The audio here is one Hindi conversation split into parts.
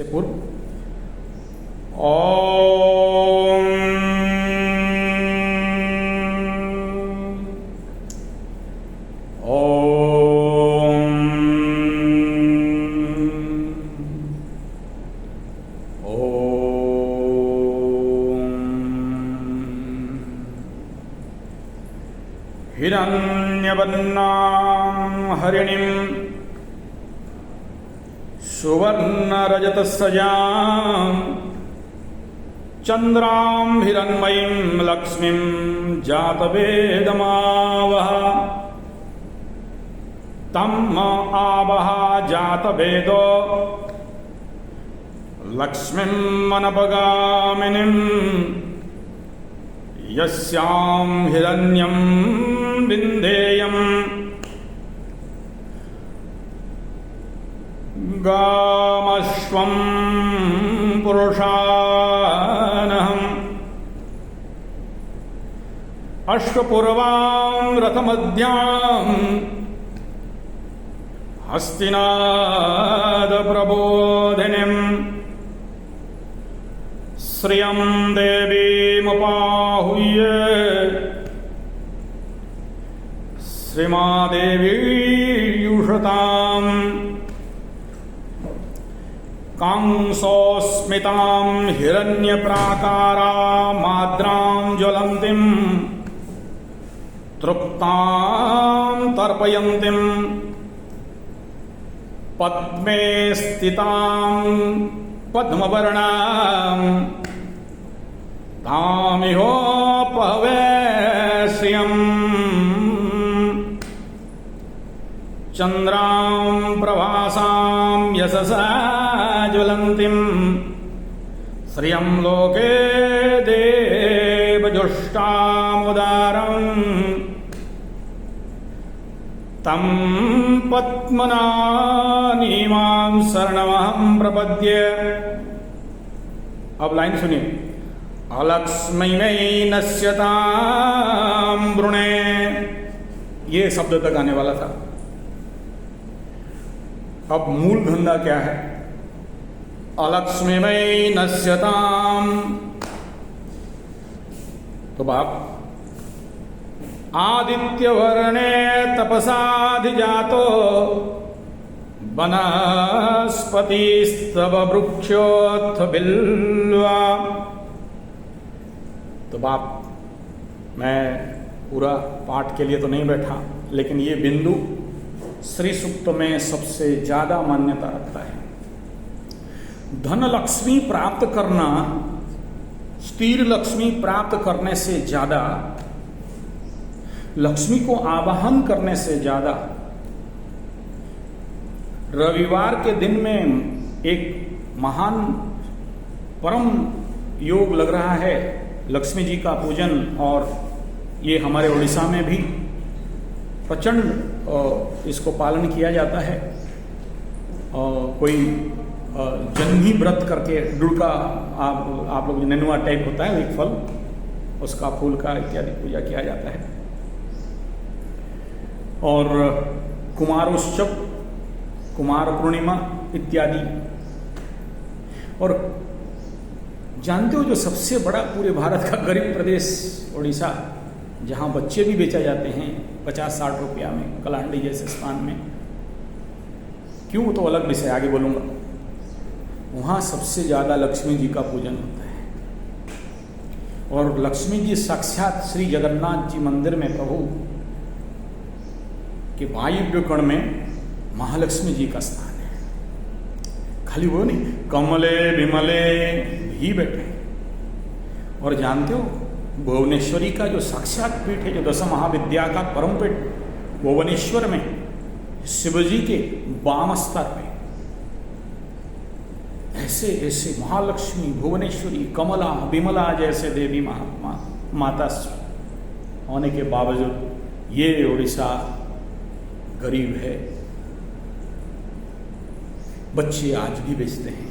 से पूर्व ओम ओम ओम हिरण्यवर्णां हरिणीं सुवर्णरजतस्रजां चन्द्रां हिरण्मयीं लक्ष्मीं जातवेदमावह तम् आवह जातवेदो लक्ष्मीं मनपगामिनीं यस्यां हिरण्यं विन्देयम् गामश्वं पुरुषानहम् अश्वपूर्वां रथमध्यां हस्तिनादप्रबोधिनीं श्रियं देवीमुपाहूय श्रीमादेवीयुषताम् कांसोस्मितां हिरण्यप्राकारामाद्रां ज्वलन्तीं तृप्तां तर्पयन्तीं पद्मे स्थितां पद्मवर्णां तामिहोपहवे श्रियम् चन्द्रां प्रभासां यशसा ज्वलन्तीं श्रियं लोके देवजुष्टामुदारम् तं पद्मनानीमां शरणमहं प्रपद्ये। अब लाइन सुनिए। अलक्ष्मीमै नश्यतां वृणे, ये शब्द तक आने वाला था। अब मूल धंधा क्या है? अलक्ष्मीमै नश्यताम, तो बाप आदित्यवर्णे तपसाधिजातो वनस्पतिस्तव वृक्षोत्थ बिल्वा। तो बाप मैं पूरा पाठ के लिए तो नहीं बैठा, लेकिन ये बिंदु श्री सूक्त में सबसे ज्यादा मान्यता रखता है। धन लक्ष्मी प्राप्त करना स्थिर लक्ष्मी प्राप्त करने से ज्यादा, लक्ष्मी को आवाहन करने से ज्यादा, रविवार के दिन में एक महान परम योग लग रहा है लक्ष्मी जी का पूजन, और ये हमारे उड़ीसा में भी प्रचंड इसको पालन किया जाता है। कोई जन्ही व्रत करके डुड़का आप लोग नेनुआ टाइप होता है एक फल, उसका फूल का इत्यादि पूजा किया जाता है। और कुमारोत्सव, कुमार पूर्णिमा इत्यादि। और जानते हो जो सबसे बड़ा पूरे भारत का गरीब प्रदेश उड़ीसा, जहाँ बच्चे भी बेचा जाते हैं 50-60 रुपया में, कलांडी जैसे स्थान में, क्यों तो अलग विषय आगे बोलूँगा। वहाँ सबसे ज़्यादा लक्ष्मी जी का पूजन होता है। और लक्ष्मी जी साक्षात श्री जगन्नाथ जी मंदिर में प्रभु के वायव्य कण में महालक्ष्मी जी का स्थान है। खाली वो नहीं, कमले विमले भी बैठे। और जानते हो भुवनेश्वरी का जो साक्षात पीठ है, जो 10 महाविद्या का परम पीठ भुवनेश्वर में, शिवजी के वाम स्तर पे ऐसे ऐसे महालक्ष्मी, भुवनेश्वरी, कमला, विमला जैसे देवी महात्मा माता होने के बावजूद ये उड़ीसा गरीब है। बच्चे आज भी बेचते हैं।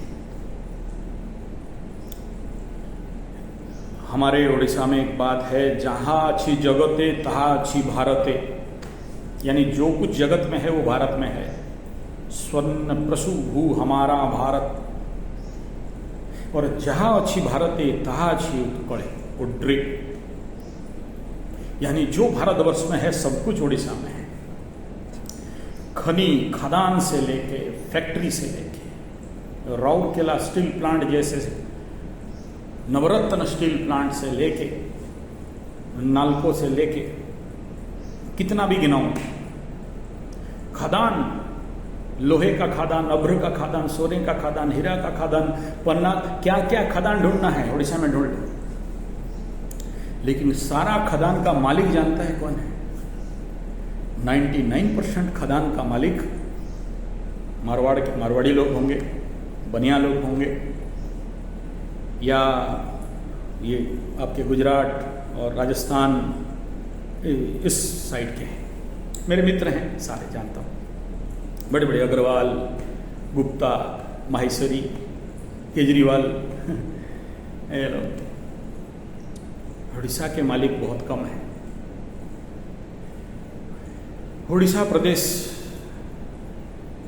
हमारे उड़ीसा में एक बात है, जहाँ अच्छी जगते तहाँ अच्छी भारते, यानी जो कुछ जगत में है वो भारत में है। स्वर्ण प्रसु भू हमारा भारत, और जहां अच्छी भारत है तहां अच्छी उत्कल उड्रे, यानी जो भारतवर्ष में है सब कुछ उड़ीसा में है। खनी खदान से लेके फैक्ट्री से लेके राउरकेला स्टील प्लांट जैसे नवरत्न स्टील प्लांट से लेके नालको से लेके कितना भी गिनाऊं, खदान, लोहे का खादान, अभ्र का खादान, सोने का खादान, हीरा का खादान, पन्ना, क्या क्या खदान ढूंढना है उड़ीसा में ढूंढ लो। लेकिन सारा खदान का मालिक जानता है कौन है? 99% खदान का मालिक मारवाड़ी लोग होंगे, बनिया लोग होंगे, या ये आपके गुजरात और राजस्थान इस साइड के हैं। मेरे मित्र हैं, सारे जानता हूँ, बड़े बड़े अग्रवाल, गुप्ता, माहेश्वरी, केजरीवाल। उड़ीसा के मालिक बहुत कम हैं। उड़ीसा प्रदेश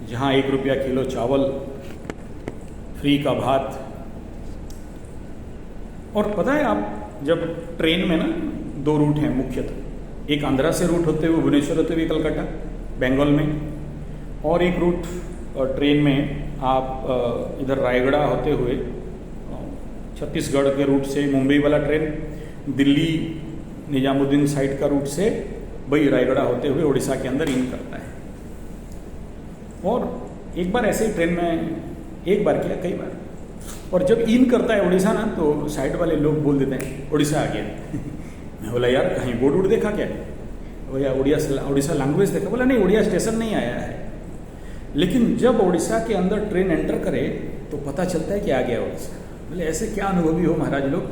जहाँ 1 रुपया किलो चावल, फ्री का भात, और पता है आप जब ट्रेन में ना 2 रूट हैं मुख्यतः, एक आंध्रा से रूट होते हुए भुवनेश्वर होते हुए कलकत्ता बंगाल में, और एक रूट ट्रेन में आप इधर रायगढ़ होते हुए छत्तीसगढ़ के रूट से मुंबई वाला ट्रेन, दिल्ली निजामुद्दीन साइड का रूट से वही रायगढ़ होते हुए उड़ीसा के अंदर इन करता है। और एक बार ऐसे ही ट्रेन में एक बार किया, कई बार, और जब इन करता है उड़ीसा ना तो साइड वाले लोग बोल देते हैं उड़ीसा आ गया। मैं बोला यार कहीं बोर्ड उड़ देखा क्या? भैया उड़ीसा लैंग्वेज देखा? बोला नहीं, उड़िया स्टेशन नहीं आया है। लेकिन जब उड़ीसा के अंदर ट्रेन एंटर करे तो पता चलता है कि आ गया उड़ीसा। बोले ऐसे क्या अनुभवी हो महाराज लोग?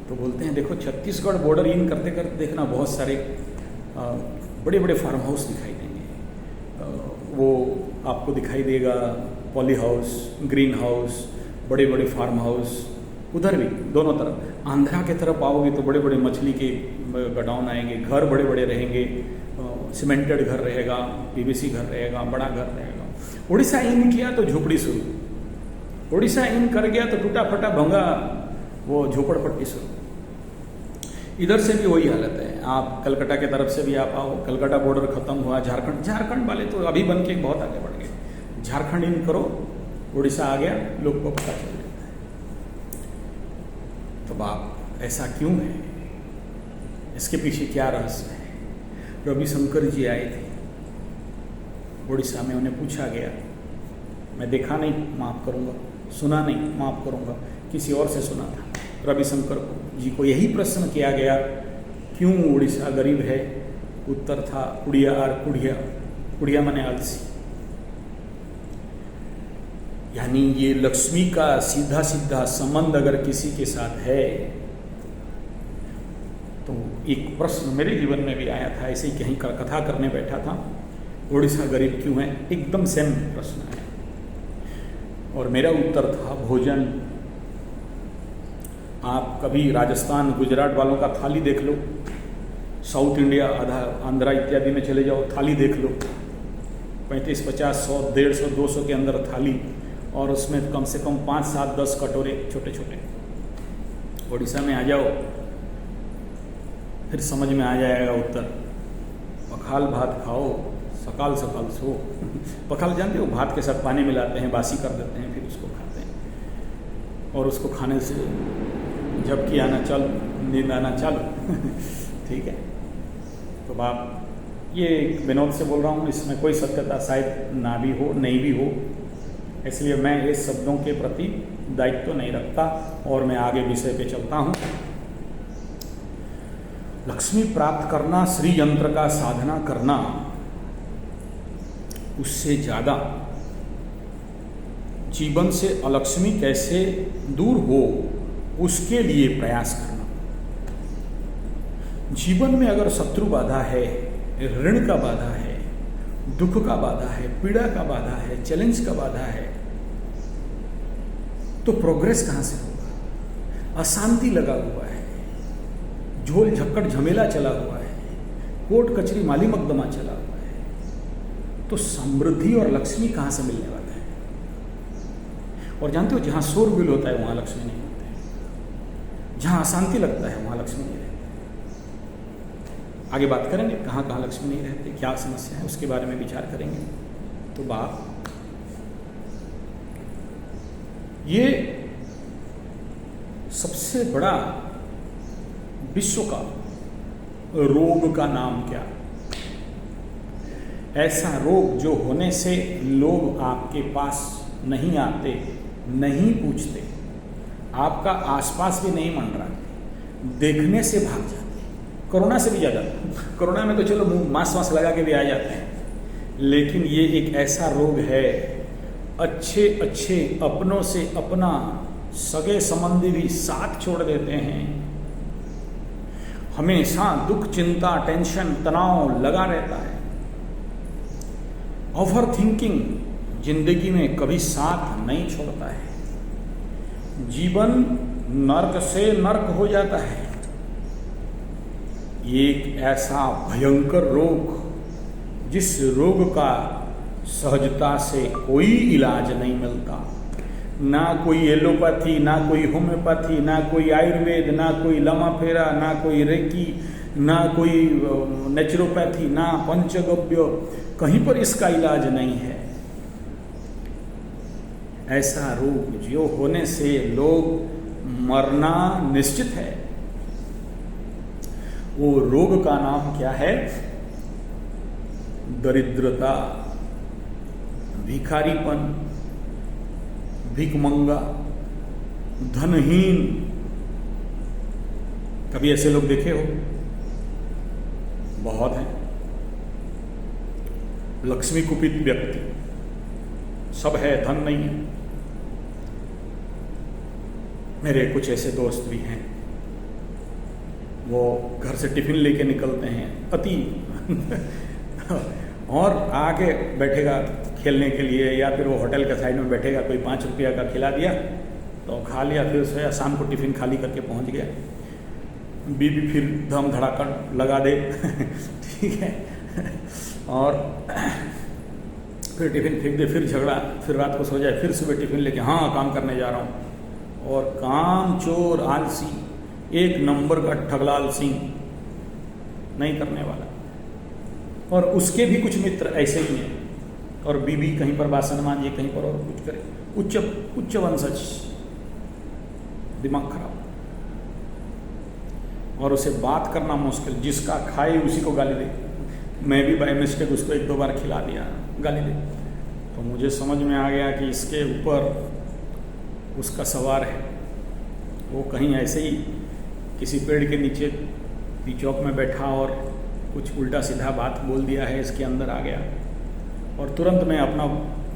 तो बोलते हैं देखो छत्तीसगढ़ बॉर्डर इन करते करते देखना बहुत सारे बड़े बड़े फार्म हाउस दिखाई देंगे। वो आपको दिखाई देगा पॉली हाउस, ग्रीन हाउस, बड़े बड़े फार्म हाउस, उधर भी दोनों तरफ। आंध्रा के तरफ आओगे तो बड़े बड़े मछली के गडाउन आएंगे, घर बड़े बड़े रहेंगे, सीमेंटेड घर रहेगा, पीवीसी घर रहेगा, बड़ा घर रहेगा। उड़ीसा इन किया तो झोपड़ी शुरू, उड़ीसा इन कर गया तो टूटा फटा भंगा वो झोपड़पट्टी शुरू। इधर से भी वही हालत है। आप कलकत्ता के तरफ से भी आप आओ, कलकत्ता बॉर्डर खत्म हुआ, झारखंड वाले तो अभी बन के बहुत आगे बढ़ गए। झारखंड इन करो, उड़ीसा आ गया, लोग को पता चल जाता है। तो बाप ऐसा क्यों है? इसके पीछे क्या रहस्य है? रविशंकर जी आए थे उड़ीसा में, उन्हें पूछा गया, मैं देखा नहीं माफ़ करूँगा, सुना नहीं माफ़ करूँगा, किसी और से सुना था। रविशंकर जी को यही प्रश्न किया गया, क्यों उड़ीसा गरीब है? उत्तर था कुड़िया और कुड़िया, कुड़िया माने आलसी। यानी ये लक्ष्मी का सीधा सीधा संबंध अगर किसी के साथ है तो एक प्रश्न मेरे जीवन में भी आया था, ऐसे ही कहीं कथा करने बैठा था, उड़ीसा गरीब क्यों है? एकदम सेम प्रश्न है। और मेरा उत्तर था भोजन। आप कभी राजस्थान गुजरात वालों का थाली देख लो, साउथ इंडिया आधा आंध्रा इत्यादि में चले जाओ, थाली देख लो, 35, 50, 100, 150, 200 के अंदर थाली, और उसमें कम से कम 5, 7, 10 कटोरे छोटे छोटे। उड़ीसा में आ जाओ फिर समझ में आ जाएगा उत्तर। पखाल भात खाओ, सकाल सकाल सो। पखाल जानते हो, भात के साथ पानी मिलाते हैं, बासी कर देते हैं, फिर उसको खाते हैं, और उसको खाने से झपकी आना चालू, नींद आना चालू। ठीक है। तो बाप ये विनोद से बोल रहा हूँ, इसमें कोई सत्यता शायद ना भी हो, नहीं भी हो, इसलिए मैं इस शब्दों के प्रति दायित्व नहीं रखता और मैं आगे विषय पे चलता हूँ। लक्ष्मी प्राप्त करना, श्री यंत्र का साधना करना, उससे ज़्यादा जीवन से अलक्ष्मी कैसे दूर हो उसके लिए प्रयास करना। जीवन में अगर शत्रु बाधा है, ऋण का बाधा है, दुख का बाधा है, पीड़ा का बाधा है, चैलेंज का बाधा है, तो प्रोग्रेस कहाँ से होगा? अशांति लगा हुआ है, झोल झक्कड़ झमेला चला हुआ है, कोर्ट कचरी माली मकदमा चला हुआ है, तो समृद्धि और लक्ष्मी कहाँ से मिलने वाला है? और जानते हो, जहाँ शोरगुल होता है वहाँ लक्ष्मी नहीं होते हैं, जहाँ अशांति लगता है वहाँ लक्ष्मी नहीं रहती। आगे बात करेंगे कहाँ कहाँ लक्ष्मी नहीं रहती, क्या समस्या है, उसके बारे में विचार करेंगे। तो बाप, ये सबसे बड़ा विश्व का रोग का नाम क्या? ऐसा रोग जो होने से लोग आपके पास नहीं आते, नहीं पूछते, आपका आसपास भी नहीं मंडराते, देखने से भाग जाते। कोरोना से भी ज़्यादा। कोरोना में तो चलो मुंह मास्क लगा के भी आ जाते हैं, लेकिन ये एक ऐसा रोग है, अच्छे अच्छे अपनों से अपना सगे संबंधी भी साथ छोड़ देते हैं। हमेशा दुख, चिंता, टेंशन, तनाव लगा रहता है। ओवर थिंकिंग जिंदगी में कभी साथ नहीं छोड़ता है। जीवन नर्क से नर्क हो जाता है। एक ऐसा भयंकर रोग, जिस रोग का सहजता से कोई इलाज नहीं मिलता, ना कोई एलोपैथी, ना कोई होम्योपैथी, ना कोई आयुर्वेद, ना कोई लमा फेरा, ना कोई रेकी, ना कोई नेचुरोपैथी, ना पंचगव्य, कहीं पर इसका इलाज नहीं है। ऐसा रोग जो होने से लोग मरना निश्चित है, वो रोग का नाम क्या है? दरिद्रता, भिखारीपन, भिखमंगा, धनहीन। कभी ऐसे लोग देखे हो? बहुत हैं। लक्ष्मी कुपित व्यक्ति, सब है, धन नहीं है। मेरे कुछ ऐसे दोस्त भी हैं, वो घर से टिफिन लेके निकलते हैं अति और आके बैठेगा खेलने के लिए, या फिर वो होटल के साइड में बैठेगा, कोई 5 रुपया का खिला दिया तो खा लिया, फिर से शाम को टिफिन खाली करके पहुंच गया। बीबी फिर धम धड़ाकड़ लगा दे ठीक है, और फिर टिफिन फेंक दे, फिर झगड़ा, फिर रात को सो जाए, फिर सुबह टिफिन लेके हाँ काम करने जा रहा हूँ। और काम चोर, आलसी, एक नंबर का ठगलाल सिंह, नहीं करने वाला। और उसके भी कुछ मित्र ऐसे ही हैं, और बीबी कहीं पर बासन मांजे, कहीं पर और कुछ करे, उच्च वंशज, दिमाग खराब, और उसे बात करना मुश्किल। जिसका खाए उसी को गाली दे। मैं भी बाय मिस्टेक उसको 1-2 बार खिला दिया, गाली दे। तो मुझे समझ में आ गया कि इसके ऊपर उसका सवार है। वो कहीं ऐसे ही किसी पेड़ के नीचे चौक में बैठा और कुछ उल्टा सीधा बात बोल दिया है, इसके अंदर आ गया, और तुरंत मैं अपना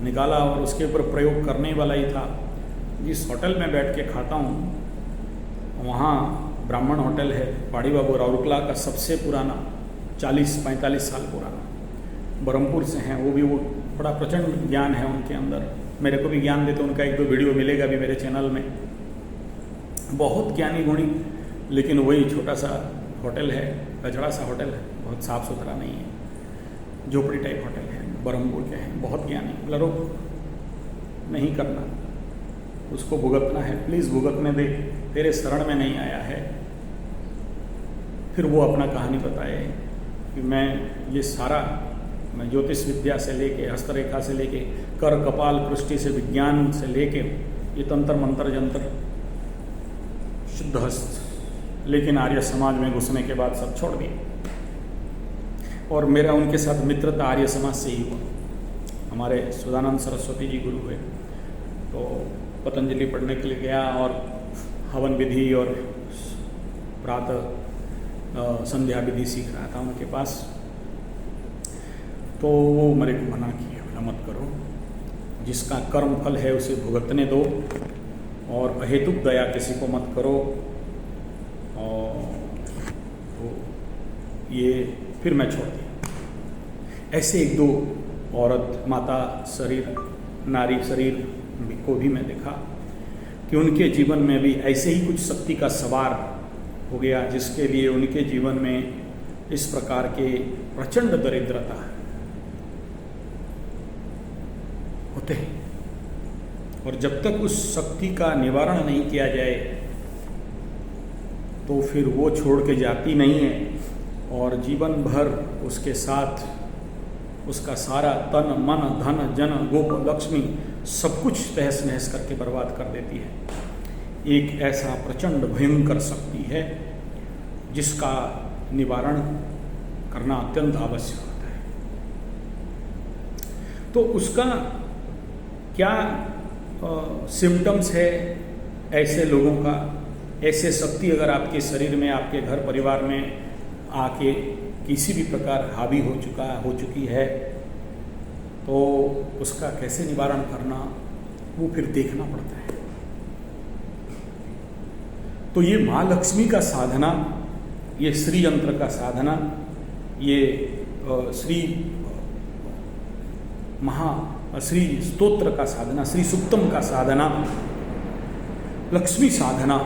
निकाला और उसके ऊपर प्रयोग करने वाला ही था। जिस होटल में बैठ के खाता हूँ, वहाँ ब्राह्मण होटल है, पहाड़ी बाबू राउरकेला का सबसे पुराना, 40-45 साल पुराना, बरहमपुर से हैं वो भी। वो बड़ा प्रचंड ज्ञान है उनके अंदर, मेरे को भी ज्ञान देते। उनका 1-2 वीडियो मिलेगा भी मेरे चैनल में। बहुत ज्ञानी गुणी, लेकिन वही छोटा सा होटल है, कचड़ा सा होटल है, बहुत साफ़ सुथरा नहीं है, झोपड़ी टाइप होटल है, बरहमपुर के हैं, बहुत ज्ञानी। बोला नहीं करना, उसको भुगतना है, प्लीज़ भुगतने दे, तेरे शरण में नहीं आया है। फिर वो अपना कहानी बताए कि मैं ये सारा, मैं ज्योतिष विद्या से लेके, हस्तरेखा से लेके, कर कपाल पृष्टि से, विज्ञान से लेके, ये तंत्र मंत्र जंत्र, शुद्ध हस्त, लेकिन आर्य समाज में घुसने के बाद सब छोड़ दिए। और मेरा उनके साथ मित्रता आर्य समाज से ही हुआ। हमारे सुधानंद सरस्वती जी गुरु हुए, तो पतंजलि पढ़ने के लिए गया और हवन विधि और प्रातः संध्या विधि सीख रहा था उनके पास। तो वो मेरे को मना किया, बोला मत करो, जिसका कर्म फल है उसे भुगतने दो, और अहेतुक दया किसी को मत करो। और तो ये फिर मैं छोड़ दिया। ऐसे 1-2 औरत, माता शरीर, नारी शरीर को भी मैं देखा कि उनके जीवन में भी ऐसे ही कुछ शक्ति का सवार हो गया, जिसके लिए उनके जीवन में इस प्रकार के प्रचंड दरिद्रता होते हैं। और जब तक उस शक्ति का निवारण नहीं किया जाए तो फिर वो छोड़ के जाती नहीं है और जीवन भर उसके साथ उसका सारा तन मन धन जन गोप लक्ष्मी सब कुछ तहस नहस करके बर्बाद कर देती है। एक ऐसा प्रचंड भयंकर शक्ति है जिसका निवारण करना अत्यंत आवश्यक होता है। तो उसका क्या सिम्टम्स है ऐसे लोगों का? ऐसे शक्ति अगर आपके शरीर में, आपके घर परिवार में आके किसी भी प्रकार हावी हो चुकी है तो उसका कैसे निवारण करना, वो फिर देखना पड़ता है। तो ये माँ लक्ष्मी का साधना, ये श्री यंत्र का साधना, ये श्री स्तोत्र का साधना, श्री सुक्तम का साधना, लक्ष्मी साधना,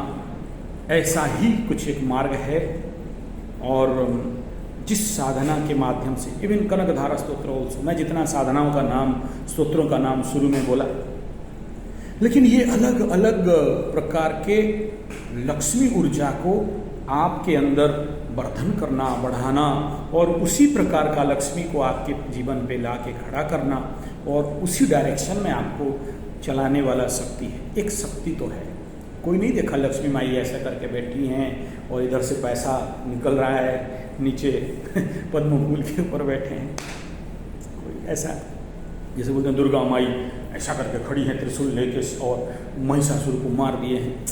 ऐसा ही कुछ एक मार्ग है। और जिस साधना के माध्यम से इवन कनकधारा स्तोत्र ऑल्सो, मैं जितना साधनाओं का नाम, स्तोत्रों का नाम शुरू में बोला, लेकिन ये अलग अलग प्रकार के लक्ष्मी ऊर्जा को आपके अंदर वर्धन करना, बढ़ाना और उसी प्रकार का लक्ष्मी को आपके जीवन पे ला के खड़ा करना और उसी डायरेक्शन में आपको चलाने वाला शक्ति है। एक शक्ति तो है, कोई नहीं देखा लक्ष्मी माई ऐसा करके बैठी हैं और इधर से पैसा निकल रहा है, नीचे पद्म फूल के ऊपर बैठे हैं। कोई ऐसा, जैसे बोलते हैं दुर्गा माई ऐसा करके खड़ी है त्रिशूल लेके और महिषासुर को मार दिए हैं,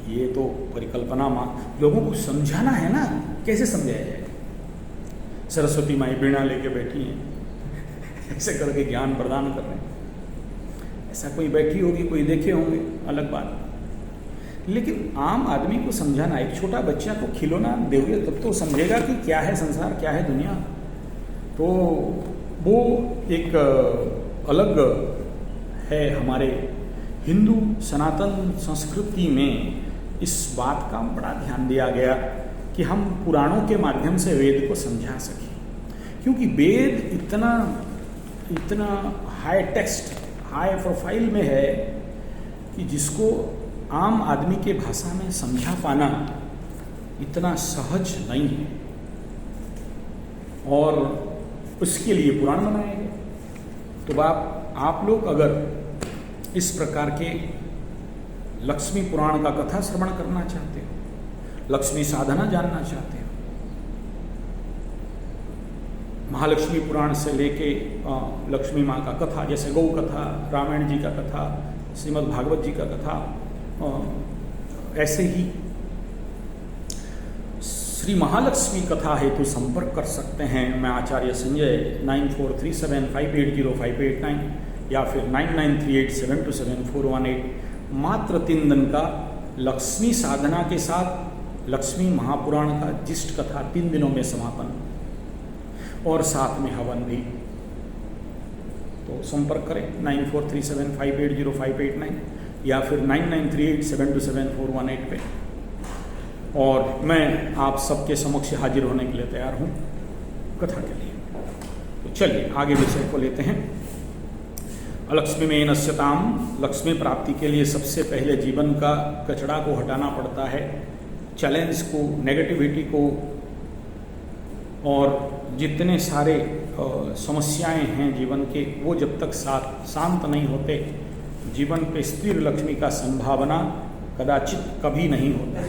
ये तो परिकल्पना। लोगों को समझाना है ना, कैसे समझाया जाए? सरस्वती माई बीणा लेके बैठी हैं ऐसे करके ज्ञान प्रदान कर रहे हैं। ऐसा कोई बैठी होगी, कोई देखे होंगे, अलग बात। लेकिन आम आदमी को समझाना, एक छोटा बच्चा को खिलौना दोगे तब तो समझेगा कि क्या है संसार, क्या है दुनिया। तो वो एक अलग है। हमारे हिंदू सनातन संस्कृति में इस बात का बड़ा ध्यान दिया गया कि हम पुराणों के माध्यम से वेद को समझा सकें, क्योंकि वेद इतना हाई टेक्स्ट, हाई प्रोफाइल में है कि जिसको आम आदमी के भाषा में समझा पाना इतना सहज नहीं है, और उसके लिए पुराण बनाए गए। तो आप लोग अगर इस प्रकार के लक्ष्मी पुराण का कथा श्रवण करना चाहते हो, लक्ष्मी साधना जानना चाहते हो, महालक्ष्मी पुराण से लेके लक्ष्मी माँ का कथा, जैसे गौ कथा, रामायण जी का कथा, श्रीमद् भागवत जी का कथा, ऐसे ही श्री महालक्ष्मी कथा हेतु संपर्क कर सकते हैं। मैं आचार्य संजय 9437580589 या फिर 9938727418। मात्र 3 दिन का लक्ष्मी साधना के साथ लक्ष्मी महापुराण का जिष्ट कथा 3 दिनों में समापन और साथ में हवन भी। तो संपर्क करें 9437580589 या फिर 9938727418 पे, और मैं आप सबके समक्ष हाजिर होने के लिए तैयार हूँ कथा के लिए। तो चलिए आगे विषय को लेते हैं। अलक्ष्मी में नश्यताम, लक्ष्मी प्राप्ति के लिए सबसे पहले जीवन का कचड़ा को हटाना पड़ता है, चैलेंज को, नेगेटिविटी को, और जितने सारे समस्याएं हैं जीवन के, वो जब तक शांत नहीं होते, जीवन पे स्थिर लक्ष्मी का संभावना कदाचित कभी नहीं होता।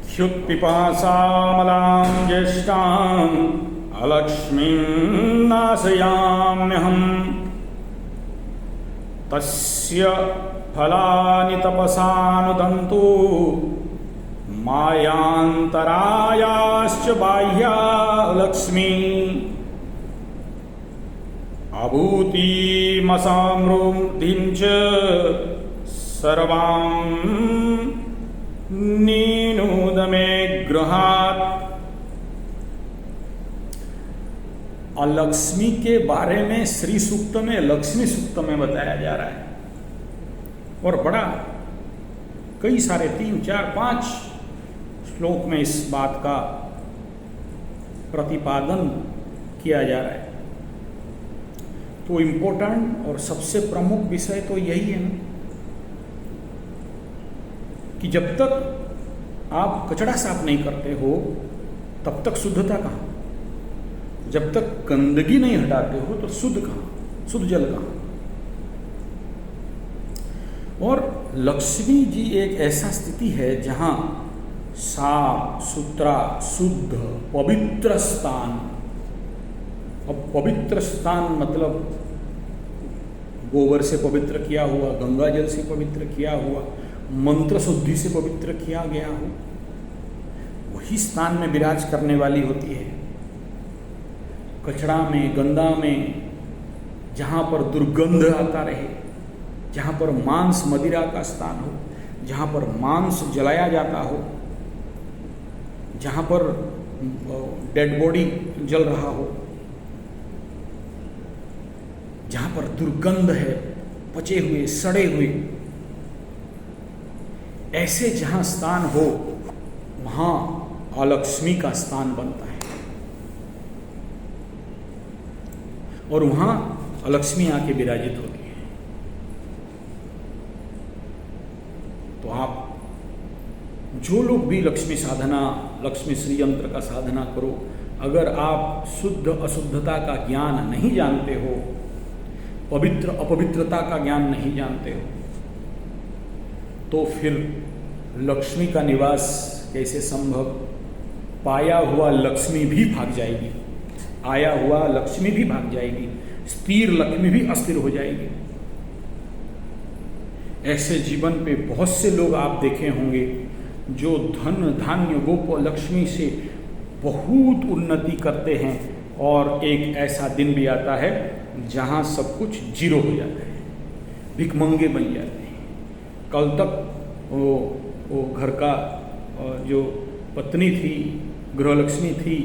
ह्युत्पिपासामलां ज्येष्ठां अलक्ष्मीं नाशयाम्यहम् तस्य फलानि तपसानुदन्तु मायान्तरायाश्च बाह्या लक्ष्मी अभूतिमसामृद्धिं च सर्वां नीनोद मे गृहात्। लक्ष्मी के बारे में श्री सूक्त में, लक्ष्मी सूक्त में बताया जा रहा है, और बड़ा कई सारे 3, 4, 5 श्लोक में इस बात का प्रतिपादन किया जा रहा है। तो इम्पोर्टेंट और सबसे प्रमुख विषय तो यही है ना कि जब तक आप कचरा साफ नहीं करते हो तब तक शुद्धता कहाँ, जब तक गंदगी नहीं हटाते हो तो शुद्ध कहाँ, शुद्ध जल कहाँ। और लक्ष्मी जी एक ऐसा स्थिति है जहां साफ सुथरा शुद्ध पवित्र स्थान। अब पवित्र स्थान मतलब गोबर से पवित्र किया हुआ, गंगा जल से पवित्र किया हुआ, मंत्र शुद्धि से पवित्र किया गया हो, वही स्थान में विराज करने वाली होती है। कचरा में, गंदा में, जहाँ पर दुर्गंध आता रहे, जहाँ पर मांस मदिरा का स्थान हो, जहाँ पर मांस जलाया जाता हो, जहाँ पर डेड बॉडी जल रहा हो, जहाँ पर दुर्गंध है, पचे हुए सड़े हुए, ऐसे जहाँ स्थान हो वहाँ अलक्ष्मी का स्थान बनता है और वहाँ अलक्ष्मी आके विराजित होती है। तो आप जो लोग भी लक्ष्मी साधना, लक्ष्मी श्री यंत्र का साधना करो, अगर आप शुद्ध अशुद्धता का ज्ञान नहीं जानते हो, पवित्र अपवित्रता का ज्ञान नहीं जानते हो, तो फिर लक्ष्मी का निवास कैसे संभव। पाया हुआ लक्ष्मी भी भाग जाएगी, आया हुआ लक्ष्मी भी भाग जाएगी, स्थिर लक्ष्मी भी अस्थिर हो जाएगी। ऐसे जीवन पे बहुत से लोग आप देखे होंगे जो धन धान्य गोप लक्ष्मी से बहुत उन्नति करते हैं और एक ऐसा दिन भी आता है जहां सब कुछ जीरो हो जाता है, भिखमंगे बन जाते हैं। कल तक वो घर का जो पत्नी थी, गृहलक्ष्मी थी,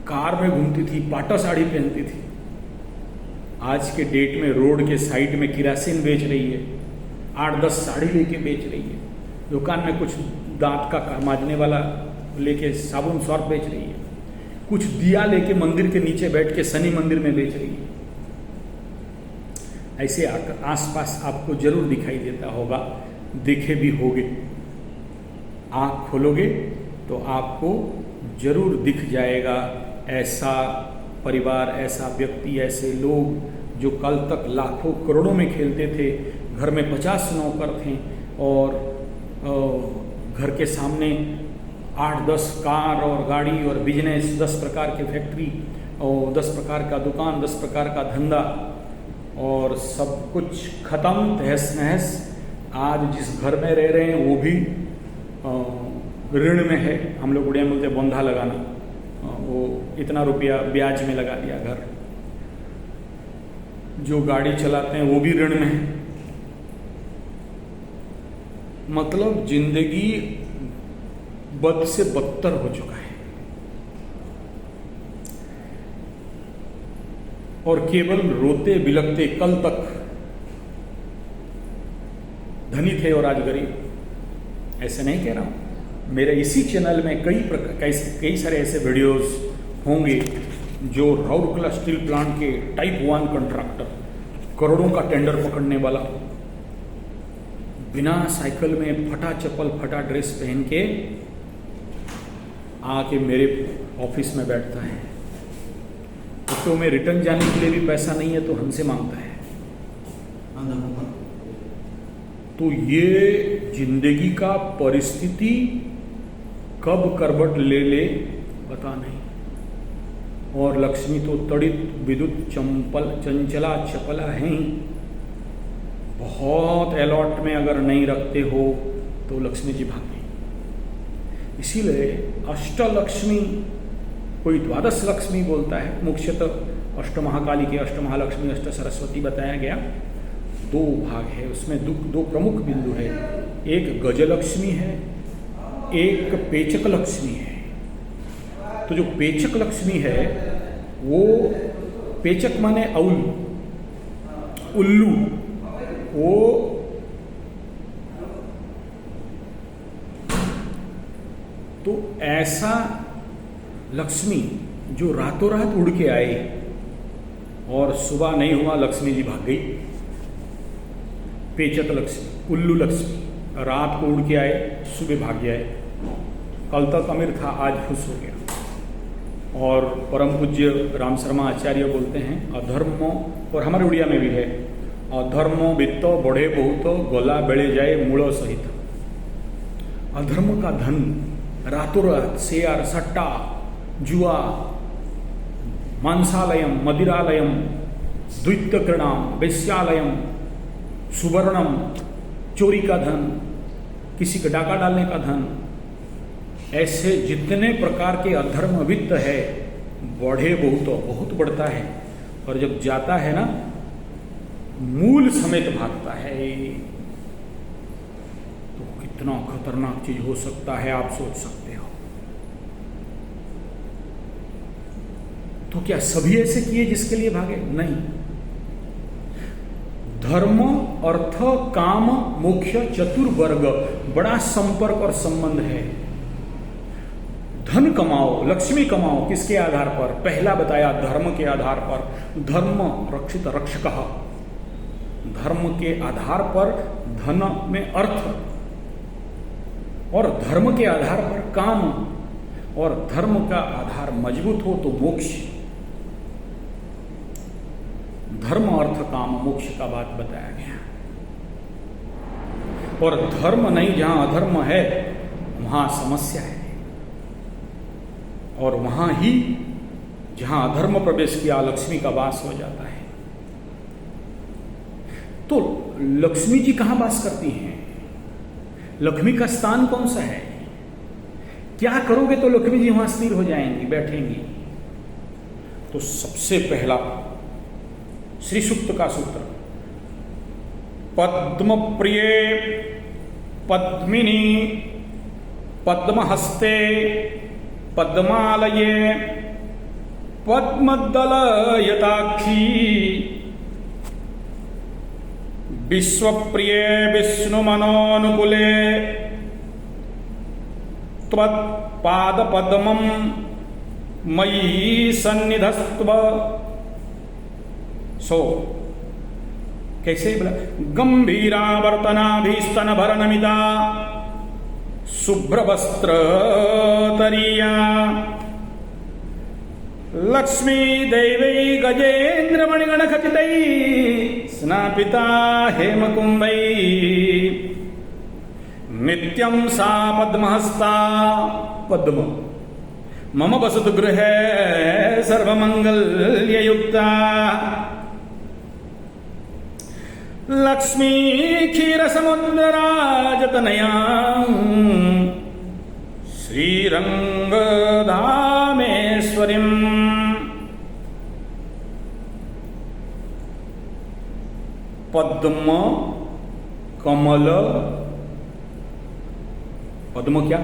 कार में घूमती थी, पाटा साड़ी पहनती थी, आज के डेट में रोड के साइड में किरासिन बेच रही है, 8-10 साड़ी लेके बेच रही है, दुकान में कुछ दांत का मांजने वाला लेके साबुन सर्फ बेच रही है, कुछ दिया लेके मंदिर के नीचे बैठ के शनि मंदिर में बेच रही है। ऐसे आसपास आपको जरूर दिखाई देता होगा, देखे भी होगे। आँख खोलोगे तो आपको जरूर दिख जाएगा ऐसा परिवार, ऐसा व्यक्ति, ऐसे लोग जो कल तक लाखों करोड़ों में खेलते थे, घर में 50 नौकर थे और घर के सामने 8-10 कार और गाड़ी और बिजनेस, 10 प्रकार की फैक्ट्री और 10 प्रकार का दुकान, 10 प्रकार का धंधा और सब कुछ खत्म, तहस नहस। आज जिस घर में रह रहे हैं वो भी ऋण में है। हम लोग उड़िया में बोलते बंधा लगाना, वो इतना रुपया ब्याज में लगा दिया घर। जो गाड़ी चलाते हैं वो भी ऋण में है। मतलब जिंदगी बद से बदतर हो चुका है और केवल रोते बिलखते, कल तक धनी थे और आज गरीब। ऐसे नहीं कह रहा हूं, मेरे इसी चैनल में कई सारे ऐसे वीडियोस होंगे जो राउरकेला स्टील प्लांट के टाइप 1 कॉन्ट्रैक्टर, करोड़ों का टेंडर पकड़ने वाला, बिना साइकिल में फटा चप्पल फटा ड्रेस पहन के आके मेरे ऑफिस में बैठता है। तो मैं रिटर्न जाने के लिए भी पैसा नहीं है तो हमसे मांगता है। तो ये जिंदगी का परिस्थिति कब करवट ले ले पता नहीं। और लक्ष्मी तो तड़ित विद्युत चंचला चपला है ही। बहुत अलॉट में अगर नहीं रखते हो तो लक्ष्मी जी भाग गई। इसीलिए अष्टलक्ष्मी, कोई द्वादश लक्ष्मी बोलता है, मुख्यतः अष्टमहाकाली के अष्टमहालक्ष्मी, अष्ट सरस्वती बताया गया। 2 भाग है उसमें, 2 प्रमुख बिंदु है। एक गजलक्ष्मी है, एक पेचक लक्ष्मी है। तो जो पेचक लक्ष्मी है वो, पेचक माने औल, उल्लू, वो तो ऐसा लक्ष्मी जो रातों रात उड़ के आए और सुबह नहीं हुआ लक्ष्मी जी भाग गई। पेचक लक्ष्मी, उल्लू लक्ष्मी, रात को उड़ के आए, सुबह भाग गए। कल तक अमीर था, आज खुश हो गया। और परम पूज्य राम शर्मा आचार्य बोलते हैं अधर्म, और हमारे उड़िया में भी है, अधर्म वित्त बढ़े बहुत गला बेड़े जाए मूल सहित। अधर्म का धन रातों रात शेयर, सट्टा, जुआ, मांसालयम, मदिरालयम, द्वित्य कृणाम, वेश्यालयम, सुवर्णम, चोरी का धन, किसी का डाका डालने का धन, ऐसे जितने प्रकार के अधर्म वित्त है बढ़े बहुत बढ़ता है। और जब जाता है ना मूल समेत भागता है, तो कितना खतरनाक चीज हो सकता है आप सोच सकते हो। तो क्या सभी ऐसे किए जिसके लिए भागे? नहीं। धर्म, अर्थ, काम, मोक्ष, चतुर्वर्ग बड़ा संपर्क और संबंध है। धन कमाओ, लक्ष्मी कमाओ, किसके आधार पर? पहला बताया धर्म के आधार पर। धर्म रक्षित रक्षकः, धर्म के आधार पर धन में अर्थ, और धर्म के आधार पर काम, और धर्म का आधार मजबूत हो तो मोक्ष। धर्म, अर्थ, काम, मोक्ष का बात बताया गया। और धर्म नहीं, जहां अधर्म है वहां समस्या है, और वहां ही जहां अधर्म प्रवेश किया लक्ष्मी का वास हो जाता है। तो लक्ष्मी जी कहां वास करती हैं? लक्ष्मी का स्थान कौन सा है? क्या करोगे तो लक्ष्मी जी वहां स्थिर हो जाएंगी, बैठेंगी? तो सबसे पहला श्री सूक्त का सूत्र, पद्म प्रिये पद्मिनी पद्महस्ते पद्मालये पद्मदलयताक्षी विश्वप्रिये विष्णुमनोनुकूले त्वत्पादपद्मं मयि सन्निधस्त्व। सो कैसे बोला? गंभीरा वर्तनाभिस्तन भरनमिता शुभ्रवस्त्रतरीया लक्ष्मी दैवै गजेन्द्रमणिगणखचितैः स्नापिता हेमकुम्भैः नित्यं सा पद्महस्ता। पद्म मम वसतु गृहे सर्वमंगल्ययुक्ता। लक्ष्मी क्षीरसमुद्रराजतनया श्रीरंगधामेश्वरीम्। पद्म, कमल, पद्म क्या?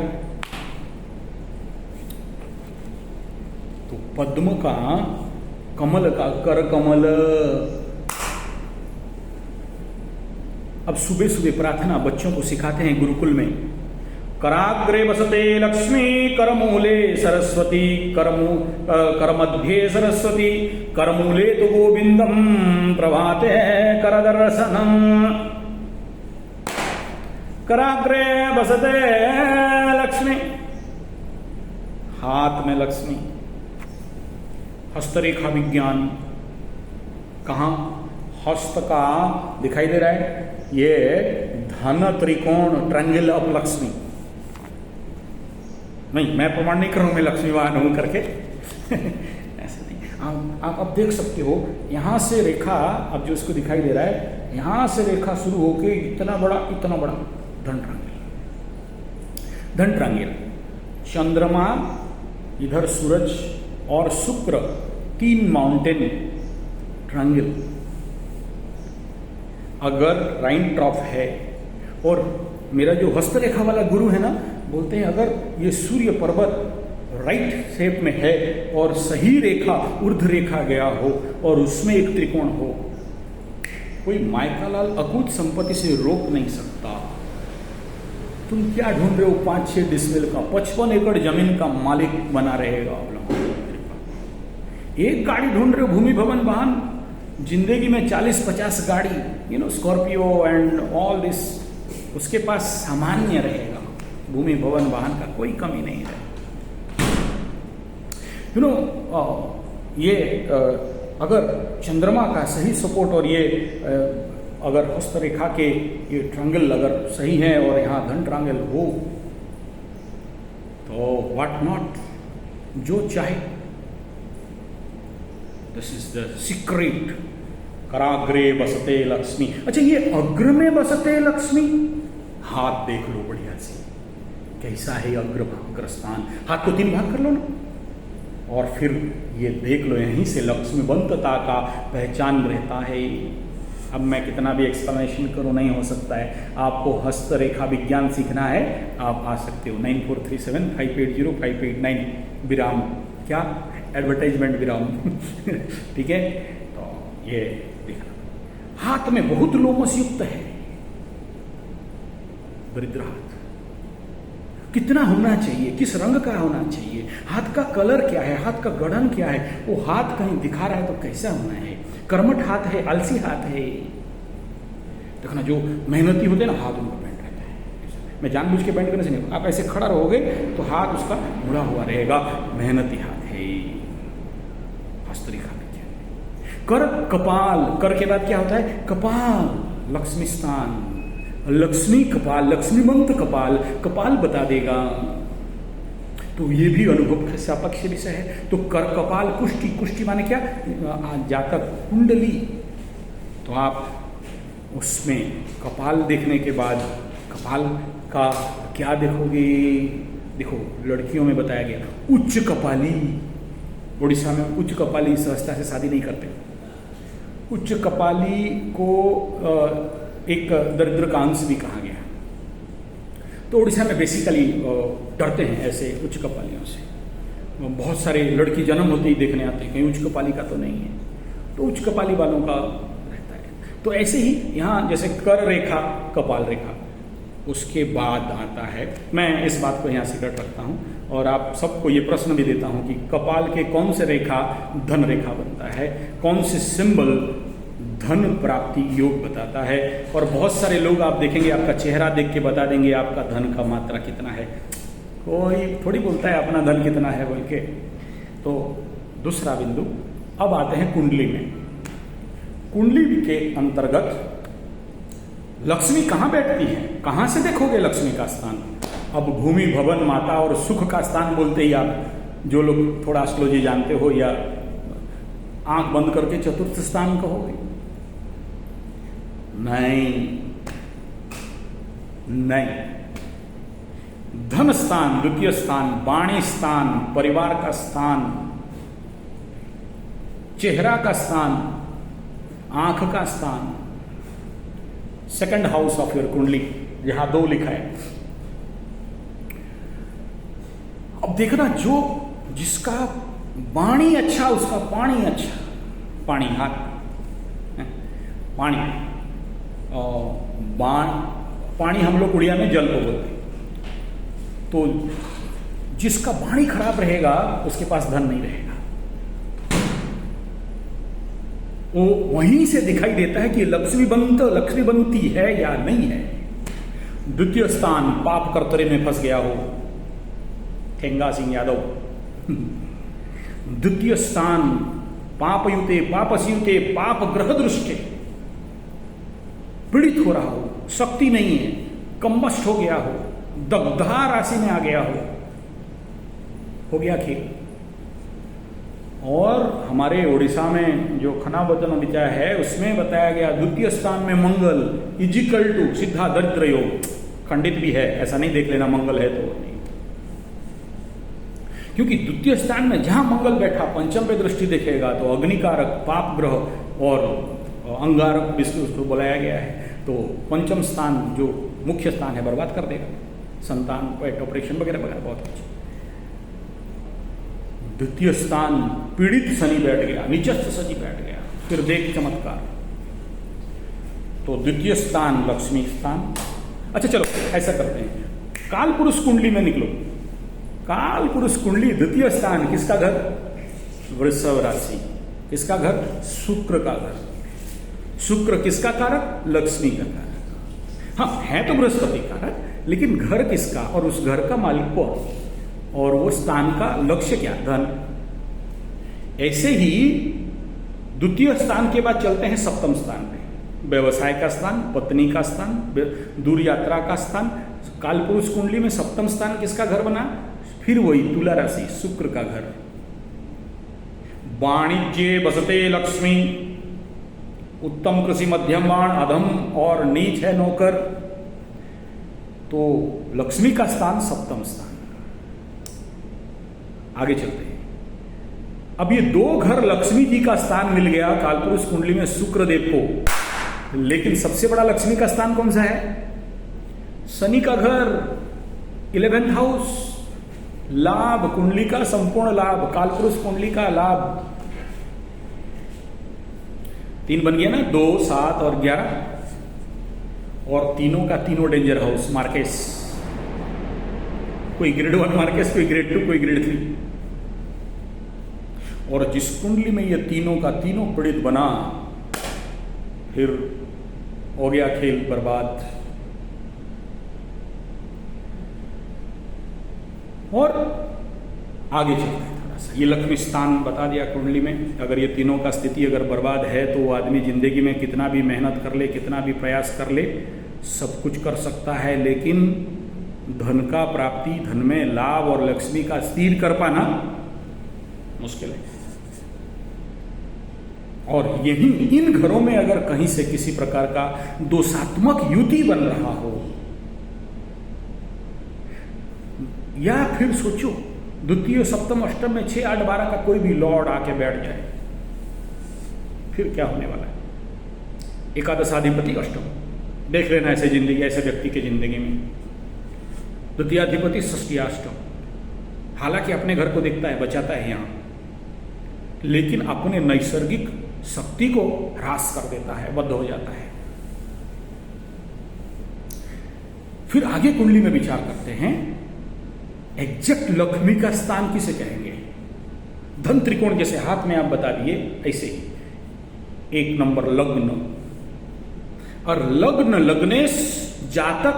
तो पद्म का, कमल का, कर कमल। अब सुबह सुबह प्रार्थना बच्चों को सिखाते हैं गुरुकुल में। कराग्रे वसते लक्ष्मी करमूले सरस्वती, करमध्ये सरस्वती, करमूले तो गोविंदम प्रभाते करदर्शनम। कराग्रे वसते लक्ष्मी, हाथ में लक्ष्मी। हस्तरेखा विज्ञान, कहाँ? हस्त का दिखाई दे रहा है, ये धन त्रिकोण, ट्रायंगल ऑफ लक्ष्मी। नहीं, मैं प्रमाण नहीं करूं मैं लक्ष्मीवान हूं करके ऐसा नहीं। आप अब देख सकते हो, यहां से रेखा, अब जो इसको दिखाई दे रहा है, यहां से रेखा शुरू होके इतना बड़ा धन ट्रायंगल, धन ट्रायंगल। चंद्रमा, इधर सूरज और शुक्र, 3 माउंटेन ट्रायंगल। अगर राइन ट्रॉफ है, और मेरा जो हस्तरेखा वाला गुरु है ना, बोलते हैं अगर ये सूर्य पर्वत राइट शेप में है और सही रेखा ऊर्ध्व रेखा गया हो और उसमें एक त्रिकोण हो, कोई मायकालाल अकूत संपत्ति से रोक नहीं सकता। तुम क्या ढूंढ रहे हो? 5-6 डिसमिल का 55 एकड़ जमीन का मालिक बना रहेगा आप लोग। एक गाड़ी ढूंढ रहे हो भूमि भवन वाहन, जिंदगी में 40-50 गाड़ी, स्कॉर्पियो एंड ऑल दिस, उसके पास सामान्य रहेगा, भूमि भवन वाहन का कोई कमी नहीं है। ये अगर चंद्रमा का सही सपोर्ट और ये अगर हस्तरेखा के ये ट्रायंगल अगर सही है और यहाँ धन ट्रायंगल हो तो व्हाट नॉट, जो चाहे। This is the secret. कराग्रे बसते लक्ष्मी। अच्छा, ये अग्र में बसते लक्ष्मी, हाथ देख लो बढ़िया से कैसा है अग्रस्थान। हाथ को 3 भाग कर लो ना, और फिर ये देख लो, यहीं से लक्ष्मीवंतता का पहचान रहता है। अब मैं कितना भी एक्सप्लेनेशन करूं नहीं हो सकता है। आपको हस्तरेखा विज्ञान सीखना है, आप आ सकते हो 9437580589 विराम, क्या एडवर्टाइजमेंट विराम ठीक है। तो ये देखना, हाथ में बहुत लोमस युक्त है दरिद्र हाथ। कितना होना चाहिए, किस रंग का होना चाहिए, हाथ का कलर क्या है, हाथ का गठन क्या है, वो हाथ कहीं दिखा रहा है तो कैसा होना है। कर्मठ हाथ है, आलसी हाथ है। देखना जो मेहनती होते हैं ना, हाथ उनका बैंड रहता है। मैं जानबूझ के बैंड करने से नहीं, आप ऐसे खड़ा रहोगे तो हाथ उसका मुड़ा हुआ रहेगा, मेहनती हाथ है। हस्तरेखा में क्या कर, कपाल, कर के बाद क्या होता है, कपाल, लक्ष्मी स्थान, लक्ष्मी कपाल, लक्ष्मीवंत कपाल, कपाल बता देगा। तो ये भी अनुभव सापेक्ष विषय है। तो कर, कपाल, कुष्ठी, कुष्ठी माने क्या, जातक कुंडली। तो आप उसमें कपाल देखने के बाद कपाल का क्या देखोगे, देखो लड़कियों में बताया गया उच्च कपाली। उड़ीसा में उच्च कपाली सहजता से शादी नहीं करते। उच्च कपाली को एक दरिद्र का अंश भी कहा गया। तो उड़ीसा में बेसिकली डरते हैं ऐसे उच्च कपालियों से। बहुत सारे लड़की जन्म होते ही देखने आते हैं, कहीं उच्च कपाली का तो नहीं है, तो उच्च कपाली वालों का रहता है। तो ऐसे ही यहाँ जैसे कर रेखा, कपाल रेखा, उसके बाद आता है, मैं इस बात को यहाँ सिकट रखता हूँ और आप सबको ये प्रश्न भी देता हूँ कि कपाल के कौन से रेखा धन रेखा बनता है, कौन से सिंबल धन प्राप्ति योग बताता है। और बहुत सारे लोग आप देखेंगे आपका चेहरा देख के बता देंगे आपका धन का मात्रा कितना है। कोई थोड़ी बोलता है अपना धन कितना है बोल के। तो दूसरा बिंदु, अब आते हैं कुंडली में। कुंडली के अंतर्गत लक्ष्मी कहाँ बैठती है, कहाँ से देखोगे लक्ष्मी का स्थान। अब भूमि भवन माता और सुख का स्थान बोलते ही आप जो लोग थोड़ा एस्ट्रोलॉजी जानते हो या आंख बंद करके चतुर्थ स्थान कहोगे। नहीं, धन स्थान द्वितीय स्थान, वाणी स्थान परिवार का स्थान, चेहरा का स्थान, आंख का स्थान, सेकंड हाउस ऑफ योर कुंडली, यहां 2 लिखा है। अब देखना, जो जिसका वाणी अच्छा उसका पानी अच्छा। पानी, हाथ, पानी और पानी हम लोग उड़िया में जल को बोलते हैं। तो जिसका वाणी खराब रहेगा उसके पास धन नहीं रहेगा। वो वहीं से दिखाई देता है कि लक्ष्मीवंती है या नहीं है। द्वितीय स्थान पाप कर्तरे में फंस गया हो, ठेंगा सिंह यादव। द्वितीय स्थान पापयुते पापसयुते पाप ग्रह दृष्टि, पीड़ित हो रहा हो, शक्ति नहीं है, कम्बस्ट हो गया हो, दग्धा राशि में आ गया हो गया खेल। और हमारे उड़ीसा में जो खनावचन विचार है उसमें बताया गया द्वितीय स्थान में मंगल इजिकल टू सीधा दरिद्र योग। खंडित भी है, ऐसा नहीं देख लेना मंगल है तो नहीं, क्योंकि द्वितीय स्थान में जहां मंगल बैठा पंचम पे दृष्टि देखेगा तो अग्निकारक पाप ग्रह और अंगारक विष्णु उसको बुलाया गया है। तो पंचम स्थान जो मुख्य स्थान है बर्बाद कर देगा, संतान पेट ऑपरेशन वगैरह वगैरह बहुत कुछ। द्वितीय स्थान पीड़ित शनि बैठ गया, निचस्थ शनि बैठ गया, फिर देख चमत्कार। तो द्वितीय स्थान लक्ष्मी स्थान। अच्छा चलो ऐसा करते हैं, काल पुरुष कुंडली में निकलो। काल पुरुष कुंडली द्वितीय स्थान किसका घर, वृषभ राशि, किसका घर? शुक्र का घर। शुक्र किसका कारक? लक्ष्मी का कारक। हाँ, है तो बृहस्पति कारक, लेकिन घर किसका और उस घर का मालिक कौन, और वो स्थान का लक्ष्य क्या? धन। ऐसे ही द्वितीय स्थान के बाद चलते हैं सप्तम स्थान पे। व्यवसाय का स्थान, पत्नी का स्थान, दूर यात्रा का स्थान। कालपुरुष कुंडली में सप्तम स्थान किसका घर बना? फिर वही तुला राशि, शुक्र का घर। वाणिज्य बसते लक्ष्मी, उत्तम कृषि मध्यम बाण, अधम और नीच है नौकर, तो लक्ष्मी का स्थान सप्तम स्थान। आगे चलते हैं। अब ये दो घर लक्ष्मी जी का स्थान मिल गया कालपुरुष कुंडली में शुक्र देव को, लेकिन सबसे बड़ा लक्ष्मी का स्थान कौन सा है? शनि का घर, 11th हाउस। लाभ, कुंडली का संपूर्ण लाभ, कालपुरुष कुंडली का लाभ। 3 बन गया ना, 2, 7 और 11, और तीनों का तीनों डेंजर हाउस, मार्केस। कोई ग्रेड 1 मार्केस, कोई ग्रेड 2, कोई ग्रेड 3। और जिस कुंडली में ये तीनों का तीनों पीड़ित बना, फिर हो गया खेल बर्बाद। और आगे चलते हैं थोड़ा सा। ये लक्ष्मी स्थान बता दिया कुंडली में। अगर ये तीनों का स्थिति अगर बर्बाद है तो वो आदमी जिंदगी में कितना भी मेहनत कर ले, कितना भी प्रयास कर ले, सब कुछ कर सकता है, लेकिन धन का प्राप्ति, धन में लाभ और लक्ष्मी का स्थिर कर पाना मुश्किल है। और यही इन घरों में अगर कहीं से किसी प्रकार का दोषात्मक युति बन रहा हो, या फिर सोचो द्वितीय, सप्तम, अष्टम में 6, 8, 12 का कोई भी लॉर्ड आके बैठ जाए, फिर क्या होने वाला है? एकादशाधिपति अष्टम, देख लेना ऐसे जिंदगी, ऐसे व्यक्ति की जिंदगी में। द्वितीयाधिपति षष्टियाष्टम, हालांकि अपने घर को देखता है, बचाता है यहां, लेकिन अपने नैसर्गिक शक्ति को ह्रास कर देता है, बद्ध हो जाता है। फिर आगे कुंडली में विचार करते हैं, एग्जैक्ट लक्ष्मी का स्थान किसे कहेंगे? धन त्रिकोण जैसे हाथ में आप बता दिए, ऐसे ही 1 नंबर लग्न, और लग्न लग्नेश जातक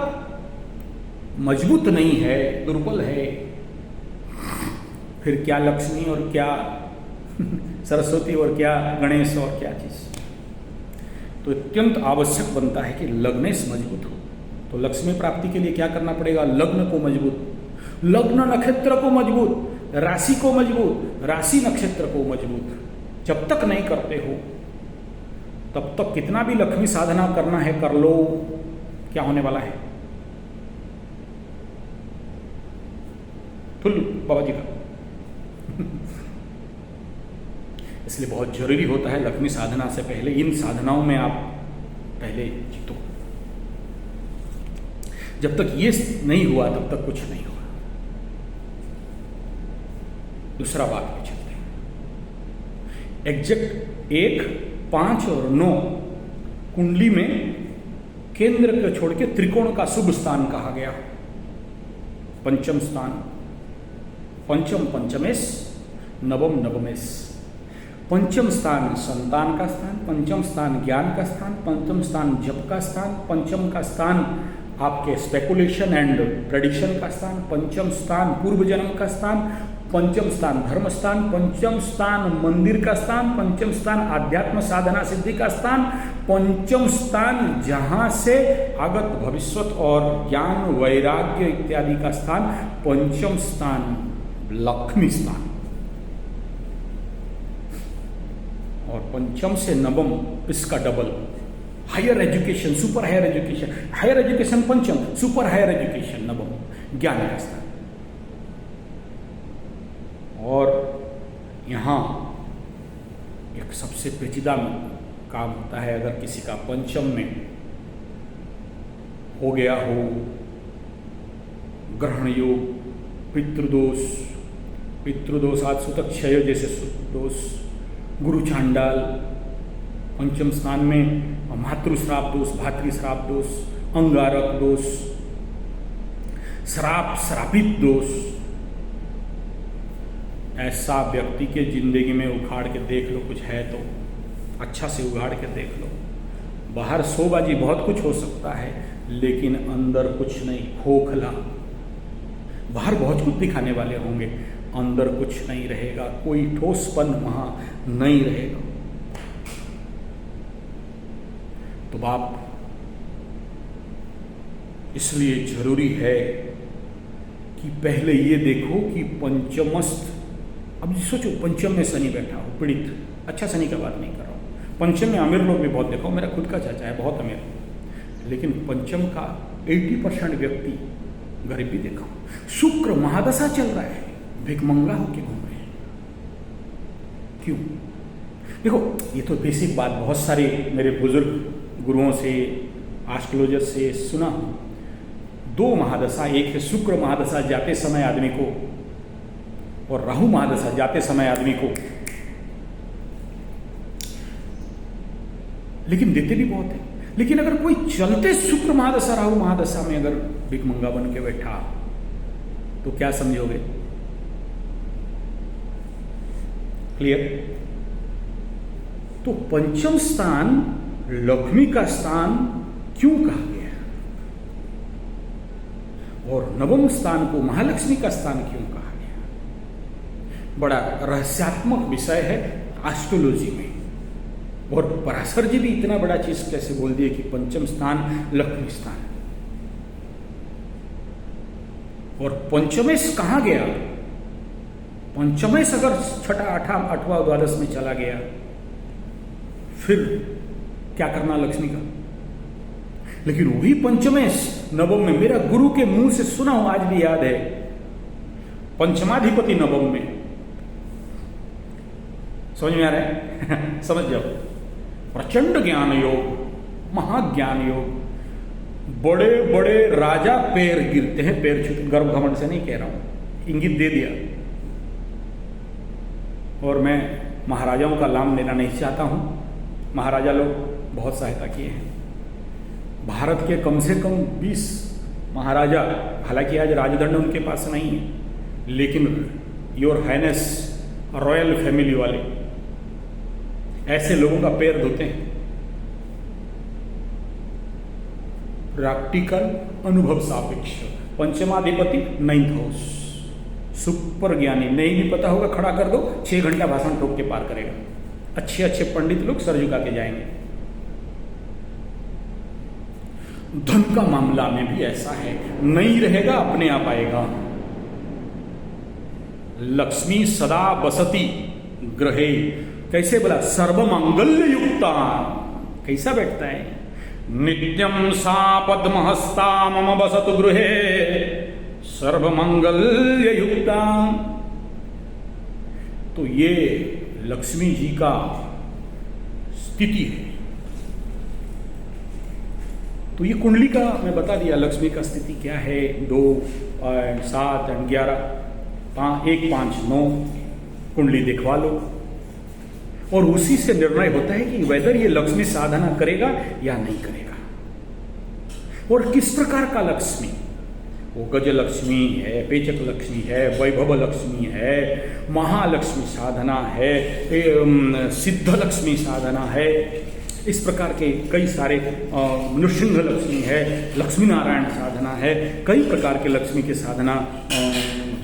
मजबूत नहीं है, दुर्बल है, फिर क्या लक्ष्मी और क्या सरस्वती और क्या गणेश और क्या चीज। तो अत्यंत आवश्यक बनता है कि लग्नेश मजबूत हो। तो लक्ष्मी प्राप्ति के लिए क्या करना पड़ेगा? लग्न को मजबूत, लग्न नक्षत्र को मजबूत, राशि को मजबूत, राशि नक्षत्र को मजबूत। जब तक नहीं करते हो तब तक कितना भी लक्ष्मी साधना करना है कर लो, क्या होने वाला है? ठुल्लू बाबा जी का। इसलिए बहुत जरूरी होता है लक्ष्मी साधना से पहले इन साधनाओं में आप पहले जीतो। जब तक ये नहीं हुआ तब तक कुछ नहीं हुआ। दूसरा बात पे चलते हैं। एग्जैक्ट 1, 5 और 9 कुंडली में केंद्र को छोड़ के त्रिकोण का शुभ स्थान कहा गया। पंचम स्थान, पंचम पंचमेश, नवम नवमेश। पंचम स्थान संतान का स्थान, पंचम स्थान ज्ञान का स्थान, पंचम स्थान जप का स्थान, पंचम का स्थान आपके स्पेकुलेशन एंड प्रेडिक्शन का स्थान, पंचम स्थान पूर्व जन्म का स्थान, पंचम स्थान धर्म स्थान, पंचम स्थान मंदिर का स्थान, पंचम स्थान आध्यात्म साधना सिद्धि का स्थान, पंचम स्थान जहां से आगत भविष्यत और ज्ञान वैराग्य इत्यादि का स्थान, पंचम स्थान लक्ष्मी स्थान। और पंचम से नवम इसका double, higher education, super higher education, higher education पंचम, सुपर हायर एजुकेशन नवम, ज्ञान का स्थान। और यहाँ एक सबसे पेचीदा काम होता है, अगर किसी का पंचम में हो गया हो ग्रहण योग, पितृदोष, पितृदोषात् सुतक क्षय जैसे दोष, गुरु चांडाल, पंचम स्थान में मातृश्राप दोष, भातृश्राप दोष, अंगारक दोष, श्राप श्रापित दोष, ऐसा व्यक्ति के जिंदगी में उखाड़ के देख लो, कुछ है तो अच्छा से उखाड़ के देख लो। बाहर शोबाजी बहुत कुछ हो सकता है, लेकिन अंदर कुछ नहीं, खोखला। बाहर बहुत कुछ दिखाने वाले होंगे, अंदर कुछ नहीं रहेगा, कोई ठोसपन वहां नहीं रहेगा। तो बाप, इसलिए जरूरी है कि पहले ये देखो कि पंचमस्थ, अब सोचो पंचम में शनि बैठा हो, पीड़ित, अच्छा शनि का बात नहीं कर रहा हूँ, पंचम में अमीर लोग भी बहुत देखो, मेरा खुद का चाचा है बहुत अमीर, लेकिन पंचम का 80% व्यक्ति गरीब भी देखा। शुक्र महादशा चल रहा है, भिखमंगा होके घूम रहे हैं। क्यों? देखो, ये तो बेसिक बात बहुत सारे मेरे बुजुर्ग गुरुओं से, एस्ट्रोलॉजर से सुना। 2 महादशा, एक है शुक्र महादशा जाते समय आदमी को, और राहु महादशा जाते समय आदमी को, लेकिन देते भी बहुत है। लेकिन अगर कोई चलते शुक्र महादशा राहु महादशा में अगर भिखमंगा बन के बैठा, तो क्या समझोगे? क्लियर? तो पंचम स्थान लक्ष्मी का स्थान क्यों कहा गया, और नवम स्थान को महालक्ष्मी का स्थान क्यों कहा गया? बड़ा रहस्यात्मक विषय है एस्ट्रोलॉजी में। और पराशर जी भी इतना बड़ा चीज कैसे बोल दिए कि पंचम स्थान लक्ष्मी स्थान, और पंचमेश कहां गया? पंचमेश अगर छठा, आठवां, द्वादश में चला गया, फिर क्या करना लक्ष्मी का? लेकिन वही पंचमेश नवम में, मेरा गुरु के मुंह से सुना हूं, आज भी याद है, पंचमाधिपति नवम में। समझ में आ रहा है? समझ जाओ। प्रचंड ज्ञान योग, महाज्ञान योग, बड़े बड़े राजा पैर गिरते हैं, पैर छूते, गर्व घमंड से नहीं कह रहा हूं, इंगित दे दिया। और मैं महाराजाओं का नाम लेना नहीं चाहता हूं, महाराजा लोग बहुत सहायता किए हैं। भारत के कम से कम 20 महाराजा, हालांकि आज राजदंड उनके पास नहीं है, लेकिन योर हाइनेस रॉयल फैमिली वाले ऐसे लोगों का पैर धोते हैं। प्रैक्टिकल, अनुभव सापेक्ष, पंचमाधिपति 9th हाउस, सुपर ज्ञानी, नहीं भी पता होगा खड़ा कर दो, 6 घंटा भाषण ठोक के पार करेगा। अच्छे अच्छे पंडित लोग सर झुका के जाएंगे। धन का मामला में भी ऐसा है, नहीं रहेगा अपने आप आएगा। लक्ष्मी सदा बसती ग्रहे, कैसे बोला? सर्वमंगल्य युक्ता, कैसा बैठता है? नित्यम सा पद्महस्ता मम बसतु गृहे सर्वमंगल्य युक्ता। तो ये लक्ष्मी जी का स्थिति है। तो ये कुंडली का मैं बता दिया, लक्ष्मी का स्थिति क्या है। 2, 7, 11, 1, 5, 9 कुंडली दिखवा लो, और उसी से निर्णय होता है कि वेदर ये लक्ष्मी साधना करेगा या नहीं करेगा, और किस प्रकार का लक्ष्मी। वो गज लक्ष्मी है, पेचक लक्ष्मी है, वैभव लक्ष्मी है, महालक्ष्मी साधना है, सिद्ध लक्ष्मी साधना है, इस प्रकार के कई सारे, नृसिंह लक्ष्मी है, लक्ष्मी नारायण साधना है, कई प्रकार के लक्ष्मी की साधना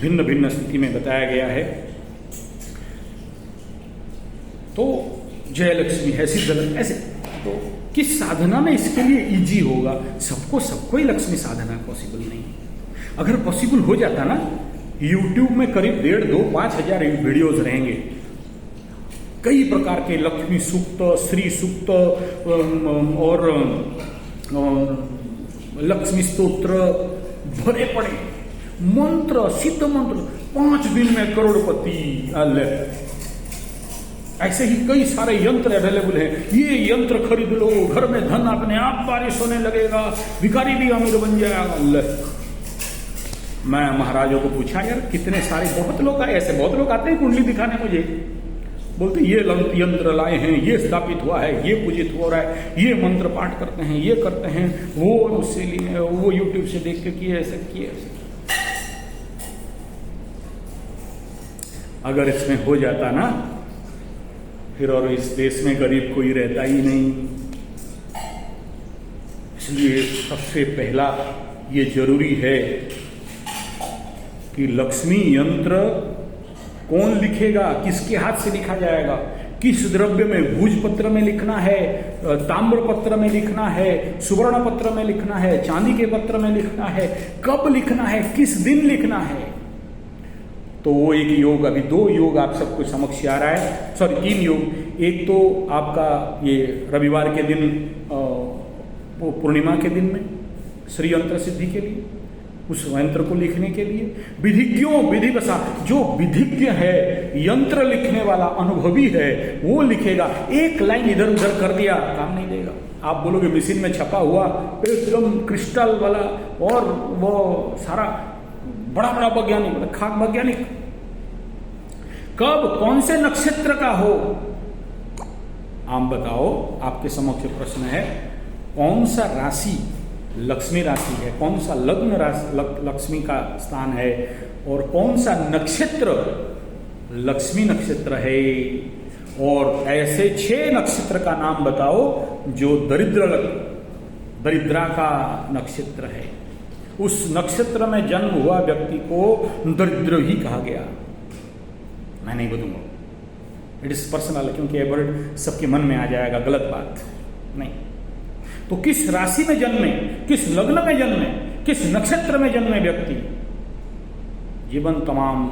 भिन्न भिन्न स्थिति में बताया गया है। तो जय लक्ष्मी है, सिद्ध लक्ष्मी, ऐसे। तो किस साधना में इसके लिए इजी होगा? सबको ही लक्ष्मी साधना पॉसिबल नहीं है। अगर पॉसिबल हो जाता ना, YouTube में करीब 1.5-2-5 हजार वीडियोज रहेंगे, कई प्रकार के लक्ष्मी सूक्त, श्री सूक्त और लक्ष्मी स्तोत्र भरे पड़े, मंत्र, सिद्ध मंत्र, 5 दिन में करोड़पति। ऐसे ही कई सारे यंत्र अवेलेबल हैं। ये यंत्र खरीद लो, घर में धन अपने आप बारिश होने लगेगा, भिखारी भी अमीर बन जाएगा। मैं महाराजों को पूछा, यार कितने सारे, बहुत लोग आए, ऐसे बहुत लोग आते हैं कुंडली दिखाने मुझे, बोलते ये यंत्र लाए हैं, ये स्थापित हुआ है, ये पूजित हो रहा है, ये मंत्र पाठ करते हैं, ये करते हैं, वो उससे लिए, वो यूट्यूब से देख के किए, ऐसे किए, ऐसे। अगर इसमें हो जाता ना, फिर और इस देश में गरीब कोई रहता ही नहीं। इसलिए सबसे पहला ये जरूरी है कि लक्ष्मी यंत्र कौन लिखेगा, किसके हाथ से लिखा जाएगा, किस द्रव्य में, भूज पत्र में लिखना है, ताम्र पत्र में लिखना है, सुवर्ण पत्र में लिखना है, चांदी के पत्र में लिखना है, कब लिखना है, किस दिन लिखना है। तो वो एक योग, अभी 2 योग आप सबको समक्ष आ रहा है, सॉरी 3 योग। एक तो आपका ये रविवार के दिन, वो पूर्णिमा के दिन में श्री यंत्र सिद्धि के लिए, उस यंत्र को लिखने के लिए विधिज्ञों, विधिवशा, जो विधिज्ञ है, यंत्र लिखने वाला अनुभवी है, वो लिखेगा। एक लाइन इधर उधर कर दिया काम नहीं देगा। आप बोलोगे मशीन में छपा हुआ एकदम क्रिस्टल वाला और वो सारा बड़ा बड़ा वैज्ञानिक, खाक वैज्ञानिक, कब कौन से नक्षत्र का हो, आप बताओ। आपके समक्ष प्रश्न है, कौन सा राशि लक्ष्मी राशि है, कौन सा लग्न राशि लक्ष्मी का स्थान है, और कौन सा नक्षत्र लक्ष्मी नक्षत्र है, और ऐसे 6 नक्षत्र का नाम बताओ जो दरिद्रा का नक्षत्र है। उस नक्षत्र में जन्म हुआ व्यक्ति को दरिद्र ही कहा गया। मैं नहीं बताऊंगा, इट इज पर्सनल, क्योंकि ये वर्ड सबके मन में आ जाएगा, गलत बात नहीं। तो किस राशि में जन्मे, किस लग्न में जन्मे, किस नक्षत्र में जन्मे व्यक्ति, जीवन तमाम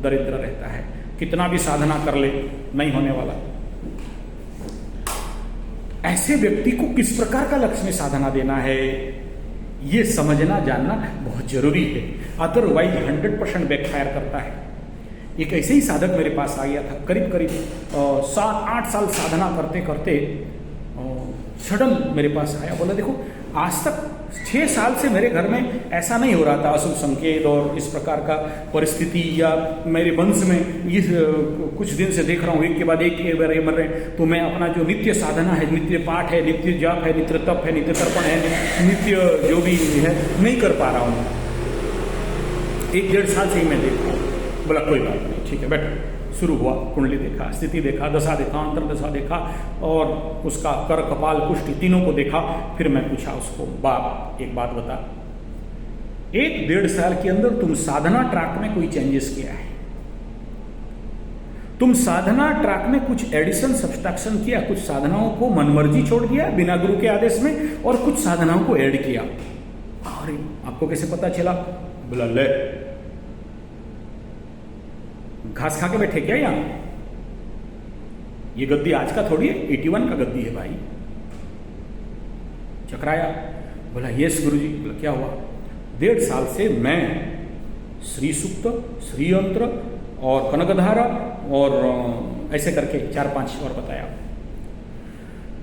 दरिद्र रहता है। कितना भी साधना कर ले, नहीं होने वाला। ऐसे व्यक्ति को किस प्रकार का लक्ष्मी साधना देना है, ये समझना जानना बहुत जरूरी है, अदरवाइज 100% बैकफायर करता है। एक ऐसे ही साधक मेरे पास आ गया था, करीब 7-8 साल साधना करते करते सडन मेरे पास आया, बोला देखो आज तक 6 साल से मेरे घर में ऐसा नहीं हो रहा था, अशुभ संकेत और इस प्रकार का परिस्थिति, या मेरे वंश में इस कुछ दिन से देख रहा हूँ एक के बाद एक मर रहे। तो मैं अपना जो नित्य साधना है, नित्य पाठ है, नित्य जाप है, नित्य तप है, नित्य तर्पण है, नित्य जो भी है, नहीं कर पा रहा हूँ। 1-1.5 साल से ही मैं देख रहा हूँ। बोला कोई बात नहीं, ठीक है बैठो। शुरू हुआ, कुंडली देखा, स्थिति देखा, दशा देखा, अंतर्दशा देखा, और उसका कर, कपाल, कुष्ठी तीनों को देखा। फिर मैं पूछा उसको, बाप एक बात बता, 1-1.5 साल के अंदर तुम साधना ट्रैक में कोई चेंजेस किया है? तुम साधना ट्रैक में कुछ एडिशन, सब्सट्रैक्शन किया? कुछ साधनाओं को मनमर्जी छोड़ दिया बिना गुरु के आदेश में, और कुछ साधनाओं को ऐड किया। अरे आपको कैसे पता चला? बोला ले, घास खा के बैठे क्या यहां? ये गद्दी आज का थोड़ी है, 81 का गद्दी है भाई। चकराया, बोला यस गुरुजी। बोला क्या हुआ? 1.5 साल से मैं श्री सूक्त, श्री यंत्र और कनकधारा और ऐसे करके 4-5 और बताया।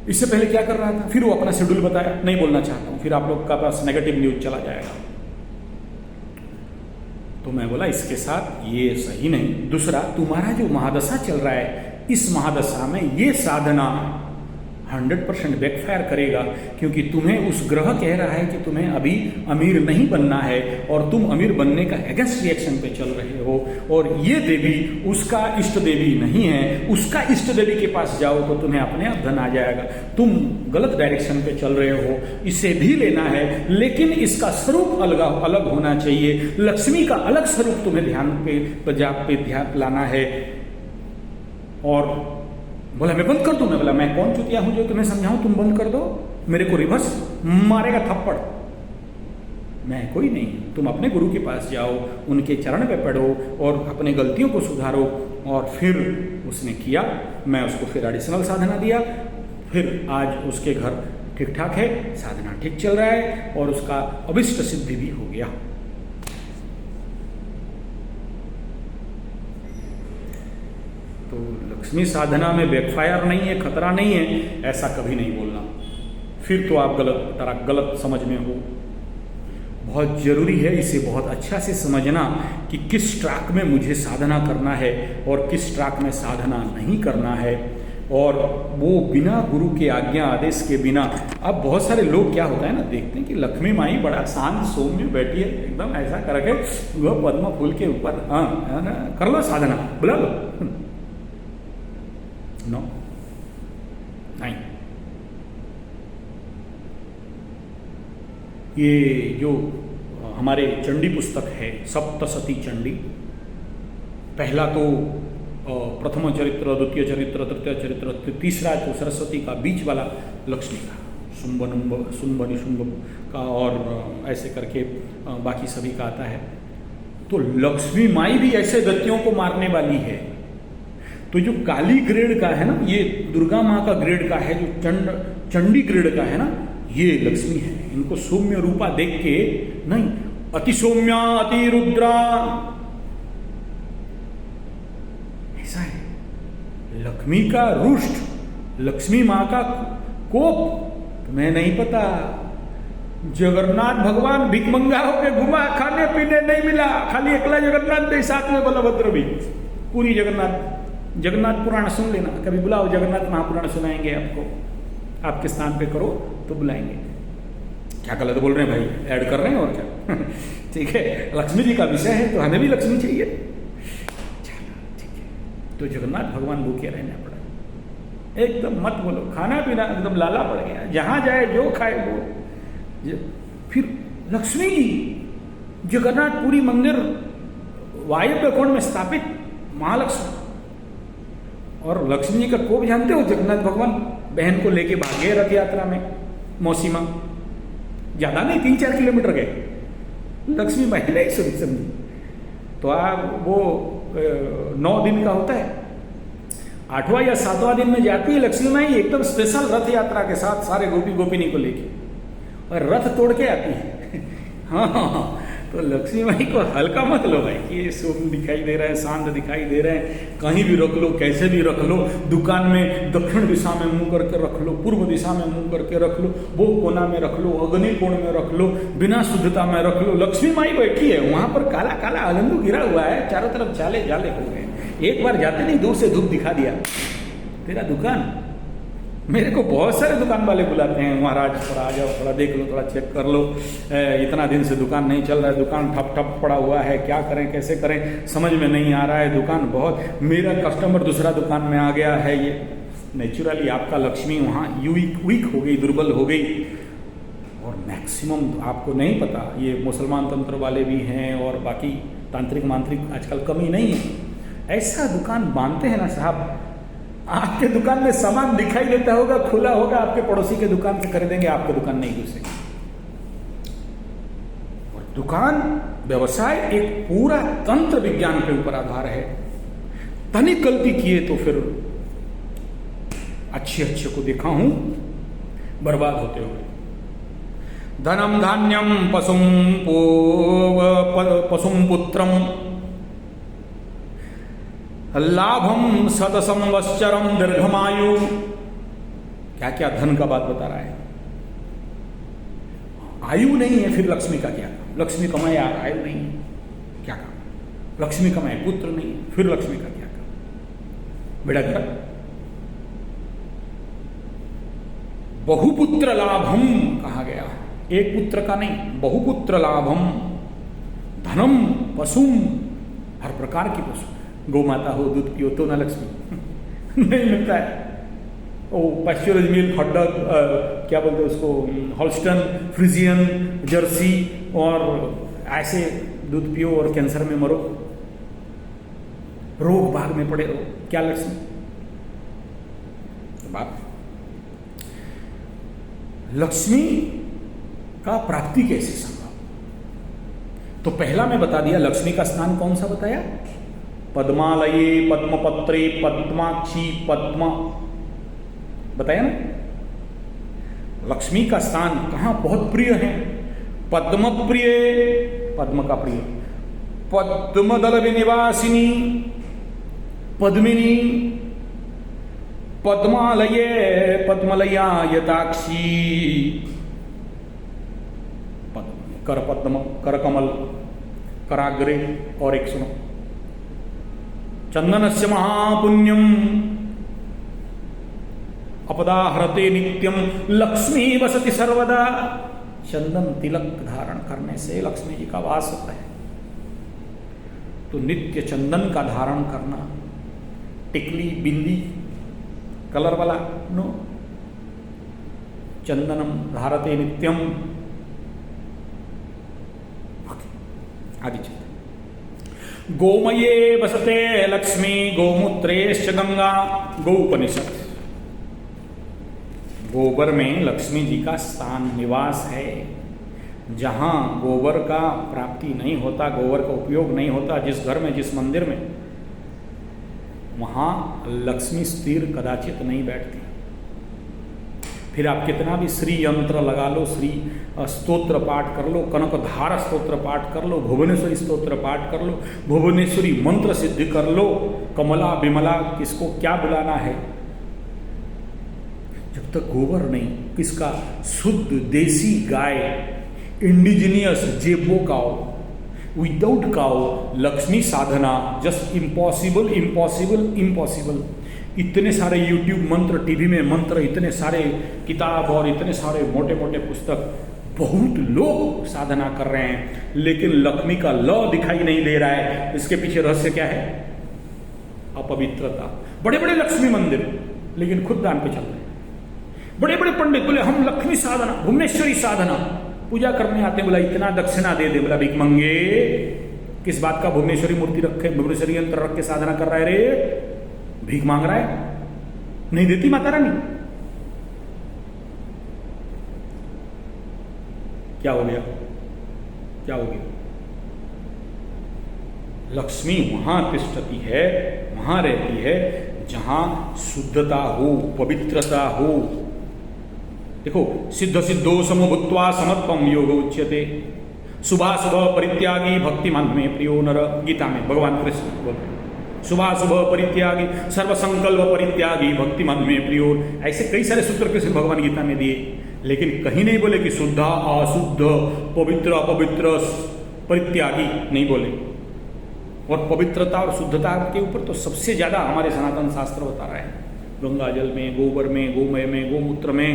इससे पहले क्या कर रहा था? फिर वो अपना शेड्यूल बताया, नहीं बोलना चाहता हूं, फिर आप लोग का पास नेगेटिव न्यूज चला जाएगा। तो मैं बोला इसके साथ ये सही नहीं। दूसरा, तुम्हारा जो महादशा चल रहा है, इस महादशा में ये साधना 100% बैकफायर करेगा, क्योंकि तुम्हें उस ग्रह कह रहा है कि तुम्हें अभी अमीर नहीं बनना है, और तुम अमीर बनने का अगेंस्ट रिएक्शन पे चल रहे हो। और ये देवी उसका इष्ट देवी नहीं है, उसका इष्ट देवी के पास जाओ तो तुम्हें अपने आप धन आ जाएगा। तुम गलत डायरेक्शन पे चल रहे हो, इसे भी लेना है, लेकिन इसका स्वरूप अलग होना चाहिए। लक्ष्मी का अलग स्वरूप तुम्हें ध्यान पे ध्यान लाना है। और बोला मैं बंद कर दूं? मैं बोला मैं कौन चुतिया हूं जो तुम्हें समझाऊं तुम बंद कर दो? मेरे को रिवर्स मारेगा थप्पड़। मैं कोई नहीं, तुम अपने गुरु के पास जाओ, उनके चरण पे पढ़ो और अपने गलतियों को सुधारो। और फिर उसने किया, मैं उसको फिर एडिशनल साधना दिया। फिर आज उसके घर ठीक ठाक है, साधना ठीक चल रहा है, और उसका अभिष्ट सिद्धि भी हो गया। तो लक्ष्मी साधना में बैकफायर नहीं है, खतरा नहीं है, ऐसा कभी नहीं बोलना। फिर तो आप गलत समझ में हो। बहुत जरूरी है इसे बहुत अच्छा से समझना कि किस ट्रैक में मुझे साधना करना है और किस ट्रैक में साधना नहीं करना है। और वो बिना गुरु के आज्ञा आदेश के बिना। अब बहुत सारे लोग क्या होता है ना, देखते हैं कि लक्ष्मी माई बड़ा शांत सौम्य बैठी है एकदम ऐसा करके, वो पद्म फूल के ऊपर, हाँ कर लो साधना, बुला लो। नो, नहीं। ये जो हमारे चंडी पुस्तक है सप्तशती चंडी, पहला तो प्रथम चरित्र, द्वितीय चरित्र, तृतीय चरित्र, तीसरा तो सरस्वती का, बीच वाला लक्ष्मी का, शुंभ निशुंभ का, और ऐसे करके बाकी सभी का आता है। तो लक्ष्मी माई भी ऐसे दैत्यों को मारने वाली है। तो जो काली ग्रेड का है ना, ये दुर्गा माँ का ग्रेड का है, जो चंडी ग्रेड का है ना, ये लक्ष्मी है। इनको सौम्य रूपा देख के नहीं, अति सौम्या अति रुद्रा, ऐसा है। लक्ष्मी का रुष्ट, लक्ष्मी मां का कोप तुम्हें नहीं पता। जगन्नाथ भगवान भिकमंगा होके घुमा, खाने पीने नहीं मिला, खाली अकेला जगन्नाथ थे, साथ में बलभद्र भी। पूरी जगन्नाथ पुराण सुन लेना, कभी बुलाओ, जगन्नाथ महापुराण सुनाएंगे आपको, आपके स्थान पे करो तो बुलाएंगे। क्या गलत बोल रहे हैं भाई, ऐड कर रहे हैं और क्या। ठीक है, लक्ष्मी जी का विषय है तो हमें भी लक्ष्मी चाहिए। ठीक है, तो जगन्नाथ भगवान भूखे रहना पड़ा, एकदम मत बोलो, खाना पीना एकदम लाला पड़ गया, जहां जाए जो खाए वो। फिर लक्ष्मी जी जगन्नाथपुरी मंदिर वायव्य कोण में स्थापित महालक्ष्मी, और लक्ष्मी जी का कोप जानते हो, जगन्नाथ भगवान बहन को लेके भागे रथ यात्रा में, मौसीमा, ज्यादा नहीं 3-4 किलोमीटर गए, लक्ष्मी माई नहीं समझी। तो आप वो 9 दिन का होता है, 8वां या 7वां दिन में जाती है लक्ष्मी माई एकदम स्पेशल रथ यात्रा के साथ, सारे गोपी गोपिनी को लेके, और रथ तोड़ के आती है। हाँ, तो लक्ष्मी माई को हल्का मत लो भाई कि ये सोम दिखाई दे रहा है, शांत दिखाई दे रहे हैं, कहीं भी रख लो, कैसे भी रख लो, दुकान में दक्षिण दिशा में मुंह करके रख लो, पूर्व दिशा में मुंह करके रख लो, वो कोना में रख लो, अग्नि कोण में रख लो, बिना शुद्धता में रख लो, लक्ष्मी माई बैठी है वहां पर, काला काला अलंदू गिरा हुआ है, चारों तरफ जाले जाले हो गए। एक बार जाते नहीं, दूर से धूप दिखा दिया, तेरा दुकान। मेरे को बहुत सारे दुकान वाले बुलाते हैं, महाराज थोड़ा आ जाओ, थोड़ा देख लो, थोड़ा चेक कर लो, इतना दिन से दुकान नहीं चल रहा है, दुकान ठप ठप पड़ा हुआ है, क्या करें कैसे करें समझ में नहीं आ रहा है, दुकान बहुत, मेरा कस्टमर दूसरा दुकान में आ गया है। ये नेचुरली आपका लक्ष्मी वहाँ वीक हो गई, दुर्बल हो गई। और मैक्सिमम आपको नहीं पता, ये मुसलमान तंत्र वाले भी हैं और बाकी तांत्रिक मांत्रिक आजकल कमी नहीं है, ऐसा दुकान बांधते हैं ना साहब, आपके दुकान में सामान दिखाई देता होगा, खुला होगा, आपके पड़ोसी के दुकान से खरीदेंगे, आपके दुकान नहीं घुसेंगे। और दुकान व्यवसाय एक पूरा तंत्र विज्ञान के ऊपर आधार है। तनिक गलती किए तो फिर अच्छे को देखा हूं बर्बाद होते हुए। धनम धान्यम पशुम पुत्रम लाभम शत संवत्सरम दीर्घमायु। क्या क्या धन का बात बता रहा है, आयु नहीं है, फिर लक्ष्मी का क्या काम? लक्ष्मी कमाए यार, आयु नहीं है, क्या काम? लक्ष्मी कमाए, पुत्र नहीं, फिर लक्ष्मी का क्या काम? बेटा कर बहुपुत्र लाभम कहा गया, एक पुत्र का नहीं, बहुपुत्र लाभम, धनम पशुम, हर प्रकार की पशु, गौ माता हो, दूध पियो तो ना लक्ष्मी नहीं मिलता है। ओ पैस्चुराइज्ड मिल्क, हॉट डॉग, क्या बोलते हैं उसको, हॉल्स्टन, फ्रिजियन, जर्सी, और ऐसे दूध पियो और कैंसर में मरो, रोग भाग में पड़े रहो, क्या लक्ष्मी? तो बात लक्ष्मी का प्राप्ति कैसे संभव? तो पहला मैं बता दिया, लक्ष्मी का स्थान कौन सा बताया? पद्मालये, पद्मपत्रे, पद्माक्षी, पद्मा, बताया ना। लक्ष्मी का स्थान कहां बहुत प्रिय है? पद्म प्रिय, पद्म का प्रिय, पद्मदल विनिवासिनी, पद्मिनी, पद्मालये, पद्मलया यताक्षी, कर पद्म, कर कमल, कराग्रे, और एक सुनो, चंदनस्य महापुण्यम, अपदाहरते नित्यम लक्ष्मी वसति सर्वदा। चंदन तिलक धारण करने से लक्ष्मी जी का वास होता है। तो नित्य चंदन का धारण करना, टिकली बिंदी कलर वाला नो, चंदनम धारते नित्यम। आगे चलते। गोमये वसते लक्ष्मी गोमूत्रेश्च गंगा। गौपनिषद। गोबर में लक्ष्मी जी का स्थान निवास है। जहां गोबर का प्राप्ति नहीं होता, गोबर का उपयोग नहीं होता, जिस घर में, जिस मंदिर में, वहां लक्ष्मी स्थिर कदाचित नहीं बैठती। फिर आप कितना भी श्री यंत्र लगा लो, श्री स्तोत्र पाठ कर लो, कनकधारा स्तोत्र पाठ कर लो, भुवनेश्वरी स्तोत्र पाठ कर लो, भुवनेश्वरी मंत्र सिद्ध कर लो, कमला बिमला किसको क्या बुलाना है, जब तक गोबर नहीं, किसका शुद्ध देसी गाय, इंडिजिनियस जेबो काओ, विदाउट काओ, लक्ष्मी साधना जस्ट इम्पॉसिबल इम्पॉसिबल इम्पॉसिबल। इतने सारे यूट्यूब मंत्र, टीवी में मंत्र, इतने सारे किताब और इतने सारे मोटे मोटे पुस्तक, बहुत लोग साधना कर रहे हैं, लेकिन लक्ष्मी का ल दिखाई नहीं दे रहा है। इसके पीछे रहस्य क्या है? अपवित्रता। बड़े बड़े लक्ष्मी मंदिर, लेकिन खुद दान पे चल रहे हैं। बड़े बड़े पंडित बोले हम लक्ष्मी साधना, भुवनेश्वरी साधना, पूजा करने आते हैं, बोला इतना दक्षिणा दे दे, बोला भिख मंगे, किस बात का भुवनेश्वरी मूर्ति रखे, भुवनेश्वरी यंत्र रख के साधना कर रहा है रे, भीख मांग रहा है, नहीं देती माता रानी। क्या हो गया? क्या हो गया? लक्ष्मी वहां तिष्ठती है, वहां रहती है जहां शुद्धता हो, पवित्रता हो। देखो, सिद्ध सिद्धो समभूत्वा समत्वम योग उच्यते, शुभाशुभ परित्यागी भक्तिमान में प्रियो नर। गीता में भगवान कृष्ण बोलते, शुभाशुभ परित्यागी, सर्वसंकल्प परित्यागी भक्तिमान में प्रियो। ऐसे कई सारे सूत्र कृष्ण भगवान गीता में दिए, लेकिन कहीं नहीं बोले कि शुद्ध अशुद्ध, पवित्र अपवित्र, परित्यागी नहीं बोले। और पवित्रता और शुद्धता के ऊपर तो सबसे ज्यादा हमारे सनातन शास्त्र बता रहा है। गंगा जल में, गोबर में, गोमय में, गोमूत्र में,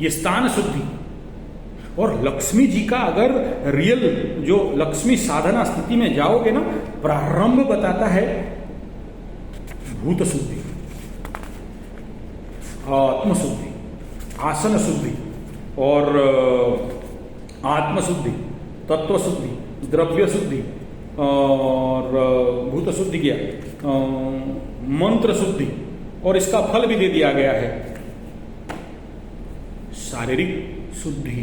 ये स्थान शुद्धि। और लक्ष्मी जी का अगर रियल जो लक्ष्मी साधना स्थिति में जाओगे ना, प्रारंभ बताता है भूत शुद्धि, आत्म शुद्धि, आसन शुद्धि और आत्म शुद्धि, तत्व शुद्धि, द्रव्य शुद्धि और भूत शुद्धि किया, मंत्र शुद्धि, और इसका फल भी दे दिया गया है शारीरिक शुद्धि।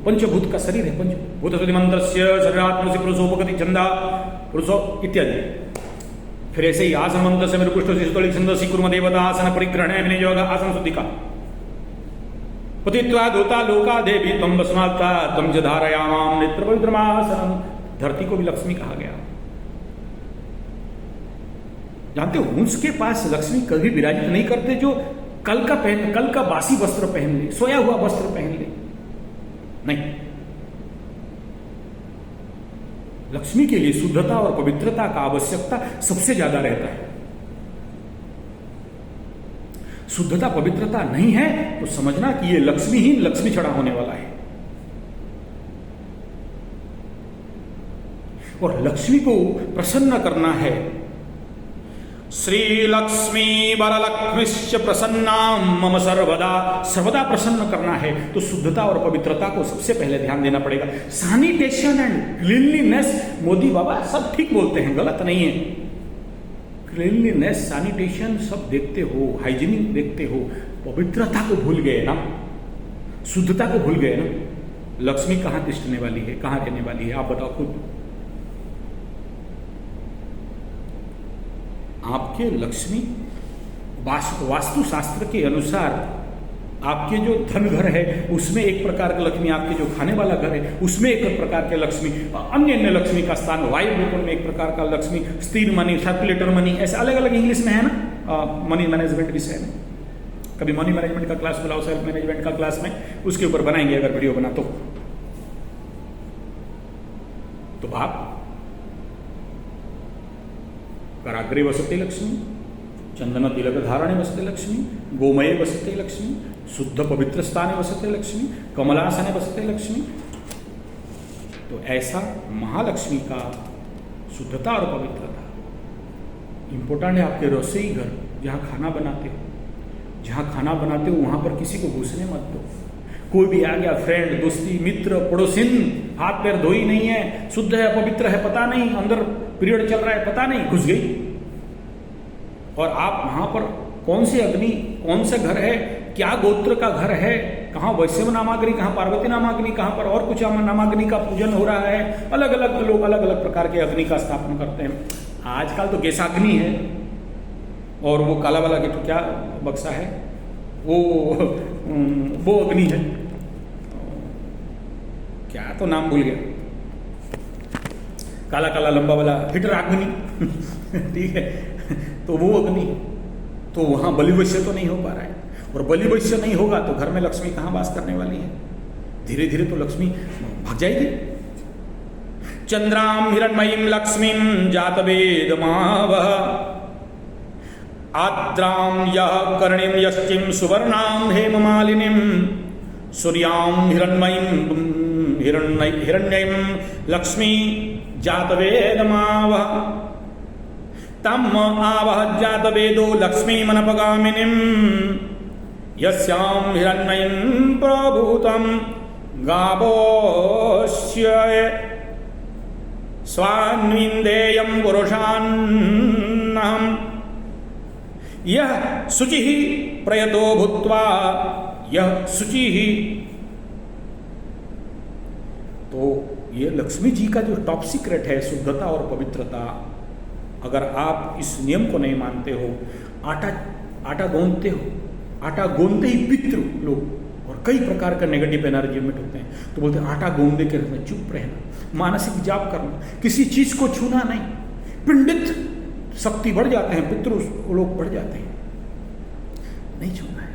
पंचभूत का शरीर है, पंचभूत शुद्धि मंत्र से शरीरात्म से पुरुषोपगति चंदा पुरुषो इत्यादि। फिर ऐसे ही आसन मंत्र से मेरे कुष्ठ छंदसी कुर्म देवता आसन परिग्रहण विनियोग आसन शुद्धि का पतित्वा दूता लोका देवी तम बसमाता तम च धारयामाम नेत्र पवित्रमासनम। धरती को भी लक्ष्मी कहा गया। जानते हो, उसके पास लक्ष्मी कभी विराजित नहीं करते जो कल का बासी वस्त्र पहन ले, सोया हुआ वस्त्र पहन ले, नहीं। लक्ष्मी के लिए शुद्धता और पवित्रता का आवश्यकता सबसे ज्यादा रहता है। शुद्धता पवित्रता नहीं है तो समझना कि ये लक्ष्मी ही लक्ष्मी चढ़ा होने वाला है। और लक्ष्मी को प्रसन्न करना है। श्री लक्ष्मी वरलक्ष्मीश्च प्रसन्ना मम सर्वदा, सर्वदा प्रसन्न करना है तो शुद्धता और पवित्रता को सबसे पहले ध्यान देना पड़ेगा। Sanitation and cleanliness, Modi Baba सब ठीक बोलते हैं, गलत नहीं है। क्लीनलीनेस, सैनिटेशन सब देखते हो, हाइजीनिक देखते हो, पवित्रता को भूल गए ना, शुद्धता को भूल गए ना। लक्ष्मी कहां तिष्ठने वाली है, कहां रहने वाली है, आप बताओ खुद। आपके लक्ष्मी वास्तु शास्त्र के अनुसार आपके जो धन घर है उसमें एक प्रकार का लक्ष्मी, आपके जो खाने वाला घर है उसमें एक प्रकार के लक्ष्मी, अन्य अन्य लक्ष्मी का स्थान वायु गोपुर में एक प्रकार का लक्ष्मी, स्थिर मनी, सर्कुलेटर मनी, ऐसे अलग अलग इंग्लिश में है ना। मनी मैनेजमेंट विषय में कभी मनी मैनेजमेंट का क्लास बुलाओ, सेल्फ मैनेजमेंट का क्लास में उसके ऊपर बनाएंगे अगर वीडियो बना तो बाप कराग्रे वसते लक्ष्मी, चंदन तिलक धारणे वसते लक्ष्मी, गोमये वसते लक्ष्मी, शुद्ध पवित्र स्थाने वसते लक्ष्मी, कमलासने वसते लक्ष्मी। तो ऐसा महालक्ष्मी का शुद्धता और पवित्रता इंपॉर्टेंट है। आपके रसोई घर जहाँ खाना बनाते हो वहाँ पर किसी को घुसने मत दो। कोई भी आ गया, फ्रेंड, दोस्ती, मित्र, पड़ोसिन, हाथ पैर धोई नहीं है, शुद्ध है, पवित्र है, पता नहीं, अंदर पीरियड चल रहा है, पता नहीं, घुस गई। और आप वहाँ पर कौन सी अग्नि, कौन सा घर है, क्या गोत्र का घर है, कहाँ वैष्णव नामाग्नि, कहाँ पार्वती नामाग्नि, कहाँ पर और कुछ नामाग्नि का पूजन हो रहा है। अलग अलग लोग अलग अलग प्रकार के अग्नि का स्थापन करते हैं। आजकल तो गैसाग्नि है, और वो काला वाला की तो क्या बक्सा है, वो अग्नि है, क्या तो नाम भूल गया, काला काला लंबा वाला हिटर अग्नि ठीक है, तो वो अग्नि। तो वहां बलिवैश्य तो नहीं हो पा रहा है, और बलिवैश्य नहीं होगा तो घर में लक्ष्मी कहां वास करने वाली है? धीरे धीरे तो लक्ष्मी भाग जाएगी। चंद्राम हिरण्मयीं लक्ष्मीं जातवेदमावह, आद्रां यः कर्णीं यष्टिं सुवर्णां हेममालिनीं, सूर्यां हिरण्यं लक्ष्मी जातवेदमावह, तम् आवह जातवेदो लक्ष्मीमनपगामिनीं, यस्यां हिरण्मयीं प्रभूतं गावोऽस्य स्वान्विन्देयं पुरुषान्नहम्, यह शुचिः प्रयतो भूत्वा यह शुचिः। तो ये लक्ष्मी जी का जो टॉप सीक्रेट है, शुद्धता और पवित्रता। अगर आप इस नियम को नहीं मानते हो, आटा गूंथते हो, आटा गूंथते ही पितृ लोग और कई प्रकार का नेगेटिव एनर्जी मिट होते हैं, तो बोलते हैं आटा गूंदे के रहना, चुप रहना, मानसिक जाप करना, किसी चीज को छूना नहीं। पिंडित शक्ति बढ़ जाते हैं, पितृ लोग बढ़ जाते हैं, नहीं छूना है।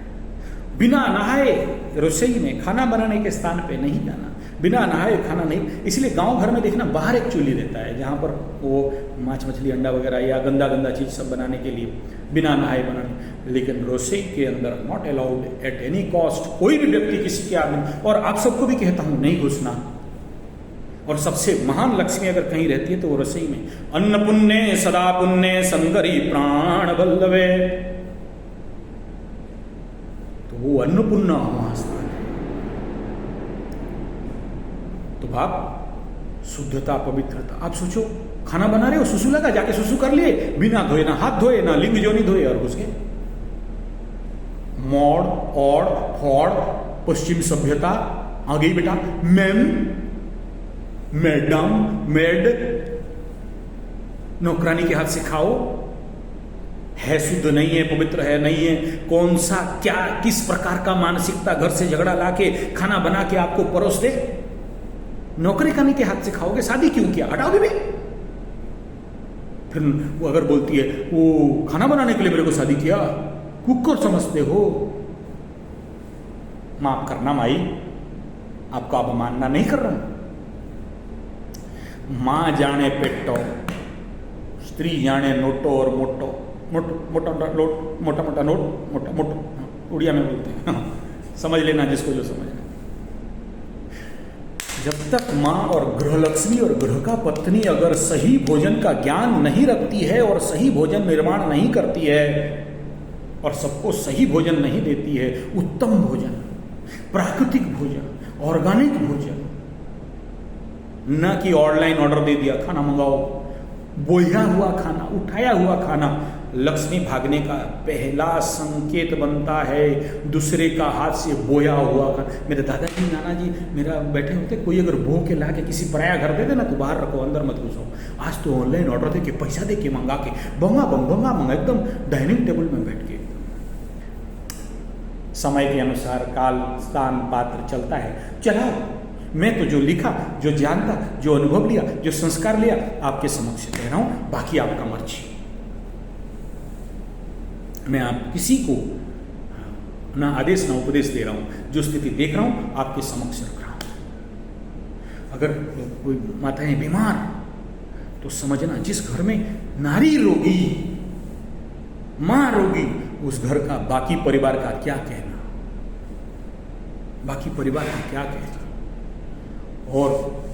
बिना नहाए रसोई में खाना बनाने के स्थान पे नहीं जाना, बिना नहाए खाना नहीं। इसलिए गांव घर में देखना बाहर एक चूल्ही रहता है जहां पर वो माछ मछली अंडा वगैरह या गंदा गंदा चीज सब बनाने के लिए बिना नहाए बनाने। लेकिन रसोई के अंदर not allowed at any cost, कोई भी व्यक्ति किसी के आदमी, और आप सबको भी कहता हूं नहीं घुसना। और सबसे महान लक्ष्मी अगर कहीं रहती है तो वो रसोई में। अन्न पुण्य सदा पुण्य संगरी प्राण बल्लवे, तो वो अन्नपूर्णा वहां स्थान है। तो आप शुद्धता पवित्रता, आप सोचो खाना बना रहे हो, सुसु लगा, जाके सुसु कर लिए, बिना धोए, ना हाथ धोए, ना लिंग जोनी धोए, और घुस गए। मॉड और फॉड पश्चिम सभ्यता आ गई बेटा। मैम, मैडम, मेड, नौकरानी के हाथ से खाओ, है शुद्ध नहीं है, पवित्र है नहीं है, कौन सा क्या किस प्रकार का मानसिकता घर से झगड़ा लाके खाना बना के आपको परोस दे। नौकरी करने के हाथ से खाओगे, शादी क्यों किया, हटाओगे भी। फिर वो अगर बोलती है वो खाना बनाने के लिए मेरे को शादी किया, कुकर समझते हो। माफ करना माई, आपका अवमानना नहीं कर रहा हूं। मां जाने पेटो, स्त्री जाने नोटो और मोटो, मोटा मोटा नोट, मोटा उड़िया में बोलते हैं, समझ लेना जिसको जो समझना। जब तक मां और गृहलक्ष्मी और गृह का पत्नी अगर सही भोजन का ज्ञान नहीं रखती है और सही भोजन निर्माण नहीं करती है और सबको सही भोजन नहीं देती है, उत्तम भोजन, प्राकृतिक भोजन, ऑर्गेनिक भोजन, न कि ऑनलाइन ऑर्डर दे दिया खाना मंगाओ, बोया हुआ खाना, उठाया हुआ खाना, लक्ष्मी भागने का पहला संकेत बनता है। दूसरे का हाथ से बोया हुआ खाना। मेरे दादाजी नाना जी मेरा बैठे होते, कोई अगर बो के ला के किसी पराया घर दे देना तो बाहर रखो, अंदर मत घुसो। आज तो ऑनलाइन ऑर्डर दे के, पैसा दे के, मंगा के, बंगा एकदम डाइनिंग टेबल में बैठ के। समय के अनुसार काल स्थान पात्र चलता है, चला। मैं तो जो लिखा, जो जानता, जो अनुभव लिया, जो संस्कार लिया, आपके समक्ष कह रहा हूं, बाकी आपका मर्जी। मैं आप किसी को ना आदेश ना उपदेश दे रहा हूं, जो स्थिति देख रहा हूं आपके समक्ष रख रहा हूं। अगर कोई माताएं बीमार, तो समझना जिस घर में नारी रोगी, मां रोगी, उस घर का बाकी परिवार का क्या कहना, बाकी परिवार का क्या कहना। और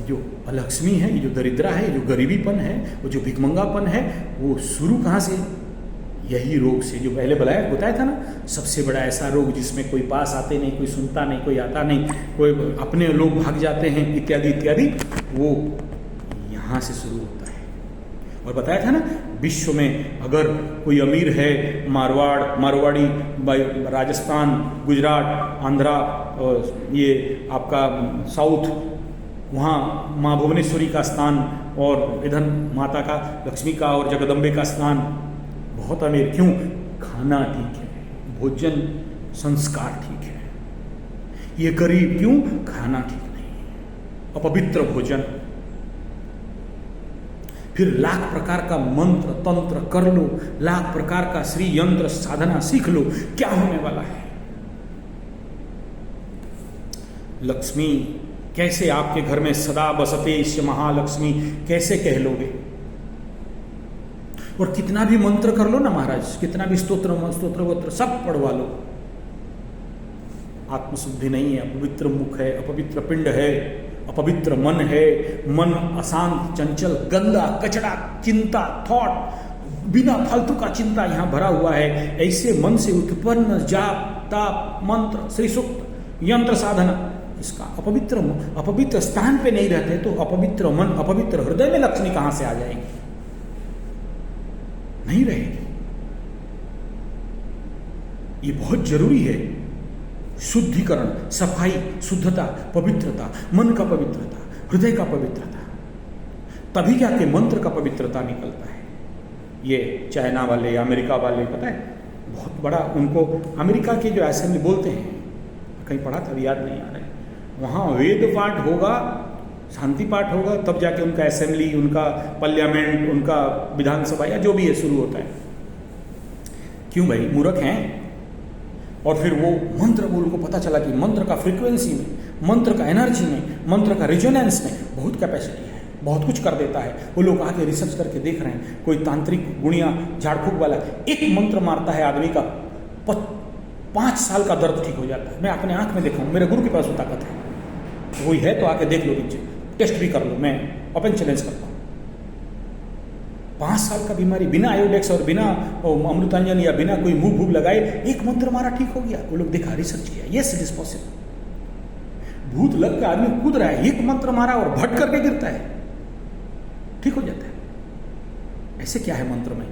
जो अलक्ष्मी है, ये जो दरिद्रा है, जो गरीबीपन है, वो जो भिखमंगापन है, वो शुरू कहाँ से, यही रोग से, जो पहले बताया था ना, सबसे बड़ा ऐसा रोग जिसमें कोई पास आते नहीं, कोई सुनता नहीं, कोई आता नहीं, कोई अपने लोग भाग जाते हैं, इत्यादि इत्यादि, वो यहाँ से शुरू होता है। और बताया था ना, विश्व में अगर कोई अमीर है, मारवाड़ी, राजस्थान, गुजरात, आंध्रा, ये आपका साउथ, वहाँ माँ भुवनेश्वरी का स्थान, और इधर माता का, लक्ष्मी का और जगदम्बे का स्थान, बहुत अमीर। क्यों? खाना ठीक है, भोजन संस्कार ठीक है। ये गरीब क्यों? खाना ठीक नहीं, अपवित्र भोजन। फिर लाख प्रकार का मंत्र तंत्र कर लो, लाख प्रकार का श्री यंत्र साधना सीख लो, क्या होने वाला है? लक्ष्मी कैसे आपके घर में सदा बसते महालक्ष्मी कैसे कह लोगे? और कितना भी मंत्र कर लो ना महाराज, कितना भी स्तोत्र वोत्र सब पढ़वा लो, आत्मशुद्धि नहीं है, अपवित्र मुख है, अपवित्र पिंड है, अपवित्र मन है, मन अशांत, चंचल, गंदा, कचड़ा, चिंता, थॉट, बिना फालतू का चिंता यहां भरा हुआ है। ऐसे मन से उत्पन्न जाप ताप मंत्र श्री सूक्त यंत्र साधना, इसका अपवित्र स्थान पे नहीं रहते तो अपवित्र मन, अपवित्र हृदय में लक्ष्मी कहां से आ जाएगी? नहीं रहेगी। ये बहुत जरूरी है, शुद्धिकरण, सफाई, शुद्धता, पवित्रता, मन का पवित्रता, हृदय का पवित्रता, तभी जाके मंत्र का पवित्रता निकलता है। ये चाइना वाले, अमेरिका वाले, पता है बहुत बड़ा, उनको अमेरिका के जो असेंबली बोलते हैं, कहीं पढ़ा था, याद नहीं आ रहा है, वहाँ वेद पाठ होगा, शांति पाठ होगा, तब जाके उनका असेंबली, उनका पार्लियामेंट, उनका विधानसभा या जो भी है शुरू होता है। क्यों भाई? मूर्ख हैं। और फिर वो मंत्र बोल को पता चला कि मंत्र का फ्रीक्वेंसी में, मंत्र का एनर्जी में, मंत्र का रिजोनेंस में बहुत कैपेसिटी है, बहुत कुछ कर देता है। वो लोग आके रिसर्च करके देख रहे हैं, कोई तांत्रिक गुणिया झाड़फूक वाला एक मंत्र मारता है, आदमी का 5 साल का दर्द ठीक हो जाता है। मैं अपने आंख में देखा हूँ, मेरे गुरु के पास वो ताकत है, वही है तो आके देख लो, नीचे टेस्ट भी कर लो, मैं ओपन चैलेंज करता हूँ। 5 साल का बीमारी बिना आयोडेक्स और बिना अमृतांजन या बिना कोई मुंह भूख लगाए एक मंत्र मारा, ठीक हो गया। वो लोग देखा, रिसर्च किया, यस इट इज पॉसिबल। भूत लग के आदमी कूद रहा है, एक मंत्र मारा और भट करके गिरता है, ठीक हो जाता है। ऐसे क्या है मंत्र में?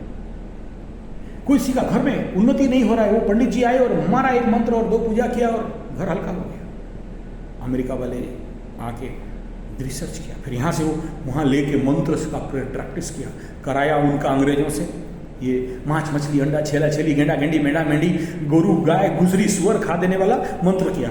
कोई किसी का घर में उन्नति नहीं हो रहा है, वो पंडित जी आए और मारा एक मंत्र और 2 पूजा किया और घर हल्का हो गया। अमेरिका वाले आके रिसर्च किया, फिर यहाँ से वो वहाँ लेके मंत्र का प्रैक्टिस किया, कराया उनका अंग्रेजों से। ये माछ मछली अंडा छेला छेली गेंडा गेंडी मेढ़ा मेंढी गोरू गाय गुजरी सुअर खा देने वाला मंत्र किया,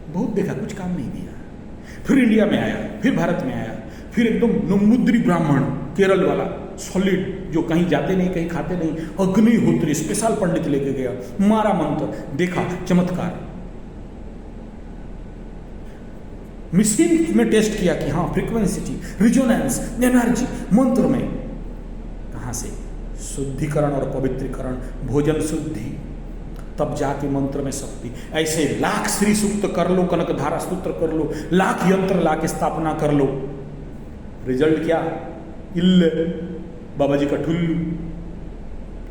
बहुत देखा, कुछ काम नहीं दिया। फिर इंडिया में आया, फिर भारत में आया, फिर एकदम नमुद्री ब्राह्मण केरल वाला सॉलिड, जो कहीं जाते नहीं कहीं खाते नहीं, अग्निहोत्री स्पेशल पंडित लेके गया, मारा मंत्र, देखा चमत्कार। मशीन में टेस्ट किया कि हाँ फ्रीक्वेंसी, रिजोनेंस, एनर्जी मंत्र में कहाँ से? शुद्धिकरण और पवित्रीकरण, भोजन शुद्धि, तब जाके मंत्र में शक्ति। ऐसे लाख श्री सूक्त कर लो, कनक धारा सूत्र कर लो, लाख यंत्र लाके स्थापना कर लो, रिजल्ट क्या? इल्ल बाबा जी का ठुल्लू,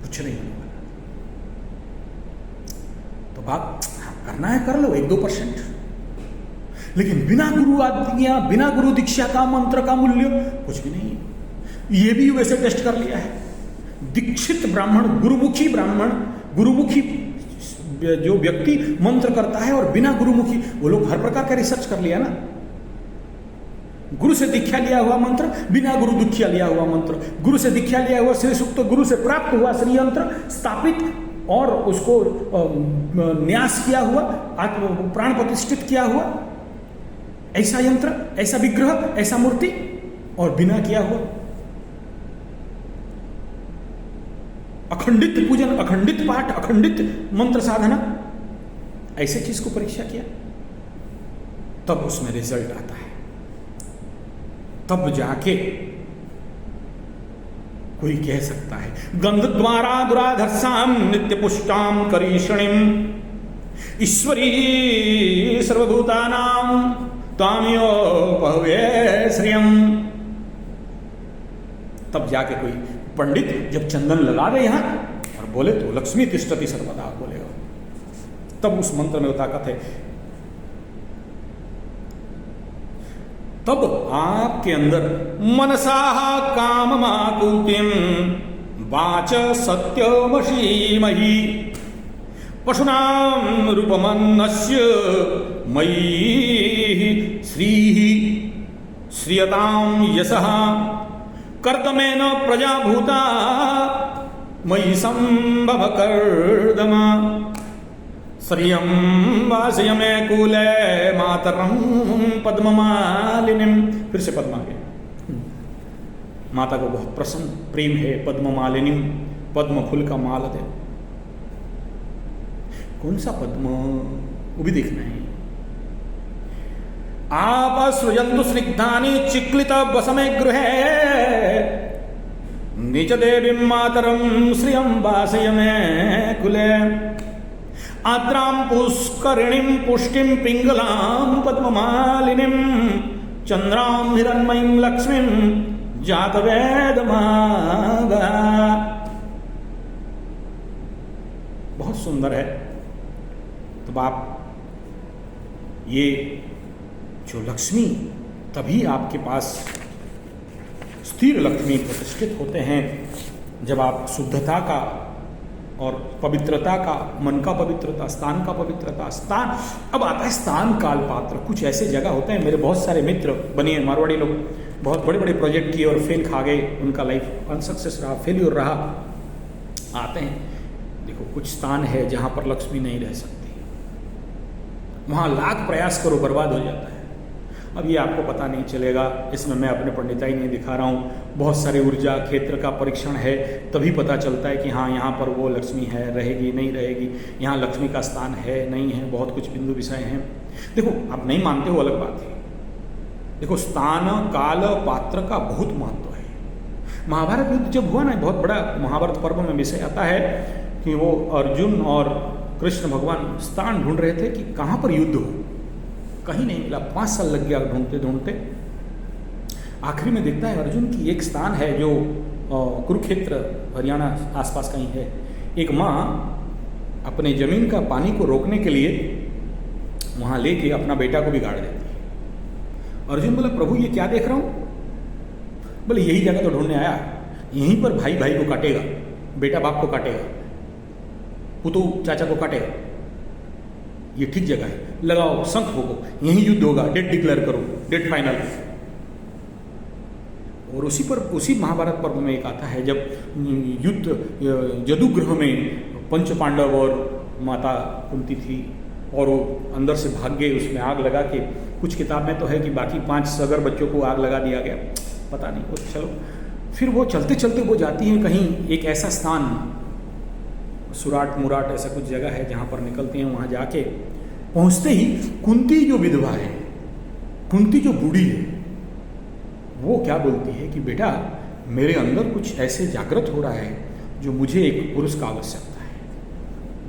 कुछ नहीं होने वाला। तो बात करना है कर लो 1-2%, लेकिन बिना गुरु आज्ञा, बिना गुरु दीक्षा का मंत्र का मूल्य कुछ भी नहीं है। ये भी वैसे टेस्ट कर लिया है। दीक्षित ब्राह्मण, गुरुमुखी ब्राह्मण, गुरुमुखी जो व्यक्ति मंत्र करता है और बिना गुरुमुखी, वो लोग हर प्रकार का रिसर्च कर लिया ना। गुरु से दीक्षा लिया हुआ मंत्र, बिना गुरु दीक्षा लिया हुआ मंत्र, गुरु से दीक्षा लिया हुआ श्री सूक्त, गुरु से प्राप्त हुआ श्री यंत्र स्थापित और उसको न्यास किया हुआ, आत्म प्राण प्रतिष्ठित किया हुआ, ऐसा यंत्र, ऐसा विग्रह, ऐसा मूर्ति, और बिना किया हुआ अखंडित पूजन, अखंडित पाठ, अखंडित मंत्र साधना, ऐसे चीज को परीक्षा किया, तब उसमें रिजल्ट आता है। तब जाके कोई कह सकता है। गंध द्वारा दुराधर्षाम नित्य पुष्टाम करीषणिम ईश्वरी सर्वभूतानां तामियोपहवे श्रियम। तब जाके कोई पंडित जब चंदन लगा दे यहां और बोले तो लक्ष्मी तिष्ठति सर्वदा बोलेगा, तब उस मंत्र में ताकत है। तब आपके अंदर मनसा काममाकुतिम वाच सत्यमशीमहि पशुनाम रूपमन्नस्य मयि श्रीः श्रियतां यशः कर्दमेन प्रजाभूता मयि संभव कर्दमा श्रियं वासय मे कूले मातरं पद्ममालिनीं। फिर से पद्मा के माता को बहुत प्रसन्न प्रेम है पद्ममालिनीं, पद्म फूल का माला दे। कौन सा पद्म वो भी देखना है। आप सृजंतु स्निग्धानि चिक्लित वसमे गृहे नीच देवी मातरं श्रियं वासय मे कुले आद्रां पुष्करिणीं पुष्टिं पिंगलां पद्ममालिनीं चंद्रां हिरण्मयीं लक्ष्मीं जातवेदमागा। बहुत सुंदर है। तब आप ये जो लक्ष्मी, तभी आपके पास स्थिर लक्ष्मी प्रतिष्ठित होते हैं जब आप शुद्धता का और पवित्रता का, मन का पवित्रता, स्थान का पवित्रता, स्थान। अब आता है स्थान काल पात्र। कुछ ऐसे जगह होते हैं, मेरे बहुत सारे मित्र बने मारवाड़ी लोग, बहुत बड़े बड़े प्रोजेक्ट किए और फेल खा गए, उनका लाइफ अनसक्सेस रहा, फेल्यूर रहा। आते हैं, देखो कुछ स्थान है जहां पर लक्ष्मी नहीं रह सकती, वहां लाख प्रयास करो बर्बाद हो जाता है। अब ये आपको पता नहीं चलेगा, इसमें मैं अपने पंडिताई नहीं दिखा रहा हूँ। बहुत सारे ऊर्जा क्षेत्र का परीक्षण है, तभी पता चलता है कि हाँ यहाँ पर वो लक्ष्मी है, रहेगी नहीं रहेगी, यहाँ लक्ष्मी का स्थान है नहीं है, बहुत कुछ बिंदु विषय हैं। देखो आप नहीं मानते हो अलग बात है। देखो स्थान काल पात्र का बहुत महत्व है। महाभारत युद्ध जब हुआ ना, बहुत बड़ा महाभारत पर्व में विषय आता है कि वो अर्जुन और कृष्ण भगवान स्थान ढूंढ रहे थे कि कहाँ पर युद्ध हो, कहीं नहीं मिला। 5 साल लग गया ढूंढते ढूंढते। आखिरी में देखता है अर्जुन की एक स्थान है जो कुरुक्षेत्र हरियाणा आसपास कहीं है। एक माँ अपने जमीन का पानी को रोकने के लिए वहाँ लेके अपना बेटा को बिगाड़ देती है। अर्जुन बोला प्रभु ये क्या देख रहा हूँ? बोले यही जगह तो ढूंढने आया, यहीं पर भाई भाई को काटेगा, बेटा बाप को काटेगा, पुतू चाचा को काटेगा, ये ठीक जगह है, लगाओ शंख फूको, यही युद्ध होगा, डेट डिक्लेयर करो, डेट फाइनल। और उसी महाभारत पर्व में एक आता है जब युद्ध जदुगृह में पंच पांडव और माता कुंती थी और वो अंदर से भाग गए, उसमें आग लगा के, कुछ किताब में तो है कि बाकी 5 सगर बच्चों को आग लगा दिया गया, पता नहीं वो। चलो फिर वो चलते चलते वो जाती हैं कहीं एक ऐसा स्थान, सुराट मुराट ऐसा कुछ जगह है जहाँ पर निकलते हैं। वहाँ जाके पहुँचते ही कुंती जो विधवा है, कुंती जो बूढ़ी है, वो क्या बोलती है कि बेटा मेरे अंदर कुछ ऐसे जागृत हो रहा है जो मुझे एक पुरुष का आवश्यकता है।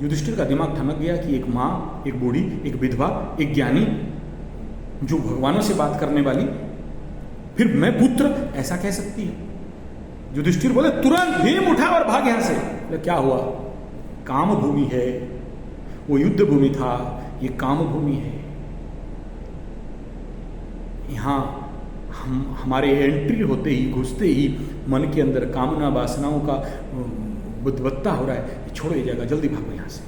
युधिष्ठिर का दिमाग ठनक गया कि एक माँ, एक बूढ़ी, एक विधवा, एक ज्ञानी जो भगवानों से बात करने वाली, फिर मैं पुत्र, ऐसा कह सकती है? युधिष्ठिर बोले तुरंत भीम उठा और भाग यहां से। बोले क्या हुआ? काम भूमि है, वो युद्ध भूमि था, ये काम भूमि है। यहाँ हमारे एंट्री होते ही, घुसते ही मन के अंदर कामना वासनाओं का बुद्धवत्ता हो रहा है, छोड़ो ये जगह, जल्दी भागो यहाँ से।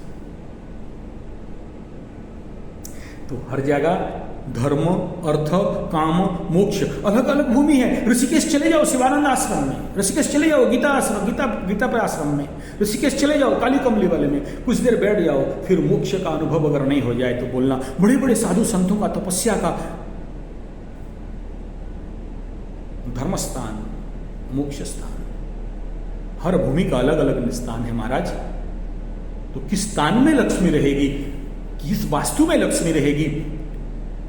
तो हर जगह धर्म, अर्थ, काम, मोक्ष अलग अलग भूमि है। ऋषिकेश चले जाओ शिवानंद आश्रम में, ऋषिकेश चले जाओ गीता आश्रम, गीता पर आश्रम में, ऋषिकेश चले जाओ काली कमली वाले में, कुछ देर बैठ जाओ, फिर मोक्ष का अनुभव अगर नहीं हो जाए तो बोलना बड़े बड़े साधु संतों का तपस्या का धर्म स्थान, मोक्ष स्थान, हर भूमि का अलग अलग स्थान है महाराज। तो किस स्थान में लक्ष्मी रहेगी, किस वास्तु में लक्ष्मी रहेगी,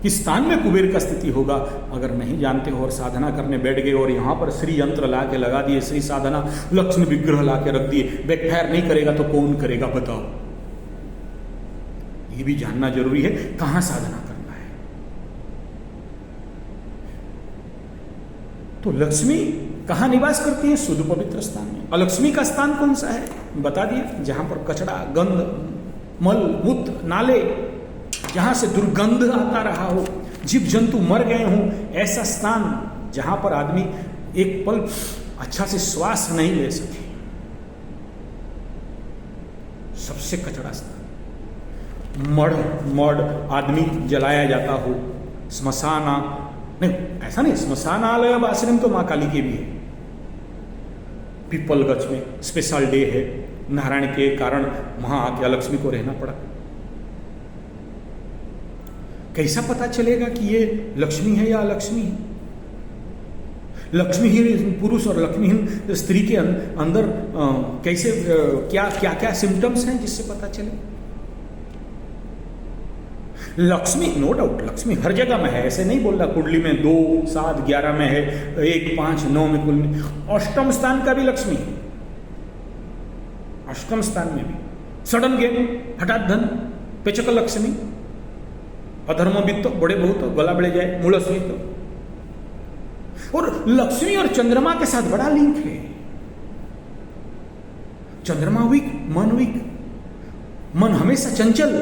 किस स्थान में कुबेर का स्थिति होगा अगर नहीं जानते हो और साधना करने बैठ गए और यहाँ पर श्री यंत्र ला के लगा दिए, श्री साधना लक्ष्मी विग्रह ला के रख दिए, बैकफायर नहीं करेगा तो कौन करेगा बताओ। ये भी जानना जरूरी है कहां साधना करना है। तो लक्ष्मी कहां निवास करती है? शुद्ध पवित्र स्थान में। अलक्ष्मी का स्थान कौन सा है? बता दिया, जहां पर कचरा, गंध, मल, मूत्र, नाले, जहां से दुर्गंध आता रहा हो, जीव जंतु मर गए हों, ऐसा स्थान जहां पर आदमी एक पल अच्छा से श्वास नहीं ले सके, सबसे कचरा स्थान। मड़ आदमी जलाया जाता हो, स्मशाना नहीं, ऐसा नहीं, स्मशानालय आश्रम तो मां काली के भी है। पीपलगंज में स्पेशल डे है, नारायण के कारण वहां आके लक्ष्मी को रहना पड़ा। कैसा पता चलेगा कि ये लक्ष्मी है या अलक्ष्मी है? लक्ष्मीहीन पुरुष और लक्ष्मीहीन स्त्री के अंदर कैसे क्या क्या क्या सिम्टम्स हैं जिससे पता चले? लक्ष्मी नो डाउट लक्ष्मी हर जगह में है, ऐसे नहीं बोल रहा। कुंडली में 2, 7, 11 में है, 1, 5, 9 में, कुल में। अष्टम स्थान का भी लक्ष्मी है, अष्टम स्थान में भी सडन गेम, हठात धन, पेचक लक्ष्मी, अधर्म वित्त, बड़े बहुत गला बढ़े जाए, मूल तो। और लक्ष्मी और चंद्रमा के साथ बड़ा लिंक है। चंद्रमा वीक, मन वीक, मन हमेशा चंचल,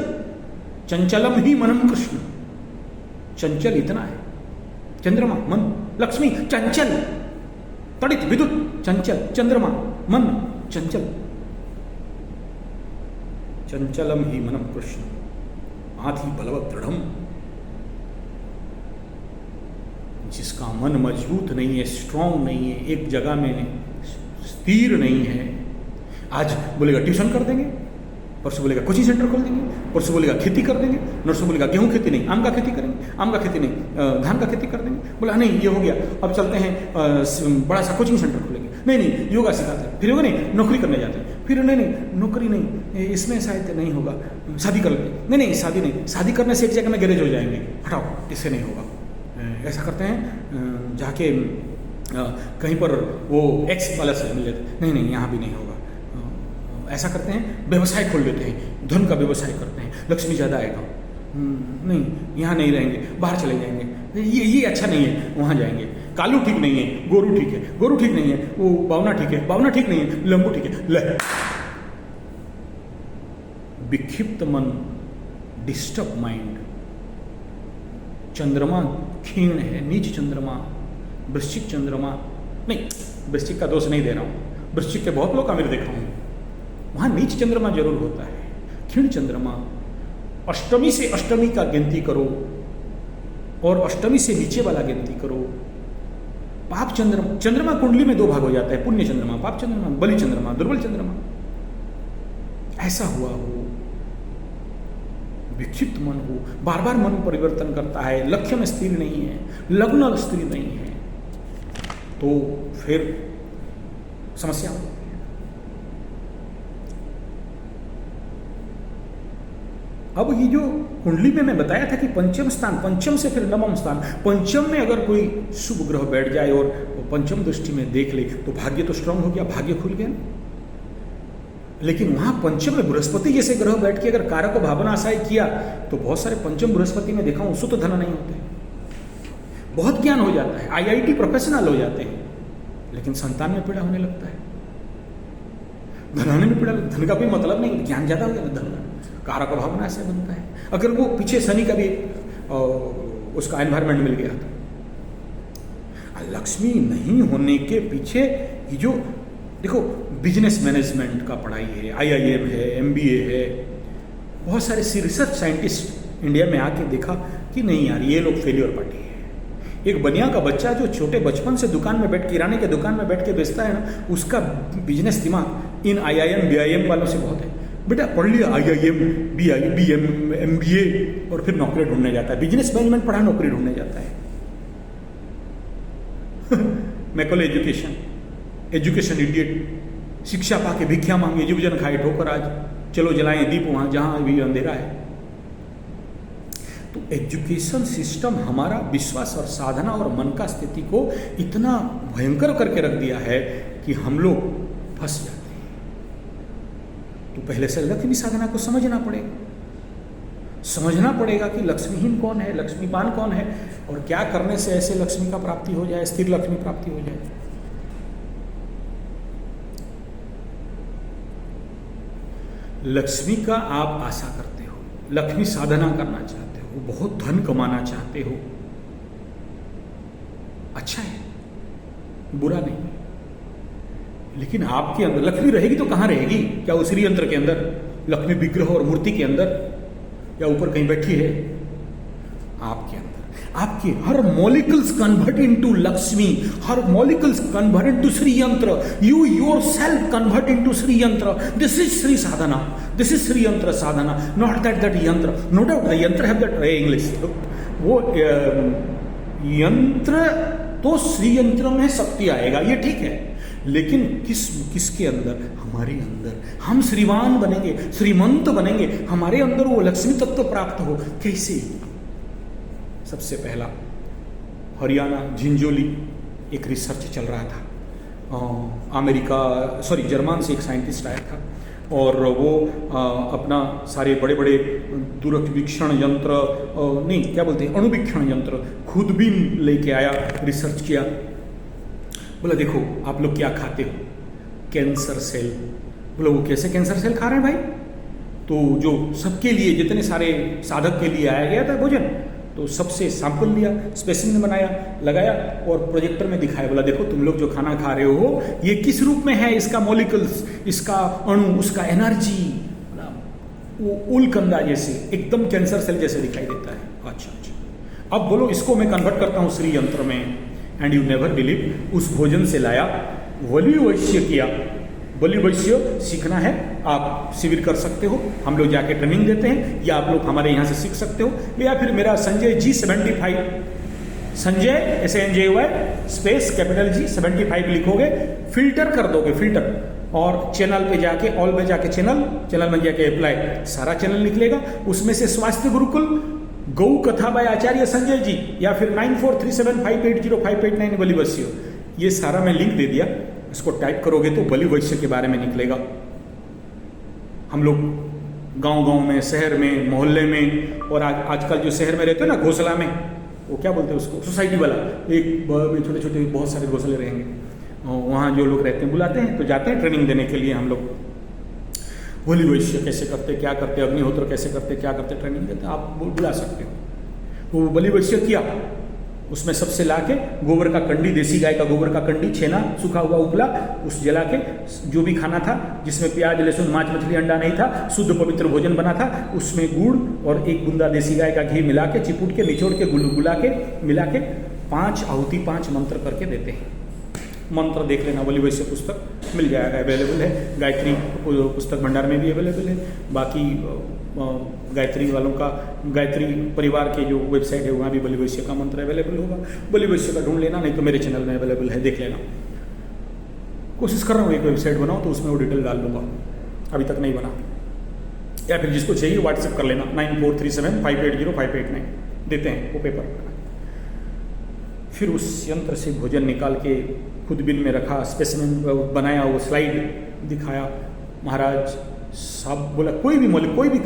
चंचलम ही मनम कृष्ण, चंचल इतना है चंद्रमा, मन। लक्ष्मी चंचल, तड़ित विद्युत, चंचल, चंद्रमा मन चंचल, चंचलम ही मनम कृष्ण, आधि बलवत दृढ़म। जिसका मन मजबूत नहीं है, स्ट्रांग नहीं है, एक जगह में स्थिर नहीं है, आज बोलेगा ट्यूशन कर देंगे, परसों बोलेगा कोचिंग सेंटर खोल देंगे, परसों बोलेगा खेती कर देंगे, नरसों बोलेगा गेहूं खेती नहीं, आम का खेती करेंगे, आम का खेती नहीं, धान का खेती कर देंगे। बोला नहीं ये हो गया, अब चलते हैं बड़ा सा कोचिंग सेंटर खोलेंगे। नहीं योगा सिखाते हैं, फिर योगा नहीं, नौकरी करने जाते हैं, फिर नहीं नौकरी नहीं, इसमें शायद नहीं होगा, शादी कर लेंगे। नहीं शादी नहीं, शादी करने से एक जगह में गैरेज हो जाएंगे, हटाओ इससे नहीं होगा। ऐसा करते हैं जाके कहीं पर वो एक्स वाला से मिल लेते, नहीं यहाँ भी नहीं होगा। ऐसा करते हैं व्यवसाय खोल लेते हैं, धन का व्यवसाय करते हैं, लक्ष्मी ज़्यादा आएगा। नहीं यहाँ नहीं रहेंगे, बाहर चले जाएंगे, ये अच्छा नहीं है, वहाँ जाएंगे। कालू ठीक नहीं है, गोरू ठीक है, गोरू ठीक नहीं है, वो बावना ठीक है, बावना ठीक नहीं है, लंबू ठीक है। ले विक्षिप्त मन, डिस्टर्ब माइंड। चंद्रमा क्षीण है, नीच चंद्रमा, वृश्चिक चंद्रमा नहीं, वृश्चिक का दोष नहीं दे रहा हूँ, वृश्चिक के बहुत लोग अमीर देखा हूँ, वहां नीच चंद्रमा जरूर होता है, क्षीण चंद्रमा। अष्टमी से अष्टमी का गिनती करो और अष्टमी से नीचे वाला गिनती करो। पाप चंद्रमा, चंद्रमा कुंडली में 2 भाग हो जाता है, पुण्य चंद्रमा, पाप चंद्रमा, बलि चंद्रमा, दुर्बल चंद्रमा। ऐसा हुआ हो, विक्षिप्त मन हो, बार बार मन परिवर्तन करता है, लक्ष्य में स्थिर नहीं है, लग्न स्थिर नहीं है, तो फिर समस्या होती है। अब ये जो कुंडली में मैं बताया था कि पंचम स्थान, पंचम से फिर नवम स्थान, पंचम में अगर कोई शुभ ग्रह बैठ जाए और पंचम दृष्टि में देख ले तो भाग्य तो स्ट्रांग हो गया, भाग्य खुल गया। लेकिन वहां पंचम में बृहस्पति जैसे ग्रह बैठ के अगर कारक भावनाशाय किया तो बहुत सारे पंचम बृहस्पति में देखा हूं सुत धन नहीं होते, बहुत ज्ञान हो जाता है, IIT प्रोफेशनल हो जाते हैं, लेकिन संतान में पीड़ा होने लगता है, धनाने में पीड़ा। धन का कोई मतलब नहीं, ज्ञान ज्यादा हो गया, धन कारक भावना से बनता है। अगर वो पीछे शनि का भी उसका एनवायरमेंट मिल गया तो। लक्ष्मी नहीं होने के पीछे ये जो देखो बिजनेस मैनेजमेंट का पढ़ाई है, IIM है, MBA है, बहुत सारे रिसर्च साइंटिस्ट इंडिया में आके देखा कि नहीं यार ये लोग फेलियर पार्टी है। एक बनिया का बच्चा जो छोटे बचपन से दुकान में बैठ, किराने के दुकान में बैठ के बेचता है ना, उसका बिजनेस दिमाग इन IIM BIM वालों से बहुत है। बेटा पढ़ लिया IIM BIM MBA और फिर नौकरी ढूंढने जाता है, बिजनेस मैनेजमेंट पढ़ा नौकरी ढूंढने जाता है। मैकल एजुकेशन इडियट, शिक्षा पाके भिक्षा मांगे, जीव जन खाए ठोकर आज, चलो जलाएं दीप वहां जहां भी अंधेरा है। तो एजुकेशन सिस्टम हमारा विश्वास और साधना और मन का स्थिति को इतना भयंकर करके रख दिया है कि हम लोग फंस जाते हैं। तो पहले से लक्ष्मी साधना को समझना पड़ेगा कि लक्ष्मीहीन कौन है, लक्ष्मीवान कौन है, और क्या करने से ऐसे लक्ष्मी का प्राप्ति हो जाए, स्थिर लक्ष्मी प्राप्ति हो जाए। लक्ष्मी का आप आशा करते हो, लक्ष्मी साधना करना चाहते हो, बहुत धन कमाना चाहते हो, अच्छा है, बुरा नहीं, लेकिन आपके अंदर लक्ष्मी रहेगी तो कहां रहेगी? क्या उस श्री यंत्र के अंदर, लक्ष्मी विग्रह और मूर्ति के अंदर, या ऊपर कहीं बैठी है? आपके अंदर। आपके हर मॉलिक्यूल्स कन्वर्ट इनटू लक्ष्मी, हर molecules convert into Shri yantra, you yourself convert into Shri yantra. This is Shri sadhana, this is Shri yantra sadhana, not that yantra. No doubt the yantra have that English, वो यंत्र तो श्री यंत्र में शक्ति आएगा, ये ठीक है, लेकिन किसके अंदर? हमारे अंदर। हम श्रीमान बनेंगे, श्रीमंत बनेंगे, हमारे अंदर वो लक्ष्मी तत्व प्राप्त हो। कैसे? सबसे पहला हरियाणा झिंझोली एक रिसर्च चल रहा था, जर्मन से एक साइंटिस्ट आया था, और वो अपना सारे बड़े बड़े दूरवीक्षण यंत्र, अणुवीक्षण यंत्र खुद भी लेके आया, रिसर्च किया। बोला देखो आप लोग क्या खाते हो, कैंसर सेल। बोला वो कैसे कैंसर सेल खा रहे हैं भाई? तो जो सबके लिए, जितने सारे साधक के लिए आया गया था भोजन, तो सबसे सैंपल लिया, स्पेसिमेन बनाया, लगाया और प्रोजेक्टर में दिखाया। बोला देखो तुम लोग जो खाना खा रहे हो ये किस रूप में है, इसका मॉलिक्यूल्स, इसका अणु, उसका एनर्जी वो उलकंदा जैसे, एकदम कैंसर सेल जैसे दिखाई देता है। अच्छा, अब बोलो इसको मैं कन्वर्ट करता हूं श्री यंत्र में, एंड यू नेवर बिलीव, उस भोजन से लाया, बलि वैश्य किया। बलि वैश्य सीखना है, आप शिविर कर सकते हो, हम लोग जाके ट्रेनिंग देते हैं, या आप लोग हमारे यहाँ से सीख सकते हो, या फिर मेरा Sanjay G75, Sanjay SANJY space capital G75 लिखोगे, फिल्टर कर दोगे, फिल्टर, और चैनल पे जाके, ऑल पे जाके चैनल में जाके अप्लाई, सारा चैनल निकलेगा, उसमें से स्वास्थ्य गुरुकुल, गौ कथा बाय आचार्य संजय जी, या फिर 9437580589 बलि वैश्य, ये सारा मैं लिंक दे दिया, इसको टाइप करोगे तो बलि वैश्य के बारे में निकलेगा। हम लोग गांव में, शहर में, मोहल्ले में, और आजकल जो शहर में रहते हो ना, घोंसला में, वो क्या बोलते हैं उसको, सोसाइटी वाला, एक छोटे छोटे बहुत सारे घोंसले रहेंगे, वहाँ जो लोग रहते हैं बुलाते हैं, तो जाते हैं ट्रेनिंग देने के लिए हम लोग, बलि वैश्य कैसे करते, क्या करते, अग्निहोत्र कैसे करते, क्या करते, ट्रेनिंग देते हैं, आप बुला सकते हो। वो बलि वैश्य किया, उसमें सबसे लाके गोबर का कंडी, देसी गाय का गोबर का कंडी, छेना, सूखा हुआ उपला, उस जला के जो भी खाना था, जिसमें प्याज, लहसुन, मांस, मछली, अंडा नहीं था, शुद्ध पवित्र भोजन बना था, उसमें गुड़ और एक बूंदा देसी गाय का घी मिला के, चिपुट के, निचोड़ के, गुला के, मिला के 5 आहुति 5 मंत्र करके देते हैं। मंत्र देख लेना, बलि वैश्य पुस्तक मिल जाएगा, अवेलेबल है, गायत्री पुस्तक भंडार में भी अवेलेबल है, बाकी गायत्री वालों का, गायत्री परिवार के जो वेबसाइट है वहाँ भी बलि वैश्य का मंत्र अवेलेबल होगा, बलि वैश्य का ढूंढ लेना, नहीं तो मेरे चैनल में अवेलेबल है, देख लेना। कोशिश कर रहा हूँ एक वेबसाइट बनाऊँ तो उसमें वो डिटेल डाल दूंगा, अभी तक नहीं बना, या फिर जिसको चाहिए व्हाट्सएप कर लेना 9437580589, देते हैं वो पेपर। फिर उस यंत्र से भोजन निकाल के खुद बिल में रखा, स्पेसिमेन बनाया, वो स्लाइड दिखाया, महाराज सब बोला कोई भी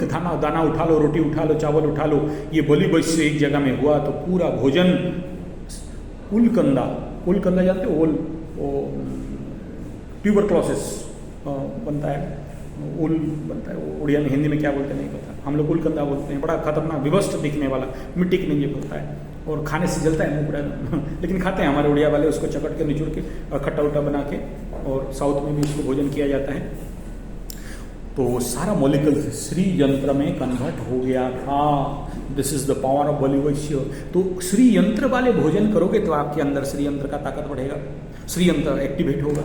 दाना उठा लो, रोटी उठा लो, चावल उठा लो, ये बलि वैश्य एक जगह में हुआ तो पूरा भोजन, उलकंदा जानते हो, ट्यूबरक्लोसिस बनता है, उल बनता है, उड़िया में, हिंदी में क्या बोलते हैं नहीं पता, हम लोग उलकंदा बोलते हैं, बड़ा खतरनाक विवस्ट दिखने वाला, मिट्टी के नीचे होता है और खाने से जलता है मुँह पूरा, लेकिन खाते हैं हमारे उड़िया वाले, उसको चकट के निचोड़ के और खट्टा उट्टा बना के, और साउथ में भी इसको भोजन किया जाता है। तो वो सारा मॉलिक्यूल श्री यंत्र में कन्वर्ट हो गया था। This is the power of बलि वैश्य। तो श्री यंत्र वाले भोजन करोगे तो आपके अंदर श्री यंत्र का ताकत बढ़ेगा, श्री यंत्र एक्टिवेट होगा।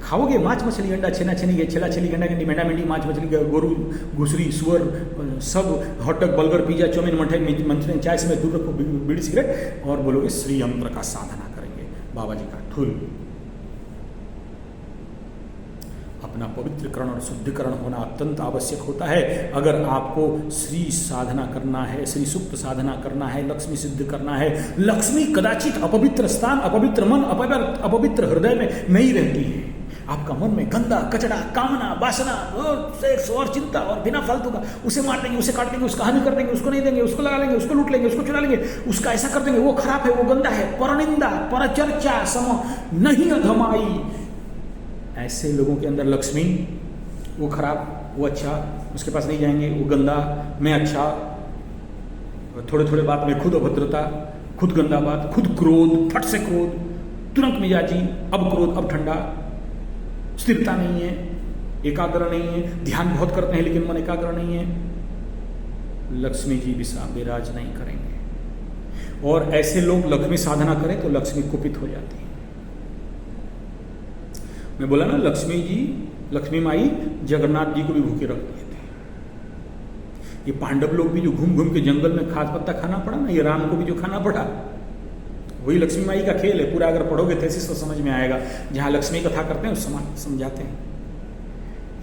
खाओगे माछ मछली अंडा छेना छेनी छेला छेली गंडा गंडी मेंढा मेंढी माछ मछली गोरू घुसरी सुअर सब हॉटडॉग बर्गर पिज्जा चाउमीन मिठाई मंचूरियन चाय से दूर रखो, बीड़ी सिगरेट, और बोलोगे श्री यंत्र का साधना करेंगे बाबा जी का ठुल। अपना पवित्रकरण और शुद्धिकरण होना अत्यंत आवश्यक होता है। अगर आपको श्री साधना करना है, श्री सुप्त साधना करना है, लक्ष्मी सिद्ध करना है। लक्ष्मी कदाचित अपवित्र स्थान, अपवित्र मन, अपवित्र हृदय में नहीं रहती है। आपका मन में गंदा कचड़ा, कामना, वासना और सेक्स और चिंता और बिना फालतू का, उसे मार देंगे, उसे काट देंगे, उसका हानि कर देंगे, उसको नहीं देंगे, उसको लगा लेंगे, उसको लूट लेंगे, उसको चुरा लेंगे, उसका ऐसा कर देंगे, वो खराब है, वो गंदा है, परनिंदा, परचर्चा सम नहीं अधमाई। ऐसे लोगों के अंदर लक्ष्मी, वो खराब, वो अच्छा, उसके पास नहीं जाएंगे, वो गंदा, मैं अच्छा, थोड़े थोड़े बात में खुद अभद्रता, खुद गंदा बात, खुद क्रोध, फट से क्रोध, तुरंत मिजाजी, अब क्रोध अब ठंडा, स्थिरता नहीं है, एकाग्र नहीं है, ध्यान बहुत करते हैं लेकिन मन एकाग्र नहीं है। लक्ष्मी जी विराज नहीं करेंगे। और ऐसे लोग लक्ष्मी साधना करें तो लक्ष्मी कुपित हो जाती है। मैं बोला ना, लक्ष्मी जी, लक्ष्मी माई जगन्नाथ जी को भी भूखे रख दिए थे। ये पांडव लोग भी जो घूम घूम के जंगल में खास पत्ता खाना पड़ा ना, ये राम को भी जो खाना पड़ा, वही लक्ष्मी माई का खेल है। पूरा अगर पढ़ोगे थेसिस तो समझ में आएगा। जहां लक्ष्मी कथा करते हैं उस समय समझाते हैं।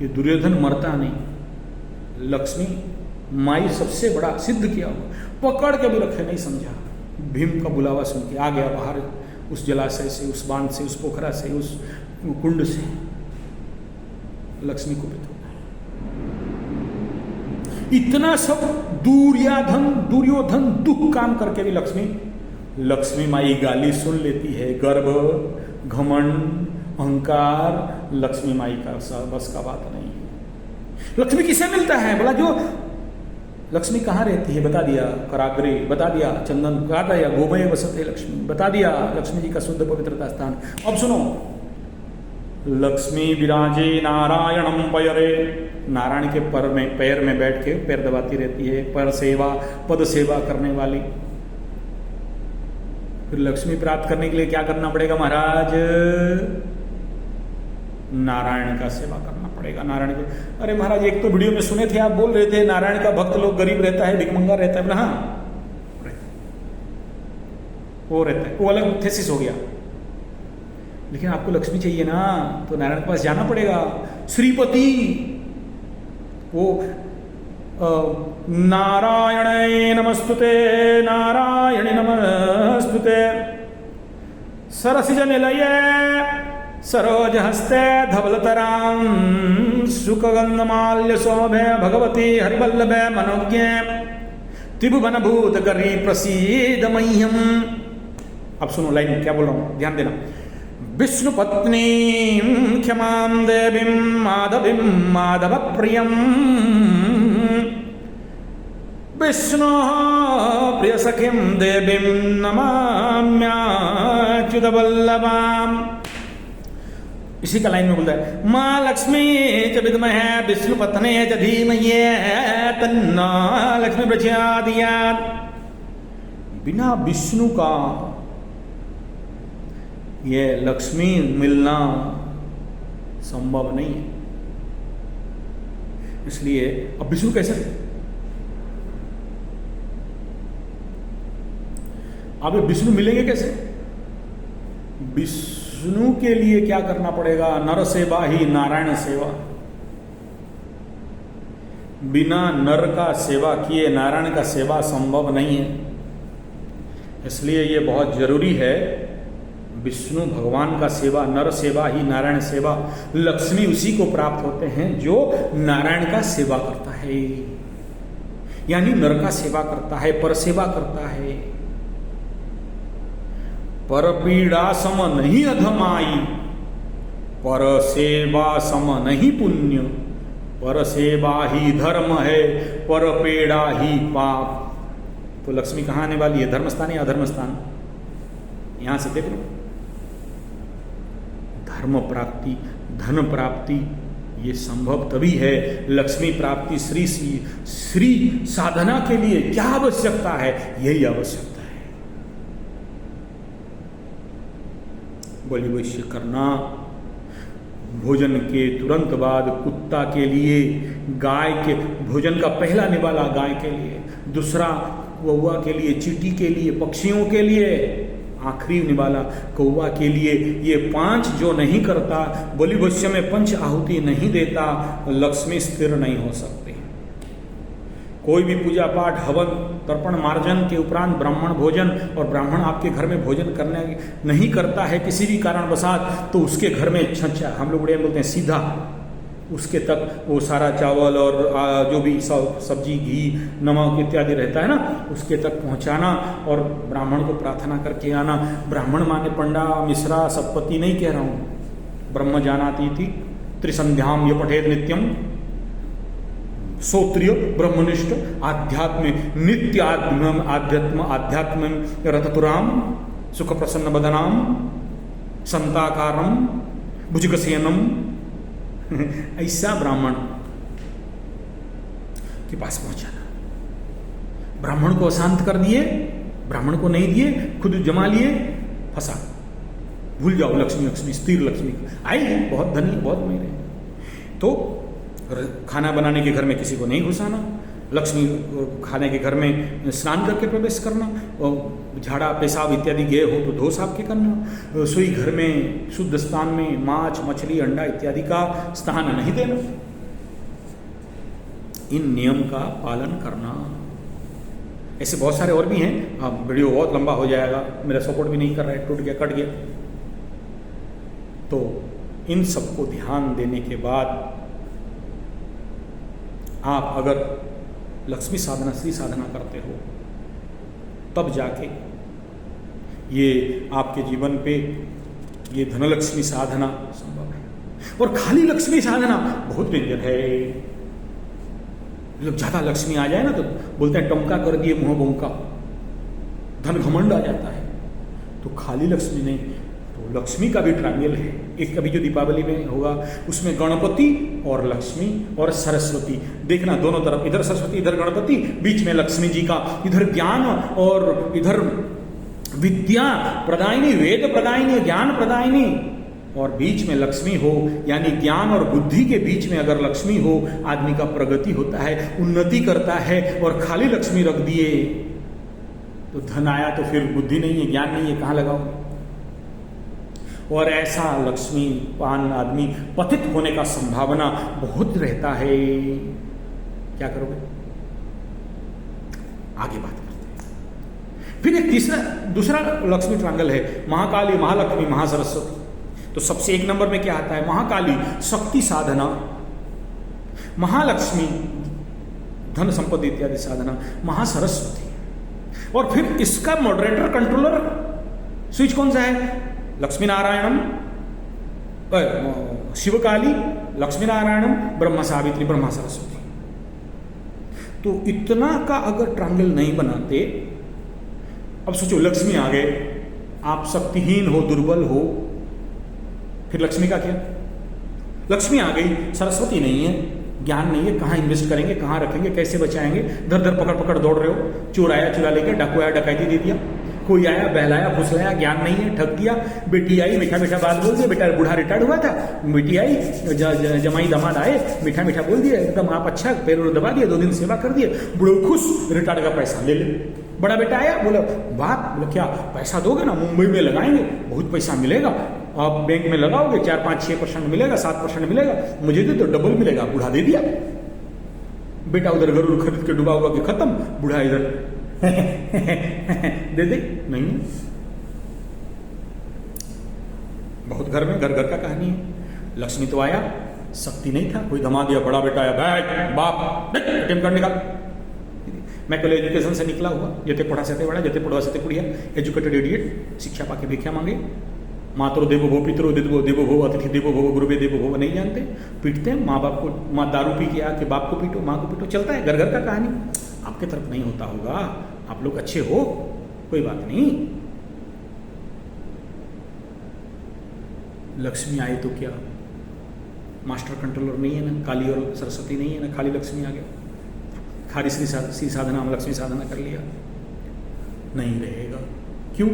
ये दुर्योधन मरता नहीं, लक्ष्मी माई सबसे बड़ा सिद्ध किया हुआ, पकड़ के भी रखे, नहीं समझा। भीम का बुलावा सुन के आ गया बाहर, उस जलाशय से, उस बांध से, उस पोखरा से, उस कुंड से। लक्ष्मी कुपित हो गए। इतना सब दुर्योधन दुख काम करके भी लक्ष्मी माई गाली सुन लेती है। गर्व, घमंड, अहंकार लक्ष्मी माई का बस का बात नहीं है। लक्ष्मी किसे मिलता है? बोला जो लक्ष्मी कहाँ रहती है बता दिया, कराग्रे बता दिया, चंदन बता दिया, गोमय वसते लक्ष्मी बता दिया, लक्ष्मी जी का शुद्ध पवित्रता स्थान। अब सुनो, लक्ष्मी विराजे नारायणम पयरे, नारायण के पैर में बैठ के पैर दबाती रहती है। पर सेवा, पद सेवा करने वाली। फिर लक्ष्मी प्राप्त करने के लिए क्या करना पड़ेगा महाराज? नारायण का सेवा करना पड़ेगा। नारायण के, अरे महाराज एक तो वीडियो में सुने थे, आप बोल रहे थे नारायण का भक्त लोग गरीब रहता है, भिखमंगा रहता है। हाँ, वो रहता है, वो अलग थेसिस हो गया। लेकिन आपको लक्ष्मी चाहिए ना, तो नारायण के पास जाना पड़ेगा। श्रीपति, वो नारायणे नमस्तुते, नारायणे नमस्तुते, सरसिज निलये सरोज हस्ते धवलतरां सुखगंधमाल्य शोभे भगवती हरिवल्लभे मनोज्ञे त्रिभुवन भूत करी प्रसीद मह्यम। अब सुनो लाइन क्या बोल रहा हूं, ध्यान देना। विष्णु पत्नी क्षमां देवीं माधवीं माधव प्रियं, विष्णु प्रिय सखीं देवीं नमाम्याच्युत वल्लभाम्। इसी का लाइन में बोलता है, माँ लक्ष्मी च विद्महे विष्णु पत्ने च धीमहि तन्नो लक्ष्मी प्रचोदयात्। बिना विष्णु का ये लक्ष्मी मिलना संभव नहीं है। इसलिए अब विष्णु कैसे? अब विष्णु मिलेंगे कैसे? विष्णु के लिए क्या करना पड़ेगा? नर सेवा ही नारायण सेवा। बिना नर का सेवा किए नारायण का सेवा संभव नहीं है। इसलिए ये बहुत जरूरी है, विष्णु भगवान का सेवा, नर सेवा ही नारायण सेवा। लक्ष्मी उसी को प्राप्त होते हैं जो नारायण का सेवा करता है, यानी नर का सेवा करता है, पर सेवा करता है। पर पीड़ा सम नहीं अधमाई, पर सेवा सम नहीं पुण्य, पर सेवा ही धर्म है, पर पीड़ा ही पाप। तो लक्ष्मी कहाँ आने वाली है? धर्म स्थान या अधर्म स्थान? यहां से देख लो। धर्म प्राप्ति, धन प्राप्ति ये संभव तभी है। लक्ष्मी प्राप्ति श्री साधना के लिए क्या आवश्यकता है? यही आवश्यकता है। बलि वैश्य करना, भोजन के तुरंत बाद कुत्ता के लिए, गाय के भोजन का पहला निवाला गाय के लिए, दूसरा कौवा के लिए, चींटी के लिए, पक्षियों के लिए, आखिरी निवाला कौवा के लिए, ये 5 जो नहीं करता, बलि भोज्य में पंच आहुति नहीं देता, लक्ष्मी स्थिर नहीं हो सकती। कोई भी पूजा पाठ, हवन, तर्पण, मार्जन के उपरांत ब्राह्मण भोजन, और ब्राह्मण आपके घर में भोजन करने नहीं करता है किसी भी कारणवशात, तो उसके घर में छंचा, हम लोग उड़िया बोलते हैं सीधा, उसके तक वो सारा चावल और जो भी सब्जी, घी, नमक इत्यादि रहता है ना, उसके तक पहुंचाना और ब्राह्मण को प्रार्थना करके आना। ब्राह्मण माने पंडा, मिश्रा, सतपति नहीं कह रहा हूं। ब्रह्म जानाति थी त्रिसंध्याम ये पठेत नित्यम, श्रोत्रिय ब्रह्मनिष्ठ आध्यात्म नित्य आध्यात्म रततुराम सुख प्रसन्न बदनाम संताकारम भुजगसेनम। ऐसा ब्राह्मण के पास पहुंचाना। ब्राह्मण को अशांत कर दिए, ब्राह्मण को नहीं दिए, खुद जमा लिए, फंसा। भूल जाओ लक्ष्मी, लक्ष्मी स्थिर लक्ष्मी आई, बहुत धनी, बहुत मेरे। तो खाना बनाने के घर में किसी को नहीं घुसाना, लक्ष्मी खाने के घर में स्नान करके प्रवेश करना, और झाड़ा पेशाब इत्यादि गए हो तो धो साफ के करना, रसोई घर में शुद्ध स्थान में माछ, मछली, अंडा इत्यादि का स्थान नहीं देना। इन नियम का पालन करना। ऐसे बहुत सारे और भी हैं, अब वीडियो बहुत लंबा हो जाएगा, मेरा सपोर्ट भी नहीं कर रहा है, टूट गया, कट गया। तो इन सबको ध्यान देने के बाद आप अगर लक्ष्मी साधना, श्री साधना करते हो, तब जाके ये आपके जीवन पे ये धनलक्ष्मी साधना संभव है। और खाली लक्ष्मी साधना बहुत डेंजर है। जब ज्यादा लक्ष्मी आ जाए ना तो बोलते हैं टमका कर दिए मुंह बोंका, धन घमंड आ जाता है। तो खाली लक्ष्मी नहीं, तो लक्ष्मी का भी ट्रायंगल है। एक कभी जो दीपावली में होगा उसमें गणपति और लक्ष्मी और सरस्वती, देखना दोनों तरफ, इधर सरस्वती इधर गणपति, बीच में लक्ष्मी जी का, इधर ज्ञान और इधर विद्या प्रदायिनी, वेद प्रदायिनी, ज्ञान प्रदायिनी, और बीच में लक्ष्मी हो, यानी ज्ञान और बुद्धि के बीच में अगर लक्ष्मी हो, आदमी का प्रगति होता है, उन्नति करता है। और खाली लक्ष्मी रख दिए तो धन आया तो फिर बुद्धि नहीं है, ज्ञान नहीं है, कहां लगाओ। और ऐसा लक्ष्मी पान आदमी पतित होने का संभावना बहुत रहता है। क्या करोगे? आगे बात करते हैं। फिर एक दूसरा लक्ष्मी ट्रायंगल है, महाकाली, महालक्ष्मी, महासरस्वती। तो सबसे एक नंबर में क्या आता है? महाकाली शक्ति साधना, महालक्ष्मी धन संपत्ति इत्यादि साधना, महासरस्वती। और फिर इसका मॉडरेटर कंट्रोलर स्विच कौन सा है? लक्ष्मी नारायणम, शिवकाली, लक्ष्मी नारायणम, ब्रह्मा सावित्री, ब्रह्मा सरस्वती। तो इतना का अगर ट्रायंगल नहीं बनाते, अब सोचो लक्ष्मी आ गए, आप शक्तिहीन हो, दुर्बल हो, फिर लक्ष्मी का क्या? लक्ष्मी आ गई, सरस्वती नहीं है, ज्ञान नहीं है, कहां इन्वेस्ट करेंगे, कहां रखेंगे, कैसे बचाएंगे? धर धर पकड़ पकड़ दौड़ रहे हो, चोर आया चुरा लेके, डाकू आया डकैती दे दिया, कोई आया बहलाया फुसलाया, ज्ञान नहीं है, ठग दिया। बेटी आई मीठा मीठा बात बोल दिया, बेटा बूढ़ा रिटायर्ड हुआ था, बेटी आई, जमाई दामाद आए, मीठा मीठा बोल दिया, एकदम आप अच्छा पैर दबा दिया, 2 दिन सेवा कर दिए, बूढ़े खुश, रिटायर्ड का पैसा ले ले। बड़ा बेटा आया, बोला बाप, बोला क्या पैसा दोगे ना, मुंबई में लगाएंगे, बहुत पैसा मिलेगा, आप बैंक में लगाओगे 4, 5, 6% मिलेगा, 7% मिलेगा, मुझे दे तो डबल मिलेगा। बूढ़ा दे दिया। बेटा उधर गरुड़ खरीद के डुबा हुआ के खत्म, बूढ़ा इधर दे दे नहीं। बहुत घर में घर घर का कहानी है। लक्ष्मी तो आया, शक्ति नहीं था, कोई धमा दिया, बड़ा बेटा आया, बैठ बाप अटेम्प्ट करने का। मैं कल एजुकेशन से निकला हुआ, जते पढ़ा सते बड़ा, जते पढ़वा सते पुड़िया, एजुकेटेड इडियट, शिक्षा पाके भिक्षा मांगे। मातरो देवो भो, पितरो देवो भो, अतिथि देवो भो, गुरुवे देवो भो, नहीं जानते, पीटते हैं माँ बाप को। माँ दारू पी के आके बाप को पीटो, माँ को पीटो, चलता है घर घर का कहानी। आपके तरफ नहीं होता होगा, आप लोग अच्छे हो, कोई बात नहीं। लक्ष्मी आई तो क्या मास्टर कंट्रोलर नहीं है ना, काली और सरस्वती नहीं है ना, खाली लक्ष्मी आ गया। खाली श्री साधना में लक्ष्मी साधना कर लिया, नहीं रहेगा। क्यों?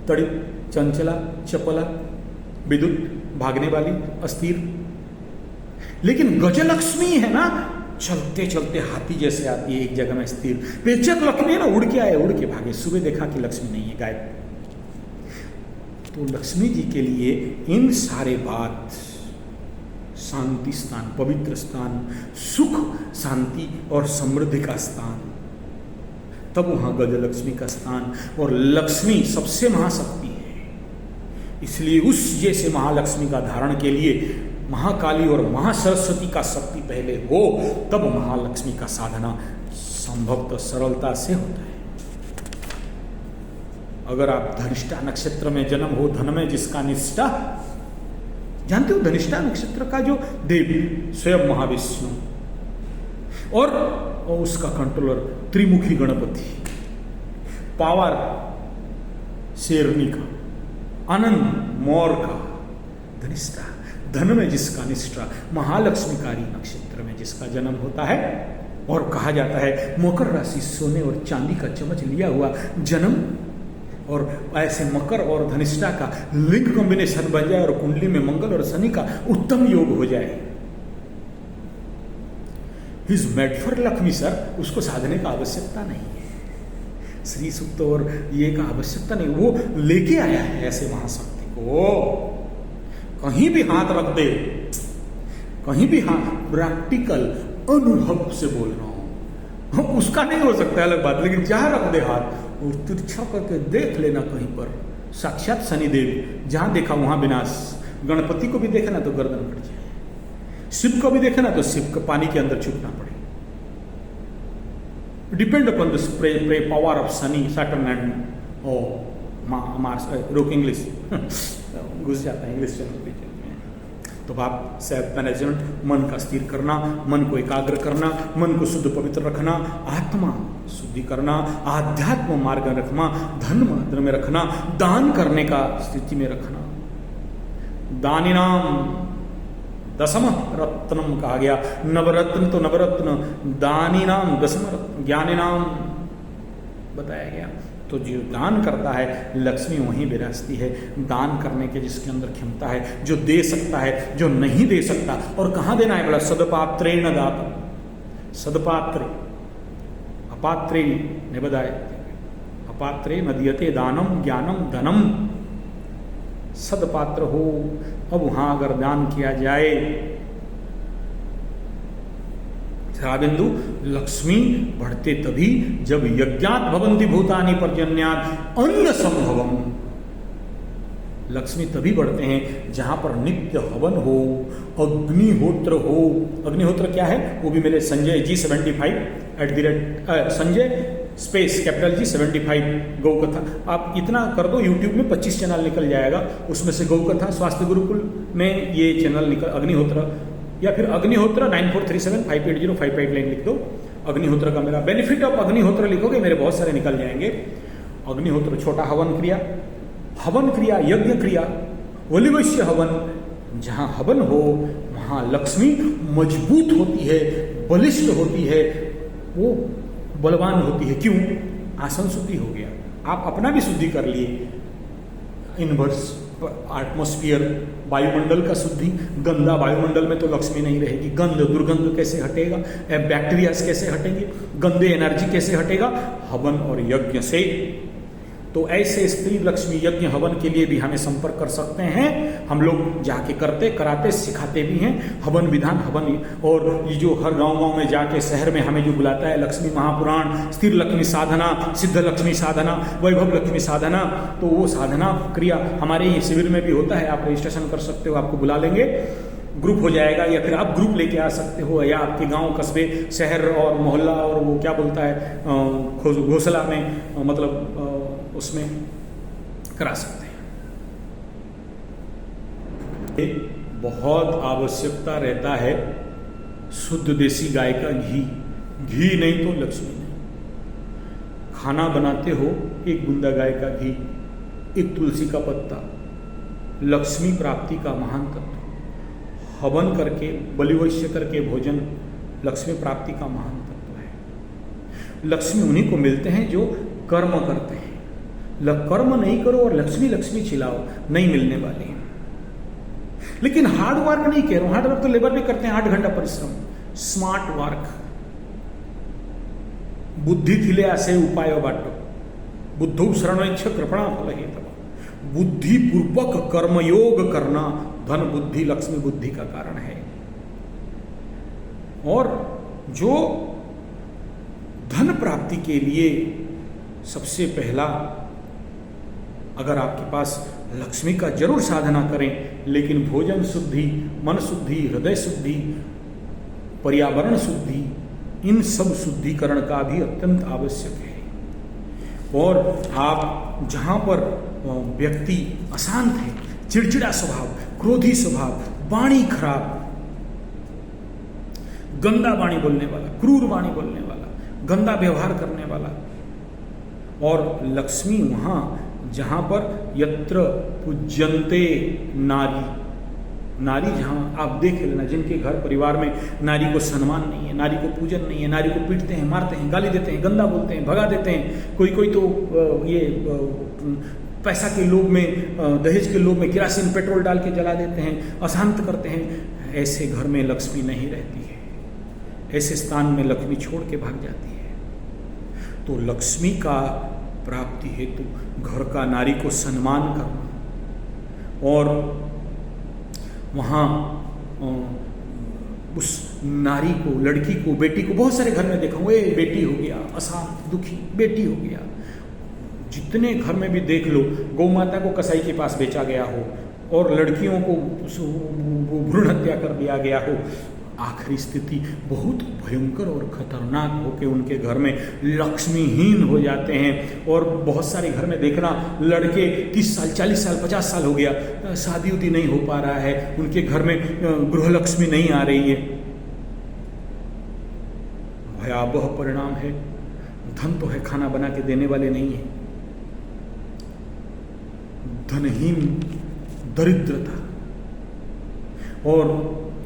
तड़ी, चंचला, चपला, विद्युत, भागने वाली, अस्थिर। लेकिन गजलक्ष्मी है ना, चलते चलते हाथी जैसे आती है, एक जगह में स्थिर। बेचक लक्ष्मी है ना, उड़ के आए, उड़ के भागे। सुबह देखा कि लक्ष्मी नहीं है, गायब। तो लक्ष्मी जी के लिए इन सारे बात, शांति स्थान, पवित्र स्थान, सुख शांति और समृद्धि का स्थान, तब वहां गजलक्ष्मी का स्थान। और लक्ष्मी सबसे महाशक्ति है, इसलिए उस जैसे महालक्ष्मी का धारण के लिए महाकाली और महासरस्वती का शक्ति पहले हो, तब महालक्ष्मी का साधना संभवतः सरलता से होता है। अगर आप धनिष्ठा नक्षत्र में जन्म हो, धन में जिसका निष्ठा, जानते हो धनिष्ठा नक्षत्र का जो देव स्वयं महाविष्णु और उसका कंट्रोलर त्रिमुखी गणपति, पावर शेरनी का, आनंद मोर का, धनिष्ठा, धन में जिसका निष्ठा, महालक्ष्मीकारी नक्षत्र में जिसका जन्म होता है। और कहा जाता है मकर राशि सोने और चांदी का चमच लिया हुआ जन्म, और ऐसे मकर और धनिष्ठा का लिंक कॉम्बिनेशन बन जाए और कुंडली में मंगल और शनि का उत्तम योग हो जाए, is made for Lakshmi sir. उसको साधने का आवश्यकता नहीं है, श्री सूक्त और ये का आवश्यकता नहीं, वो लेके आया है ऐसे महाशक्ति को। कहीं भी हाथ रख दे, कहीं भी हाथ, प्रैक्टिकल अनुभव से बोल रहा हूं, उसका नहीं हो सकता अलग बात, लेकिन जहां रख दे हाथ और तिरछा करके देख लेना कहीं पर, साक्षात शनिदेव जहां देखा वहां विनाश। गणपति को भी देखा ना तो गर्दन कट जाए, शिव को भी देखा ना तो शिव को पानी के अंदर छुपना पड़े। Depend upon the power of Shani, Saturn and oh Mars. रोक इंग्लिश घुस जाता है इंग्लिश चैनल पे। तो आप सेल्फ मैनेजमेंट, मन का स्थिर करना, मन को एकाग्र करना, मन को शुद्ध पवित्र रखना, आत्मा शुद्धि करना, आध्यात्म मार्ग में रखना, धन मार्ग में रखना, दान करने का स्थिति में रखना। दानिनाम दशम रत्नम कहा गया, नवरत्न तो नवरत्न, दानी नाम दशम रत्न, ज्ञानी नाम बताया गया। तो जो दान करता है लक्ष्मी वहीं विराजती है। दान करने के जिसके अंदर क्षमता है, जो दे सकता है, जो नहीं दे सकता, और कहाँ देना है बोला, सदपात्रे न दात, सदपात्रे, अपात्रे निबदाय, अपात्रे न दियते दानम ज्ञानम धनम। सदपात्र हो, अब वहां अगर दान किया जाए, बिंदु लक्ष्मी बढ़ते तभी जब यज्ञात भवन्ति भूतानि पर्जन्यात् अन्न संभवम। लक्ष्मी तभी बढ़ते हैं जहां पर नित्य हवन हो, अग्निहोत्र हो। अग्निहोत्र क्या है वो भी मेरे Sanjay ji 75 Sanjay space capital G 75 गौ कथा, आप इतना कर दो यूट्यूब में 25 चैनल निकल जाएगा, उसमें से गौ कथा स्वास्थ्य गुरुकुल में ये चैनल निकल, अग्निहोत्र, या फिर अग्निहोत्र 9437580558 लाइन लिख दो। अग्निहोत्र का मेरा बेनिफिट ऑफ अग्निहोत्र लिखोगे मेरे बहुत सारे निकल जाएंगे। अग्निहोत्र छोटा हवन क्रिया, यज्ञ क्रिया, वलिवश्य हवन। जहां हवन हो वहां लक्ष्मी मजबूत होती है, बलिष्ठ होती है, वो बलवान होती है। क्यों? आसन शुद्धि हो गया, आप अपना भी शुद्धि कर लिए, इनवर्स एटमॉस्फियर, वायुमंडल का शुद्धि। गंदा वायुमंडल में तो लक्ष्मी नहीं रहेगी। गंध दुर्गंध कैसे हटेगा, बैक्टीरिया कैसे हटेंगे, गंदे एनर्जी कैसे हटेगा? हवन और यज्ञ से। तो ऐसे स्त्री लक्ष्मी यज्ञ हवन के लिए भी हमें संपर्क कर सकते हैं। हम लोग जाके करते कराते सिखाते भी हैं हवन विधान, हवन। और ये जो हर गांव में जाके शहर में हमें जो बुलाता है लक्ष्मी महापुराण, स्थिर लक्ष्मी साधना, सिद्ध लक्ष्मी साधना, वैभव लक्ष्मी साधना, तो वो साधना क्रिया हमारे ही शिविर में भी होता है। आप रजिस्ट्रेशन कर सकते हो, आपको बुला लेंगे, ग्रुप हो जाएगा, या फिर आप ग्रुप लेके आ सकते हो, या आपके गांव कस्बे शहर और मोहल्ला और वो क्या बोलता है घोसला में, मतलब उसमें करा सकते हैं। बहुत आवश्यकता रहता है शुद्ध देसी गाय का घी, घी नहीं तो लक्ष्मी नहीं। खाना बनाते हो, एक बूंदा गाय का घी, एक तुलसी का पत्ता, लक्ष्मी प्राप्ति का महान तत्व। हवन करके, बलिवैश्य करके भोजन लक्ष्मी प्राप्ति का महान तत्व है। लक्ष्मी उन्हीं को मिलते हैं जो कर्म करते हैं। कर्म नहीं करो और लक्ष्मी लक्ष्मी चिल्लाओ, नहीं मिलने वाले हैं। लेकिन हार्ड वर्क नहीं कह रहा हूं, हार्ड वर्क तो लेबर भी करते हैं, 8 घंटा परिश्रम, स्मार्ट वर्क। बुद्धि थिले आसे उपाय बाटो, बुद्धौ शरणोच्छ कृपणा फल हेतव। बुद्धि पूर्वक कर्मयोग करना धन बुद्धि लक्ष्मी बुद्धि का कारण है। और जो धन प्राप्ति के लिए सबसे पहला, अगर आपके पास लक्ष्मी का जरूर साधना करें, लेकिन भोजन शुद्धि, मन शुद्धि, हृदय शुद्धि, पर्यावरण शुद्धि, इन सब शुद्धिकरण का भी अत्यंत आवश्यक है। और आप जहाँ पर व्यक्ति अशांत है, चिड़चिड़ा स्वभाव, क्रोधी स्वभाव, वाणी खराब, गंदा वाणी बोलने वाला, क्रूर वाणी बोलने वाला, गंदा व्यवहार करने वाला, और लक्ष्मी वहाँ जहाँ पर यत्र पूज्यन्ते नारी, नारी जहाँ आप देख लेना, जिनके घर परिवार में नारी को सम्मान नहीं है, नारी को पूजन नहीं है, नारी को पीटते हैं, मारते हैं, गाली देते हैं, गंदा बोलते हैं, भगा देते हैं, कोई कोई तो ये पैसा के लोभ में, दहेज के लोभ में किरासिन पेट्रोल डाल के जला देते हैं, अशांत करते हैं, ऐसे घर में लक्ष्मी नहीं रहती है। ऐसे स्थान में लक्ष्मी छोड़ के भाग जाती है। तो लक्ष्मी का प्राप्ति हेतु घर का नारी को सम्मान करना, और वहाँ उस नारी को, लड़की को, बेटी को, बहुत सारे घर में देखा हूँ, ये बेटी हो गया अशांत दुखी, बेटी हो गया। जितने घर में भी देख लो, गौ माता को कसाई के पास बेचा गया हो और लड़कियों को भ्रूण हत्या कर दिया गया हो, आखिरी स्थिति बहुत भयंकर और खतरनाक होकर उनके घर में लक्ष्मीहीन हो जाते हैं। और बहुत सारे घर में देखना, लड़के 30 साल 40 साल 50 साल हो गया, शादी उदी नहीं हो पा रहा है, उनके घर में गृहलक्ष्मी नहीं आ रही है। भयावह परिणाम है। धन तो है, खाना बना के देने वाले नहीं है। धनहीन, दरिद्रता। और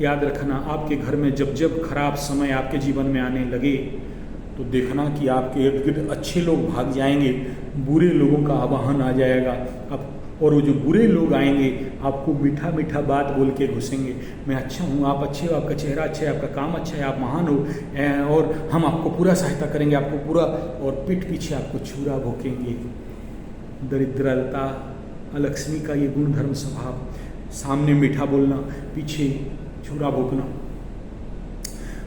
याद रखना, आपके घर में जब जब खराब समय आपके जीवन में आने लगे तो देखना कि आपके इर्द गिर्द अच्छे लोग भाग जाएंगे, बुरे लोगों का आवाहन आ जाएगा। अब और वो जो बुरे लोग आएंगे आपको मीठा मीठा बात बोल के घुसेंगे, मैं अच्छा हूँ, आप अच्छे हो, आपका चेहरा अच्छा है, आपका काम अच्छा है, आप महान हो, और हम आपको पूरा सहायता करेंगे, आपको पूरा, और पीठ पीछे आपको छुरा भोंकेंगे। दरिद्रता, अलक्ष्मी का ये गुणधर्म स्वभाव, सामने मीठा बोलना, पीछे छुरा भोंकना।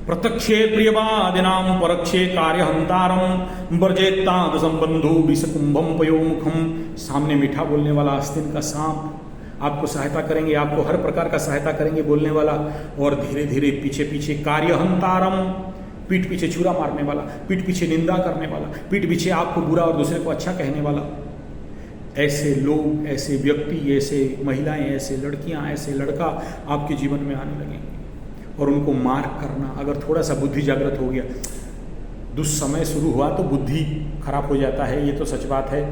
प्रत्यक्षे प्रियवादिनां परक्षे कार्यहंतारं वर्जेत्ताद संबंधो विषकुंभम पयोमुखम। सामने मीठा बोलने वाला आस्तीन का सांप, आपको सहायता करेंगे, आपको हर प्रकार का सहायता करेंगे बोलने वाला, और धीरे धीरे पीछे पीछे कार्यहंतारम, पीठ पीछे छुरा मारने वाला, पीठ पीछे निंदा करने वाला, पीठ पीछे आपको बुरा और दूसरे को अच्छा कहने वाला। ऐसे लोग, ऐसे व्यक्ति, ऐसे महिलाएं, ऐसे लड़कियां, ऐसे लड़का आपके जीवन में आने लगेंगे, और उनको मार्क करना। अगर थोड़ा सा बुद्धि जागृत हो गया, दुस्समय शुरू हुआ तो बुद्धि खराब हो जाता है, ये तो सच बात है।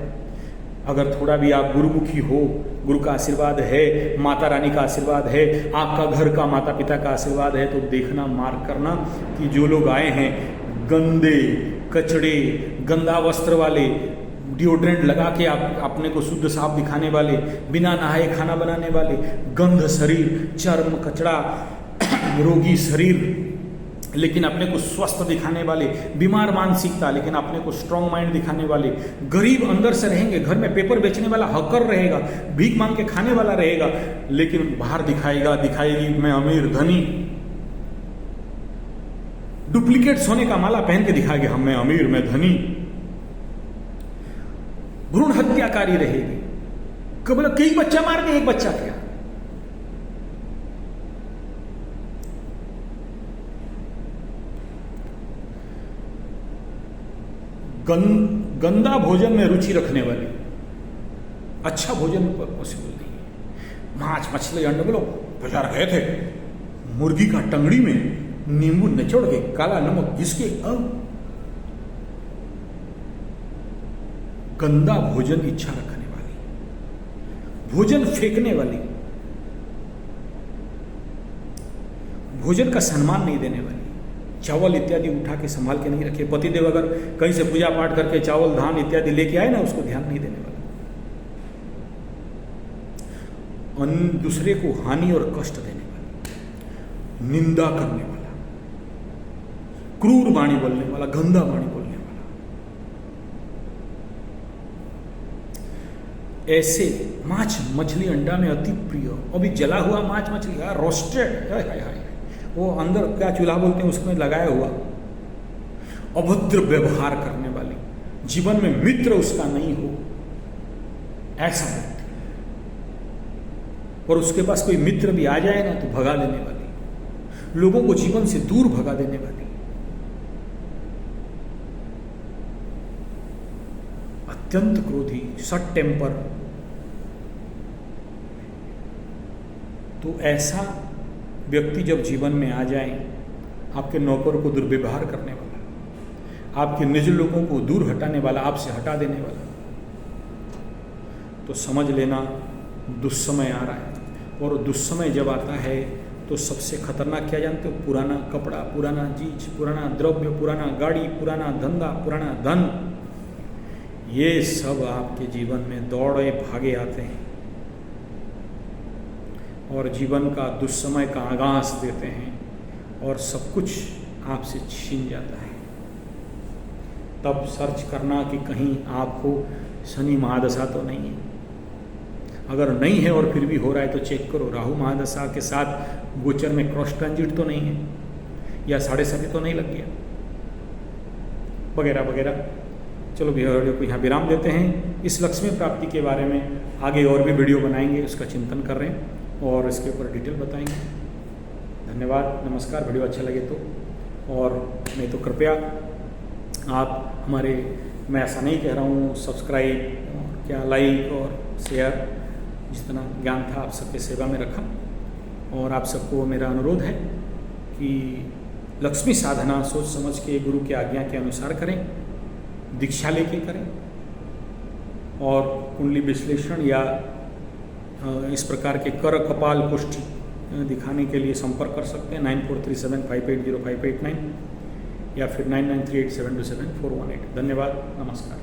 अगर थोड़ा भी आप गुरुमुखी हो, गुरु का आशीर्वाद है, माता रानी का आशीर्वाद है, आपका घर का माता पिता का आशीर्वाद है, तो देखना, मार्क करना कि जो लोग आए हैं गंदे, कचड़े, गंदा वस्त्र वाले, डिओड्रेंट लगा के आप अपने को शुद्ध साफ दिखाने वाले, बिना नहाए खाना बनाने वाले, गंध शरीर, चर्म कचड़ा, रोगी शरीर लेकिन अपने को स्वस्थ दिखाने वाले, बीमार मानसिकता लेकिन अपने को स्ट्रांग माइंड दिखाने वाले, गरीब अंदर से रहेंगे, घर में पेपर बेचने वाला हकर रहेगा, भीख मांग के खाने वाला रहेगा, लेकिन बाहर दिखाएगी मैं अमीर धनी, डुप्लीकेट सोने का माला पहन के दिखाएगी हम मैं अमीर, मैं धनी, भ्रूण हत्याकारी रहेगी, कभी कई बच्चा मार के एक बच्चा क्या, गंदा भोजन में रुचि रखने वाले, अच्छा भोजन पॉसिबल नहीं है। मांस मछली अंडे, बोलो बाजार गए थे, मुर्गी का टंगड़ी में नींबू निचोड़ के काला नमक जिसके, अब गंदा भोजन इच्छा रखने वाली, भोजन फेंकने वाली, भोजन का सम्मान नहीं देने वाली, चावल इत्यादि उठा के संभाल के नहीं रखे। पतिदेव अगर कहीं से पूजा पाठ करके चावल धान इत्यादि लेके आए ना, उसको ध्यान नहीं देने वाला, दूसरे को हानि और कष्ट देने वाला, निंदा करने वाला, क्रूर वाणी बोलने वाला, गंदा वाणी बोलने वाला। ऐसे माछ मछली अंडा में अति प्रिय, अभी जला हुआ माछ मछली यार, रोस्टेड, हाय हाय हाय, वो अंदर क्या चूल्हा बोलते हैं उसमें लगाया हुआ, अभद्र व्यवहार करने वाली, जीवन में मित्र उसका नहीं हो ऐसा व्यक्ति, और उसके पास कोई मित्र भी आ जाए ना तो भगा देने वाली, लोगों को जीवन से दूर भगा देने वाली, अत्यंत क्रोधी, शॉर्ट टेम्पर। तो ऐसा व्यक्ति जब जीवन में आ जाए, आपके नौकर को दुर्व्यवहार करने वाला, आपके निज लोगों को दूर हटाने वाला, आपसे हटा देने वाला, तो समझ लेना दुस्समय आ रहा है। और दुस्समय जब आता है तो सबसे खतरनाक क्या जानते हो? पुराना कपड़ा, पुराना चीज, पुराना द्रव्य, पुराना गाड़ी, पुराना धंधा, पुराना धन, ये सब आपके जीवन में दौड़े भागे आते हैं और जीवन का दुस्समय का आगाज देते हैं और सब कुछ आपसे छीन जाता है। तब सर्च करना कि कहीं आपको शनि महादशा तो नहीं है। अगर नहीं है और फिर भी हो रहा है तो चेक करो, राहु महादशा के साथ गोचर में क्रॉस ट्रांजिट तो नहीं है, या 7.5 तो नहीं लग गया, वगैरह वगैरह। चलो वीडियो को यहाँ विराम देते हैं। इस लक्ष्मी प्राप्ति के बारे में आगे और भी वीडियो बनाएंगे, उसका चिंतन कर रहे हैं और इसके ऊपर डिटेल बताएंगे। धन्यवाद, नमस्कार। वीडियो अच्छा लगे तो, और नहीं तो कृपया आप हमारे, मैं ऐसा नहीं कह रहा हूँ सब्सक्राइब और क्या लाइक और शेयर, जितना ज्ञान था आप सबके सेवा में रखा। और आप सबको मेरा अनुरोध है कि लक्ष्मी साधना सोच समझ के गुरु की आज्ञा के अनुसार करें, दीक्षा लेके करें, और कुंडली विश्लेषण या इस प्रकार के कर कपाल कुष्ठ दिखाने के लिए संपर्क कर सकते हैं 9437580589 या फिर 9938727418। धन्यवाद, नमस्कार।